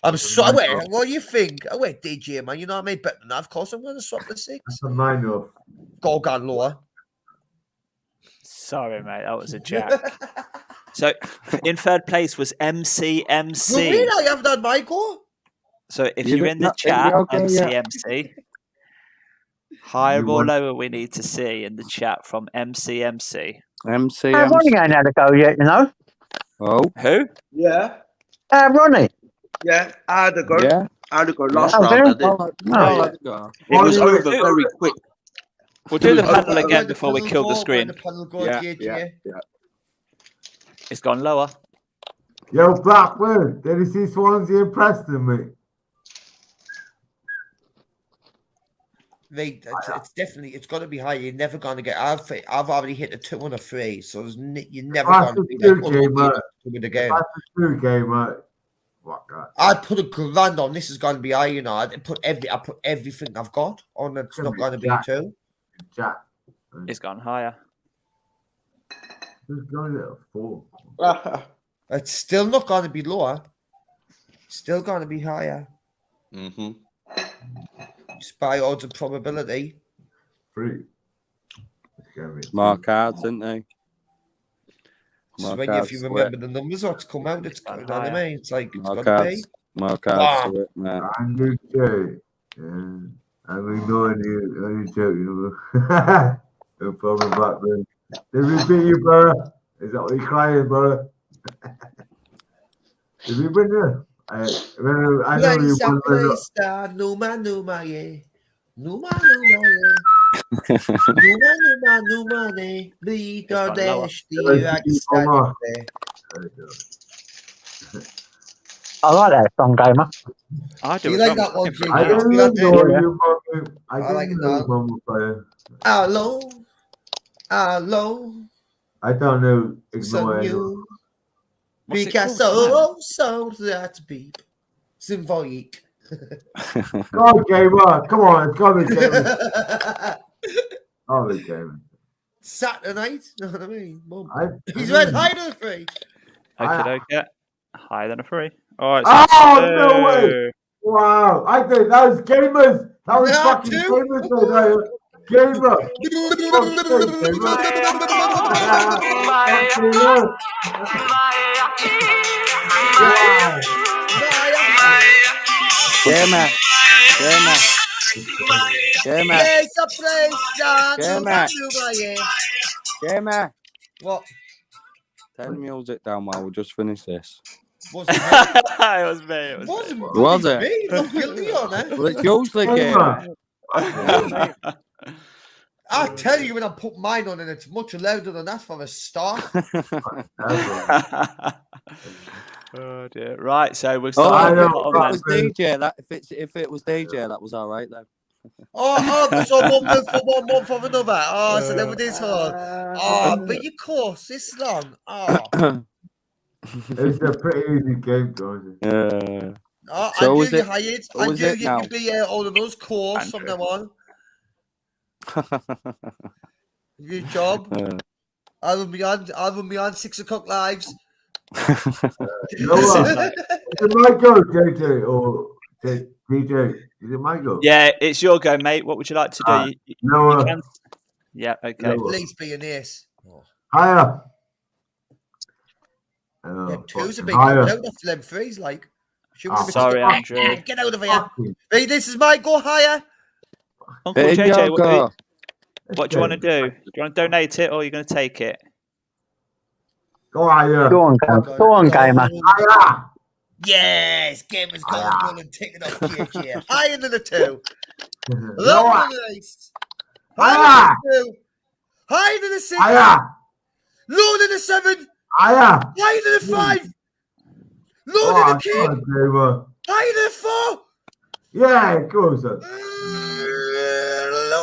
I'm sorry. What do you think? Oh wait, DJ man, you know what I mean? Better than that. Of course, I'm going to swap the 6. That's a mine up. Gorgon lower. Sorry, mate, that was a jack. So, in third place was MCMC. You really have done Michael? So, if you're in the chat, MCMC, higher or lower we need to see in the chat from MCMC. MCMC. Ronnie ain't had a go yet, you know. Oh. Who? Yeah. Ronnie. Yeah, I had to go. Yeah. I had to go last Oh, round. I there? did. Oh, It was over very quick. We'll do the panel again before we kill the screen. Yeah. It's gone lower. Yo, Blackburn, did you see Swansea and Preston, mate? Mate, it's definitely, it's got to be high. You're never going to get. I've already hit the 2 on a 3, so you're never going to be like again. That's a 2 game, mate. I'd put $1,000 on. This is going to be high, you know. I put everything I've got on. It's not going to be 2. Jack. It's gone higher. It's going at 4. It's still not going to be lower. Still going to be higher. Mm-hmm. Just by odds and probability. 3. Mark cards, didn't they? If you remember the numbers, what's come out, it's you know what I mean. It's like it's Mark got to be. Mark cards to it, man. I'm ignoring you. I'm joking. No problem, Blackburn. Did we beat you, brother? Is that what you're crying, brother? Did we win you? I know you won. Numa, yeah. Numa, money. Be the dash, I like that song, Gamer. I do. You like that one, Jim? I didn't know you, Mum. I didn't know Mum was playing. Hello. I don't know. So Ignore you. it. Because so that beep. Symbolic. Go on, Gamer. Come on, it's got to be Gamer. Oh, it's Gamer. Saturday night, you know what I mean? He's I red mean- higher than 3. Okay. Higher than a 3. All right. Oh, no way. Wow. I think that was Gamers. That was Yeah, fucking two. Gamers. Gamer. Gamer. Place a place down. Gamer. What? Turn music down while we just finish this. Wasn't me. It was me. It was me. Was it? Me? Not guilty on it. Well, it's usually Gamer. I tell you when I put mine on and it's much louder than that for a start. Oh dear. Right, so we're Oh, starting. if it was DJ, if it was DJ, that was all right then. So 1 month for 1 month of another. Oh, so then with this hard. Oh, but your course this long. Oh. It's a pretty easy game, guys. Oh, So I was knew you it- hired. what I was knew it you now? could be all of those course from now on. Good job. I will be on 6 o'clock lives. You know what? Is it my go, JJ, or DJ? Is it my go? Yeah, it's your go, mate. What would you like to do? Noah. can... Yeah, okay. At least be an ace. Higher. Two's a big higher. out after them 3s, like. Sorry, Andrew. Get out of here. Hey, this is my go higher. Uncle Hey, JJ, Yoko. What do you want to do? Do you want to donate it or are you going to take it? Go on, yeah. Go on, gamer. Yes, Gamer's Gold Run and ticking off cage here. Higher than the 2. Lower. Lower than the 8. Higher than the 2. Higher than the 6. Lower than the 7. Higher than the 5. Lower than the King. Higher than the 4. Yeah, of course. Lower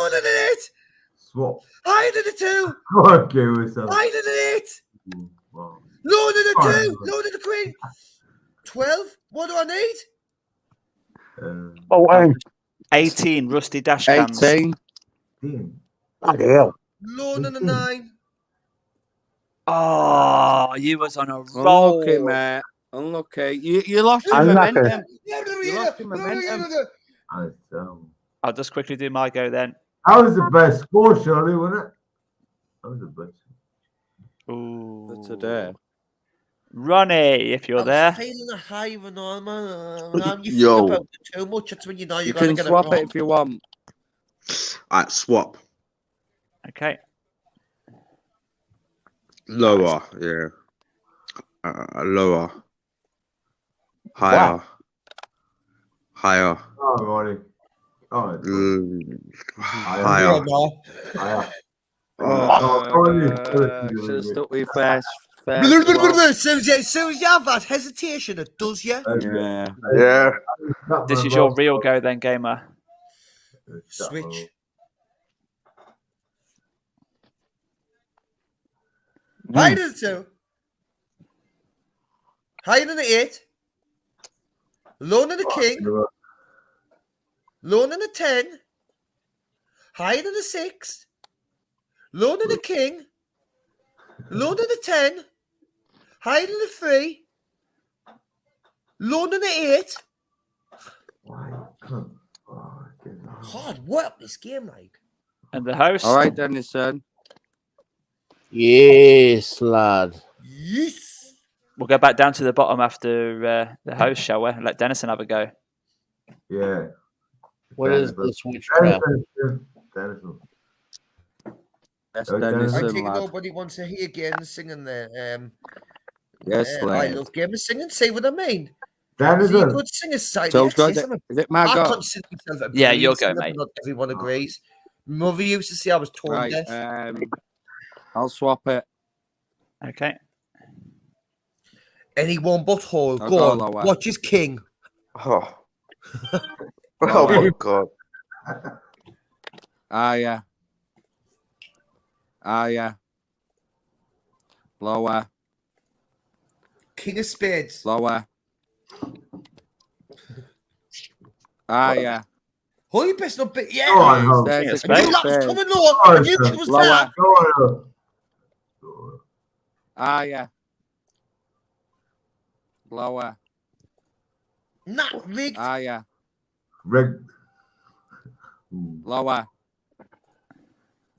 than the 8. Swap. Higher than the 2. Fuck you, son. Higher than the 8. Lower than the 2. Lower than the Queen. 12. What do I need? 18 rusty dash cams. 18. Bloody hell. Lower than the 9. Oh, you was on a roll. Unlucky, mate. Unlucky. You lost your momentum. You lost your momentum. I'll just quickly do my go then. That was the best score, surely, wasn't it? That was the best. Ooh. For today. Ronnie, if you're there. Feeling a high of normal. Now you Yo. think about it too much. That's when you know You you're going to can get swap it wrong. it if you want. Alright, swap. Okay. Lower, yeah. Lower. Higher. Wow. Higher. Oh, Ronnie. Oh, higher. Higher. Should have stuck with first. As soon as you have that hesitation, it does you. Yeah. This is your real go then, gamer. Switch. Higher than the 2. Higher than the 8. Lower than the King. Lower than the 10. Higher than the 6. Lower than the King. Lower than the 10. Higher than the 3. Lower than the 8. Hard work this game, like. And the host. All right, Dennison. Yes, lad. Yes. We'll go back down to the bottom after the host, shall we? Let Dennison have a go. Yeah. What is the switch trap? Dennison. I think nobody wants to hear Gamer singing there. Yes, I lad. love Gamer singing. See what I mean? Dennison. See, a good singer side. So Yes, good. yes, Is it my I go? consider myself a Yeah, brilliant your go, singer, mate. but not everyone agrees. Mother used to say I was tone Right. deaf. I'll swap it. Okay. Anyone but Hall. I'll Go go on. lower. Watch his king. Oh. Oh my god. Yeah. Yeah. Lower. King of Spades. Lower. Yeah. Oh, you best not be. Yeah. Go on, Hall. There's a I knew king that was of coming spades. low. I knew it was Lower. that. Go on, Hall. Yeah. Lower. Not rigged. Yeah. Rigged. Lower.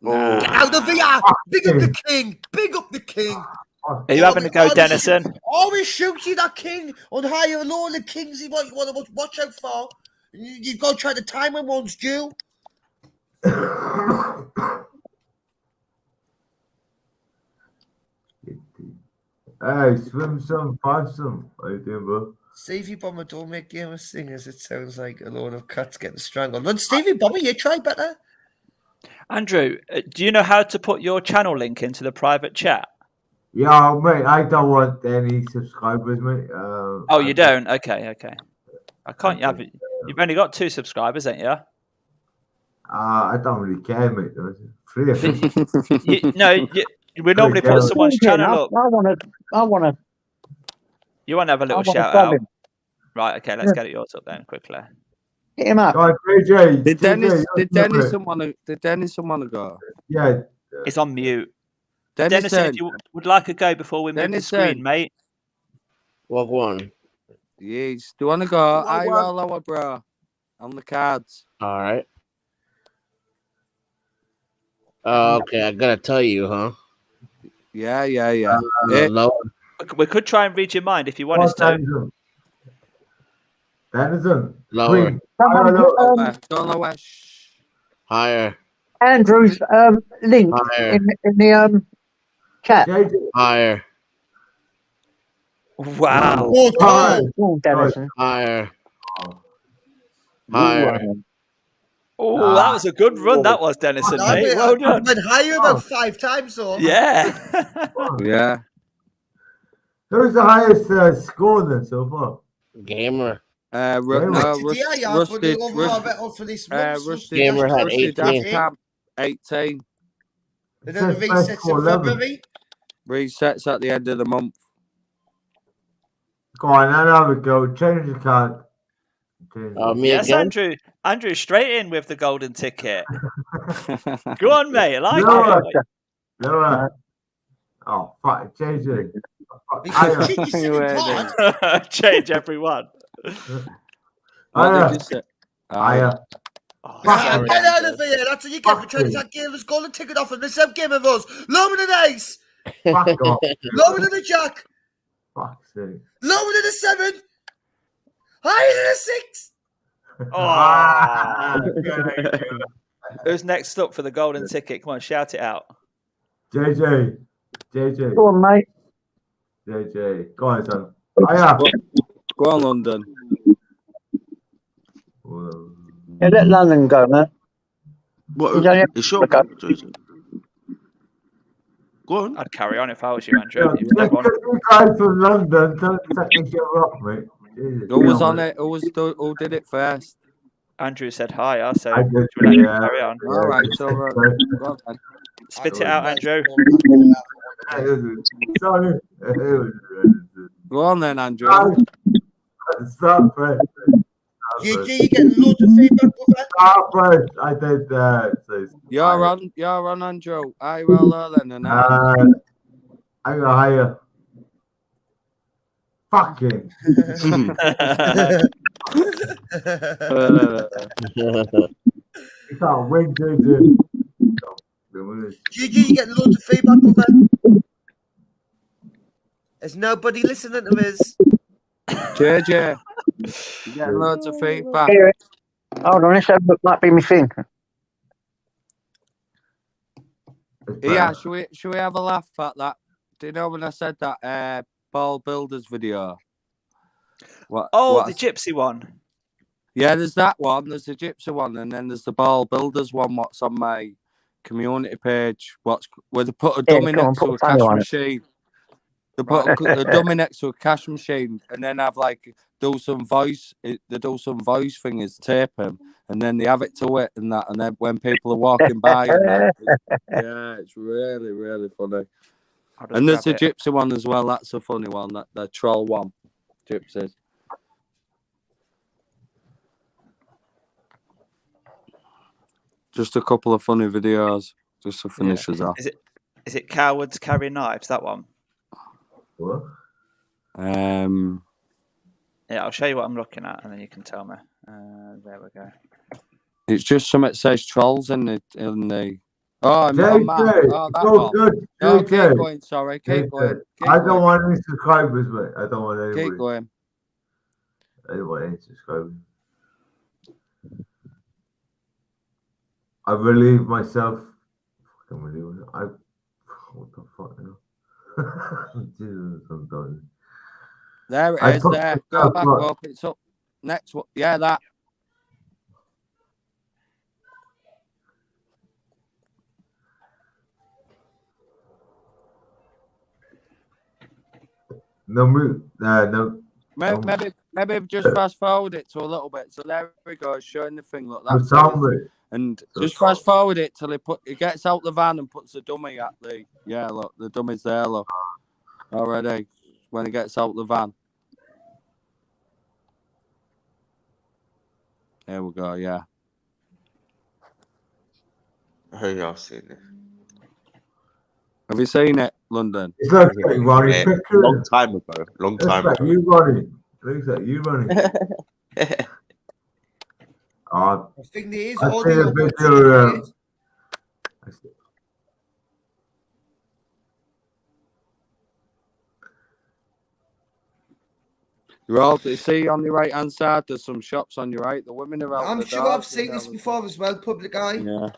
Get out of VR. Big up the king. Big up the king. Are you having a go, Dennison? Always shoot you that king on higher and lower. The kings you want to watch out for. You've got to try to time when one's due. Hey, swim some, find some. How you doing, bro? Stevie Bomber don't make game of singers. It sounds like a load of cats getting strangled. Run, Stevie Bomber, you try better. Andrew, do you know how to put your channel link into the private chat? Yeah, mate, I don't want any subscribers, mate. Oh, you don't? Okay. I can't have it. You've only got 2 subscribers, ain't you? I don't really care, mate. 3 of them. We normally put someone's channel up. I want to. You want to have a little I wanna shout sub out? him. Right, okay, let's get it yours up then quickly. Hit him up. Go on, JJ. Did JJ, Dennis want to go? Yeah. It's on mute. Dennison. Dennis, if you would like a go before we move the screen, mate. What one? Yes. Do you want to go higher or lower, bro? On the cards. All right. Okay, I gotta tell you, huh? Yeah. Lower. We could try and read your mind if you want us to. Dennison. Lower. Go lower. Higher. Andrew's link Higher. in the chat. Higher. Wow. Oh, Carl. Oh, Dennison. Higher. You, Higher. Oh, that was a good run. That was Dennison, mate. Well I done. went higher about 5 times, though. Yeah. Yeah. Who's the highest score then so far? Gamer. Today I have, but the overall record for this month. Rusty Gamer had Rusty 18. Dashcam 18. And then the resets in February. Resets at the end of the month. Go on, then have a go. Change the card. Me Yes, again? Andrew. Andrew, straight in with the golden ticket. Go on, mate. I like Lower. it. Lower. Oh, fuck. Change it. Change everyone. What did you say? Higher. Get out of here. That's what you get for trying to give us golden ticket off and the same game of us. Lower than an ace. Fuck off. Lower than a jack. Fuck's sake. Lower than a 7. Higher than a 6. Oh. Who's next up for the golden ticket? Come on, shout it out. JJ. Go on, mate. JJ. Go on, son. Higher. Go on, London. Yeah, let London go, man. What? You sure? Go on. I'd carry on if I was you, Andrew. You guys from London don't set each other up, mate. Who was on it? Who did it first? Andrew said higher, so I did, carry on. All right, so go on, then. Spit it out, Andrew. Sorry. Go on then, Andrew. Stop first. You getting loads of feedback with that? Stop first. I did so You're on, Andrew. I roll then and I go higher. Fucking. You can't win, JJ. You getting loads of feedback with that? There's nobody listening to this. JJ, you getting loads of feedback. Hold on, this might be my thing. Yeah, should we have a laugh at that? Do you know when I said that ball builders video? What the gypsy one. Yeah, there's that one. There's the gypsy one, and then there's the ball builders one. What's on my community page? Where they put a dummy next to a cash machine. They put a dummy next to a cash machine, and then have do some voice things, tape him, and then they have it to it and that, and then when people are walking by, it's really, really funny. And there's a gypsy one as well. That's a funny one. That the troll one, gypsies. Just a couple of funny videos, just to finish us off. Is it cowards carry knives? That one. What? Yeah, I'll show you what I'm looking at, and then you can tell me. There we go. It's just something that says trolls in the. Oh, I'm on that. Oh, that one. Good. No, keep going. Sorry, keep going. I don't want any subscribers, mate. I don't want anybody. Keep going. I don't want any subscribers. I relieve myself. What the fuck now? Jesus, I'm done. There it is. There. Go back up. It's up. Next one. Yeah, that. No. Maybe just fast forward it to a little bit. So there we go. It's showing the thing. Look, that's it. And just fast forward it till he gets out the van and puts the dummy at the. Yeah, look, the dummy's there. Look, already when he gets out the van. There we go. Yeah. Hey, I've seen it. Have you seen it, London? It's like Ronnie. Long time ago. Long time ago. You, Ronnie. Looks like you, Ronnie. I think there is I audio. see a video. You're all to see on the right hand side. There's some shops on your right. The women are out. I'm the sure doors, I've seen this before as well. Public eye. Yeah.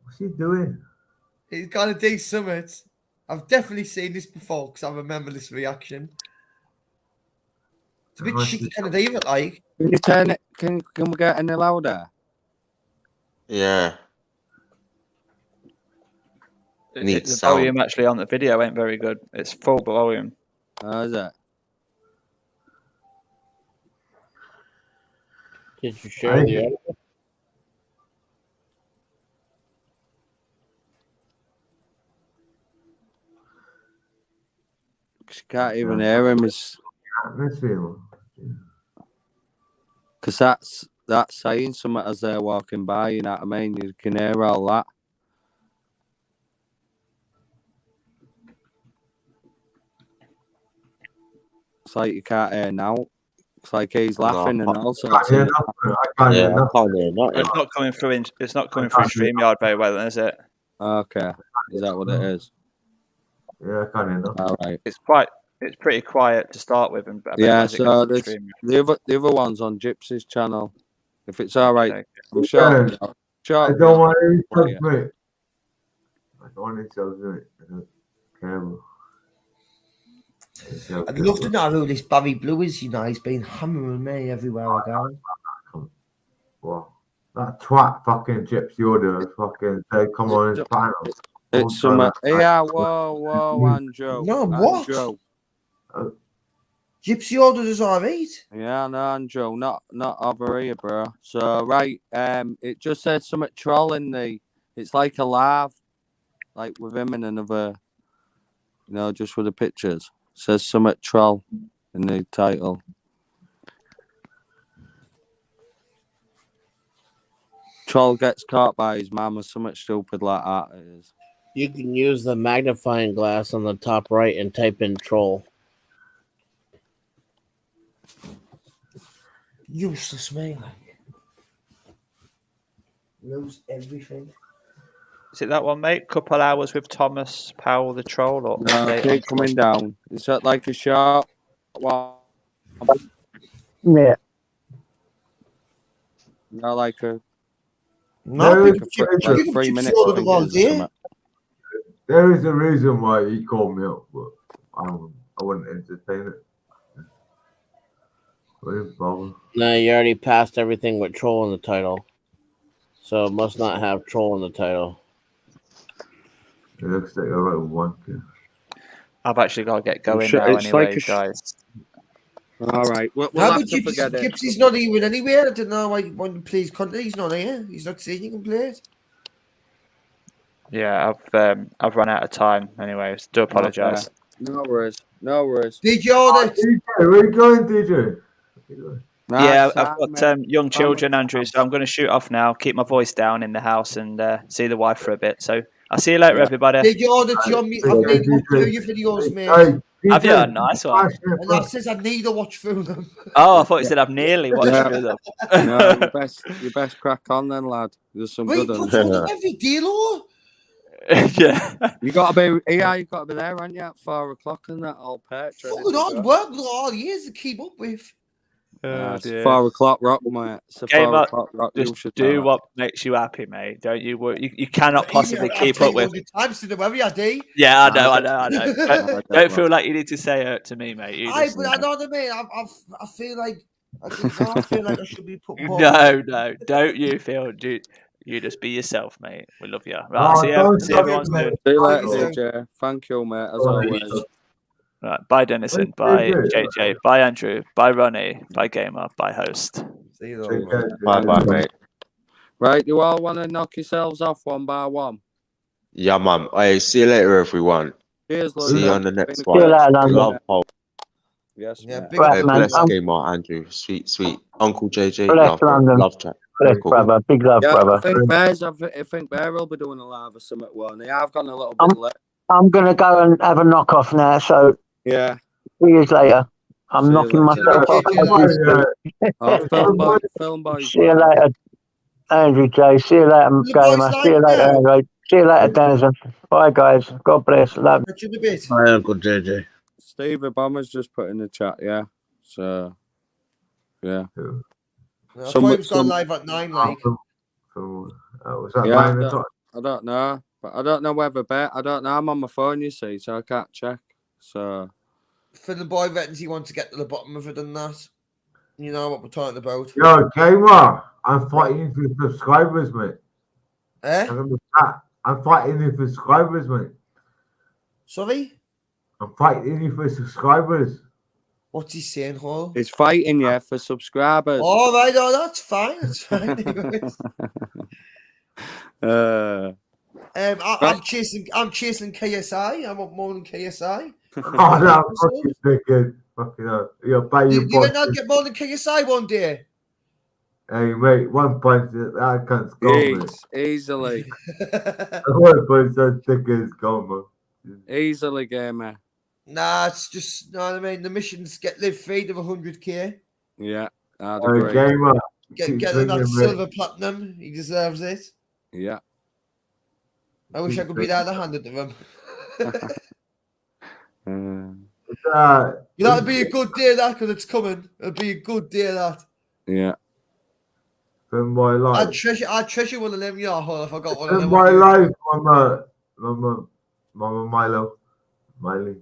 What's he doing? He's got a D summit. I've definitely seen this before because I remember this reaction. It's a bit shitty kind of David, like. Can you turn it? Can we get any louder? Yeah. Needs The sound. volume actually on the video ain't very good. It's full volume. Oh, is it? Did you share the other? She can't even hear him. Because that's saying something as they're walking by. You know what I mean? You can hear all that. It's like you can't hear now. It's like he's laughing and all sorts. Yeah, I can't hear nothing. It's not coming through. It's not coming through StreamYard very well, is it? Okay, is that what it is? Yeah, I can't hear nothing. All right. It's pretty quiet to start with, and Yeah. as it So goes this, through the other one's on Gypsy's channel. If it's all right, Okay. I'm sure. I don't want any subs, mate. I don't want any subs, mate. I don't care. I'd love to know who this Barry Blue is, you know. He's been hammering me everywhere I go. What? That twat fucking Gypsy order fucking said, come on his panel. It's some. Yeah, whoa, Andrew. No, what? Andrew. Gypsy ordered us alright. Yeah, no, Andrew, not over here, bro. So right, it just said something troll in the. It's like a laugh, like with him and another. You know, just with the pictures. It says something troll in the title. Troll gets caught by his mum or something stupid like that. It is. You can use the magnifying glass on the top right and type in troll. Useless, mate. Knows everything. Is it that one, mate? Couple hours with Thomas Powell the troll, or No, keep coming down. Is that like a sharp one? Yeah. No, like a. No, like 3 minutes. I think it is or something. There is a reason why he called me up, but I wouldn't entertain it. Wouldn't bother. No, you already passed everything with troll in the title. So it must not have troll in the title. It looks like a right one. I've actually got to get going sure now it's anyway, like a guys. All right. We'll How have about to forget it. Gypsy's not even anywhere? I don't know why you want to please contact. He's not here. He's not saying you can play it. Yeah, I've run out of time anyway. Do apologise. No worries. No worries. Did you order? DJ, where are you going, DJ? Yeah, I've got young children, Andrew, so I'm going to shoot off now, keep my voice down in the house and see the wife for a bit. So I'll see you later, everybody. Did you order to me? I've been through your videos, mate. Have you? Nice one. And that says I need to watch through them. Oh, I thought you said I've nearly watched through them. No, you best crack on then, lad. There's some Wait, good put ones. on every deal, or? Yeah. You got to be, you got to be there, aren't you, at 4 o'clock in that old perch? Fucking hard work all years to keep up with. It's 4 o'clock rock, mate. It's a 4 o'clock rock. Just do what makes you happy, mate. Don't you worry. You cannot possibly keep up with. Times to the worry, I do. Yeah, I know. Don't feel like you need to say it to me, mate. You just, but I know what I mean. I feel like I feel like I should be put more. No, don't you feel? You just be yourself, mate. We love you. Right, see everyone soon. See you later, DJ. Thank you, mate, as always. Right, bye, Dennison. Bye, JJ. Bye, Andrew. Bye, Ronnie. Bye, Gamer. Bye, host. See you later. Bye, mate. Right, you all want to knock yourselves off one by one? Yeah, man. Hey, see you later, everyone. Cheers, see you on the next See one. you later, Andrew. Love, hope. Yes, yeah, Hey, bless Gamer, Andrew. Sweet. Uncle JJ. Bless London. Love chat. Bless, brother. Big love, brother. I think Bear will be doing a live or something. Well, I've gone a little bit late. I'm going to go and have a knock off now, so yeah. 3 years later. I'm knocking myself off. Film boy. See you later, Andrew J. See you later, Gamer. See you later, Andrew. See you later, Denizen. Bye, guys. God bless. Love you. In a bit. Hi, Uncle JJ. Steve Obama's just put in the chat, yeah. So, yeah. I thought he was going live at 9, like. Was that Yeah, 9 o'clock? I don't know. But I don't know whether I don't know. I'm on my phone, you see, so I can't check. So For the boy veterans, he wants to get to the bottom of it and that. You know what we're talking about. Yo, Gamer, I'm fighting for subscribers, mate. Eh? I'm fighting you for subscribers, mate. Sorry? I'm fighting you for subscribers. What's he saying, Hall? he's fighting you for subscribers. All right, oh, that's fine. That's fine. I'm chasing KSI. I want more than KSI. Oh, no, fucking dickhead. Fucking hell. You're You not get more than KSI one day. Hey, mate, one punch, that can't score, mate. Easily. One punch, that dickhead's gone, man. Easily, Gamer. Nah, it's just, you know what I mean? The missions get live feed of 100k. Yeah, I'd agree. Gamer. Get that silver platinum. He deserves it. Yeah. I wish I could be that handed to him. That'd be a good day, that, because it's coming. It'd be a good day, that. Yeah. In my life. I'd treasure one of them, you know, if I got one of them. In my life, Mama Miley.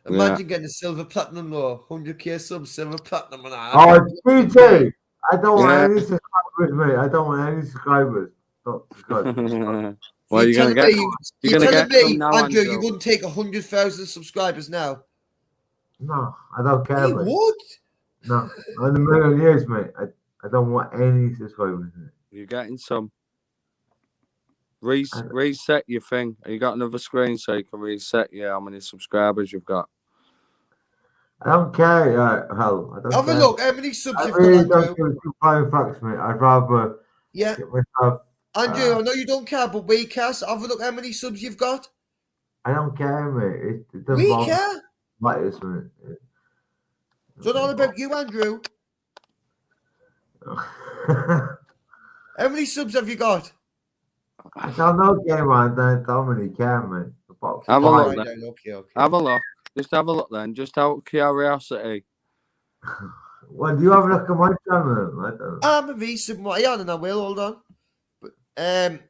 Imagine getting a silver platinum, though. 100k subs, silver platinum, and that. Oh, DJ! I don't want any subscribers, mate. I don't want any subscribers. Stop subscribing. Well, you're gonna get. You're gonna get some now, Andrew. You wouldn't take 100,000 subscribers now. No, I don't care. You would? No, in a million years, mate. I don't want any subscribers. You're getting some. Reset your thing. You got another screen so you can reset how many subscribers you've got. I don't care. Hell, I don't Have care. a look. How many subs you've really got, don't give two flying facts, mate. I'd rather get myself. Andrew, I know you don't care, but we care. So have a look how many subs you've got. I don't care, mate. It doesn't We bother care. matters, mate. It's not all about you, Andrew. How many subs have you got? I don't know, game on. I don't really care, mate. Have a look. Then. Then. Okay. Have a look. Just have a look then. Just out of curiosity. Well, do you have a look at my channel? I don't know. I'm a recent one. Yeah, and I will. Hold on. But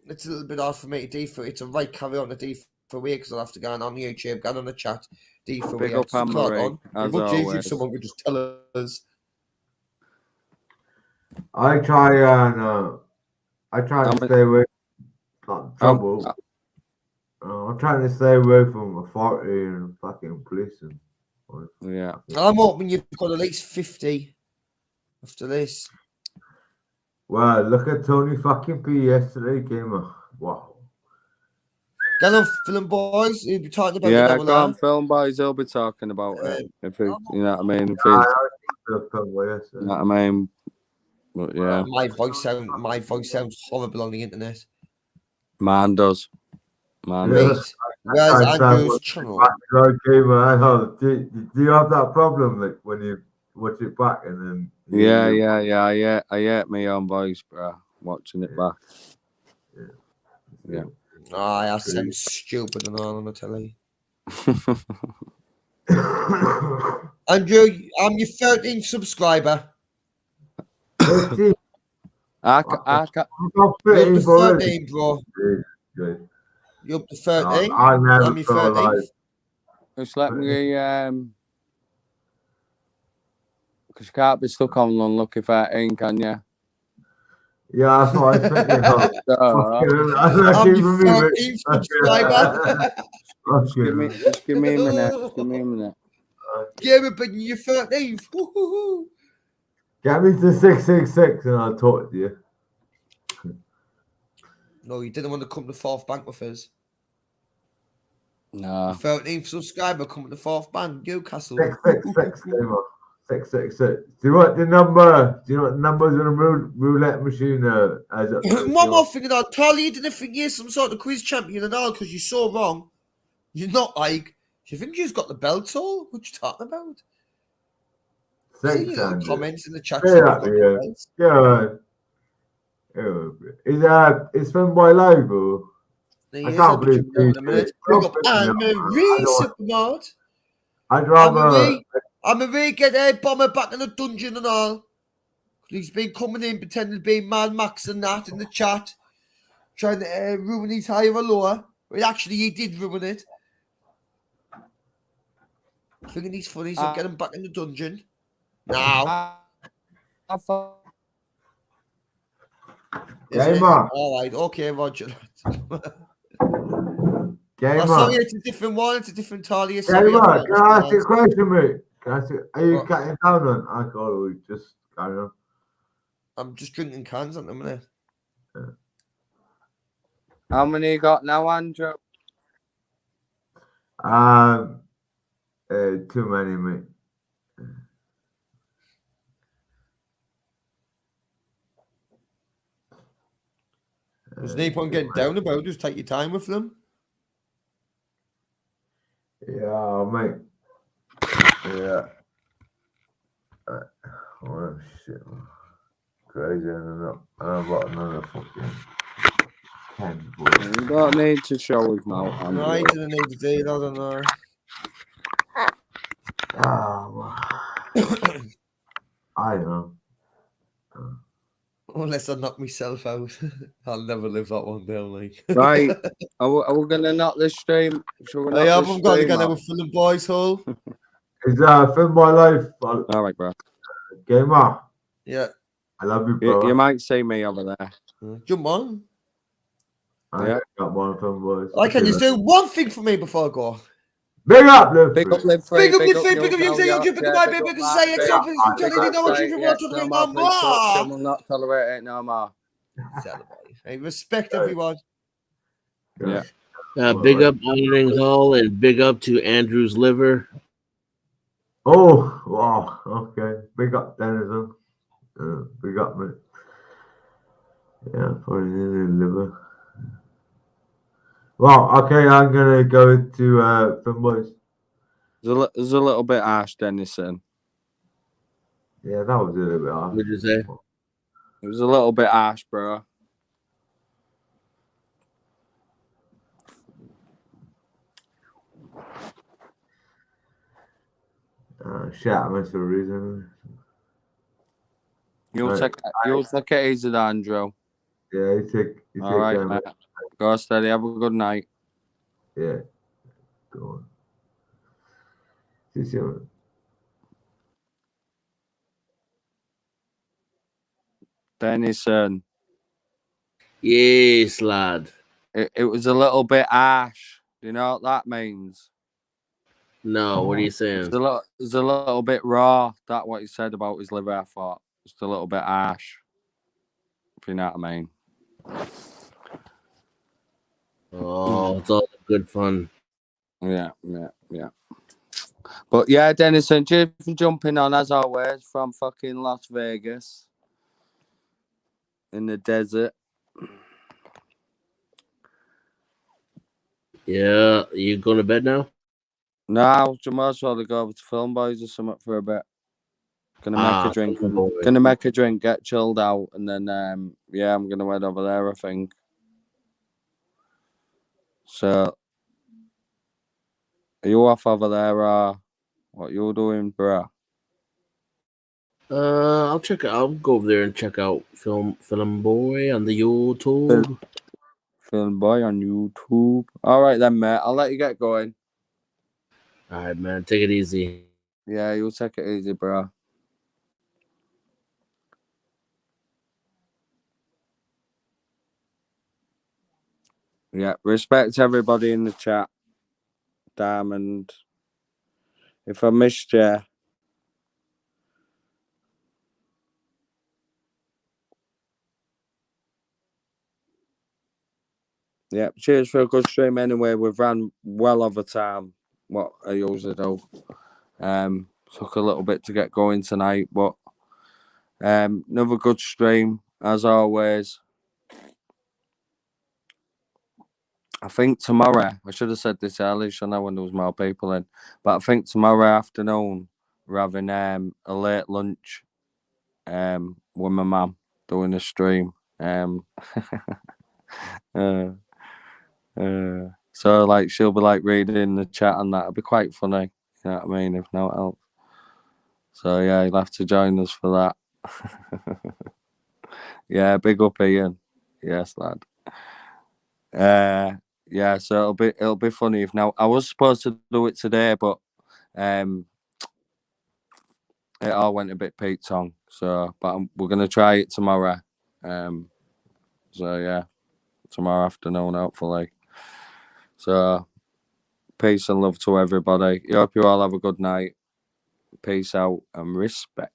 it's a little bit hard for me to do for it to carry on the D for we because I'll have to go on YouTube, go on the chat. D for Big we. up Anne-Marie, as much easier if always. someone could just tell us. I try to stay away from trouble. I'm trying to stay away from authority and fucking police. Yeah. I'm hoping you've got at least 50 after this. Well, look at Tony fucking P yesterday, gamer. Wow. Get on film, boys. You'll be talking about Yeah, go on, film boys. He'll be talking about it. If it, you know what I mean. If Yeah, it's, I looked at yesterday. you know what I mean. But yeah, My voice sounds horrible on the internet. mine does. Mine Mate, does. where's Andrew's channel? Gamer, do you have that problem like when you watch it back and then? Yeah. I hate my own voice, bro. Watching it back. Yeah. Oh, I sound stupid and all on the telly. Andrew, I'm your 13th subscriber. I You're up to 13, bro. You're up to 13. I'm your 13th. Just let me because you can't be stuck on unlucky 13, can you? Yeah, that's what I think. I'm your 13th subscriber. Just give me a minute. Yeah, but you're 13th. Woo-hoo-hoo. Get me to 666 and I'll talk to you. No, you didn't want to come to Fourth Bank with us. No. 13th subscriber coming to Fourth Bank, Newcastle. 666, gamer. 666. Do you want the number? Do you know what the numbers on a roulette machine? One more thing, and I'll tell you, didn't think you're some sort of quiz champion and all because you're so wrong. You're not like. Do you think you've got the belt all? What you talking about? See your comments in the chat. Is from my logo. I can't believe it. Anne-Marie Supermart. I'd rather. Anne-Marie get a bomber back in the dungeon and all. He's been coming in pretending to be Mad Max and that in the chat, trying to ruin his higher or lower. But actually, he did ruin it. Thinking he's funny, so get him back in the dungeon. Now. Gamer. All right, okay, Roger. Gamer. Oh, sorry, it's a different one. It's a different Talia. Gamer, can I ask you a question, mate? Can I ask you, are you cutting down on alcohol or just carry on? I'm just drinking cans at the minute. How many you got now, Andrew? Too many, mate. There's no point getting down about it. Just take your time with them. Yeah, mate. Yeah. Oh, shit. Crazy, I don't know. I've got another fucking 10. You don't need to show us now, Andrew. No, I didn't need to do that, I don't know. I know. Unless I knock myself out. I'll never live that one down, like. Right. Are we going to knock this stream? I haven't got to get out with Film Boys Hall. Is Film Boy Life? All right, bro. Gamer. Yeah. I love you, bro. You might see me over there. Jump on. I got one Film Boys. I can just do one thing for me before I go. Big up, Liv. Big up, Liv. Big up, Liv. Big up, you say you'll give it to my baby because say it's up. You know what you want to bring on more. I will not tolerate it no more. Celebrate. Hey, respect everyone. Yeah. Big up Auditing Hall and big up to Andrew's liver. Oh, wow. Okay. Big up, Denizen. Big up, mate. Yeah, for the liver. Well, okay, I'm gonna go to Film Boys. There's a little bit harsh, Dennison. Yeah, that was a little bit harsh. What did you say? It was a little bit harsh, bro. Shit, I missed a reason. You'll take it easy, Andrew. Yeah, you take all right, care, mate. Go steady. Have a good night. Yeah. Go on. See you soon. Dennison. Yes, lad. It was a little bit harsh. Do you know what that means? No, what are you saying? It's a little bit raw. That what he said about his liver, I thought. Just a little bit harsh. If you know what I mean. Oh, it's all good fun. Yeah. But yeah, Dennison, cheers for jumping on as always from fucking Las Vegas. In the desert. Yeah, you going to bed now? No, I might as well go over to Film Boys or something for a bit. Gonna make a drink, get chilled out, and then I'm gonna head over there, I think. So are you off over there, what you doing, bro? I'll go over there and check out Film Boy on the YouTube. Film Boy on YouTube. All right then, mate. I'll let you get going. All right, man. Take it easy. Yeah, you'll take it easy, bro. Yeah, respect everybody in the chat. Diamond. If I missed you. Yeah, cheers for a good stream anyway. We've ran well over time, what I usually do. Took a little bit to get going tonight, but another good stream, as always. I think tomorrow, I should have said this earlier, so I know when there was more people in, but I think tomorrow afternoon we're having a late lunch with my mum, doing a stream. So like she'll be like reading the chat and that'll be quite funny, you know what I mean, if not else. So yeah, you'll have to join us for that. Yeah, big up Ian. Yes, lad. Yeah, so it'll be funny if now I was supposed to do it today, but it all went a bit Pete Tong. So, but we're gonna try it tomorrow. So yeah, tomorrow afternoon hopefully. So peace and love to everybody. Hope you all have a good night. Peace out and respect.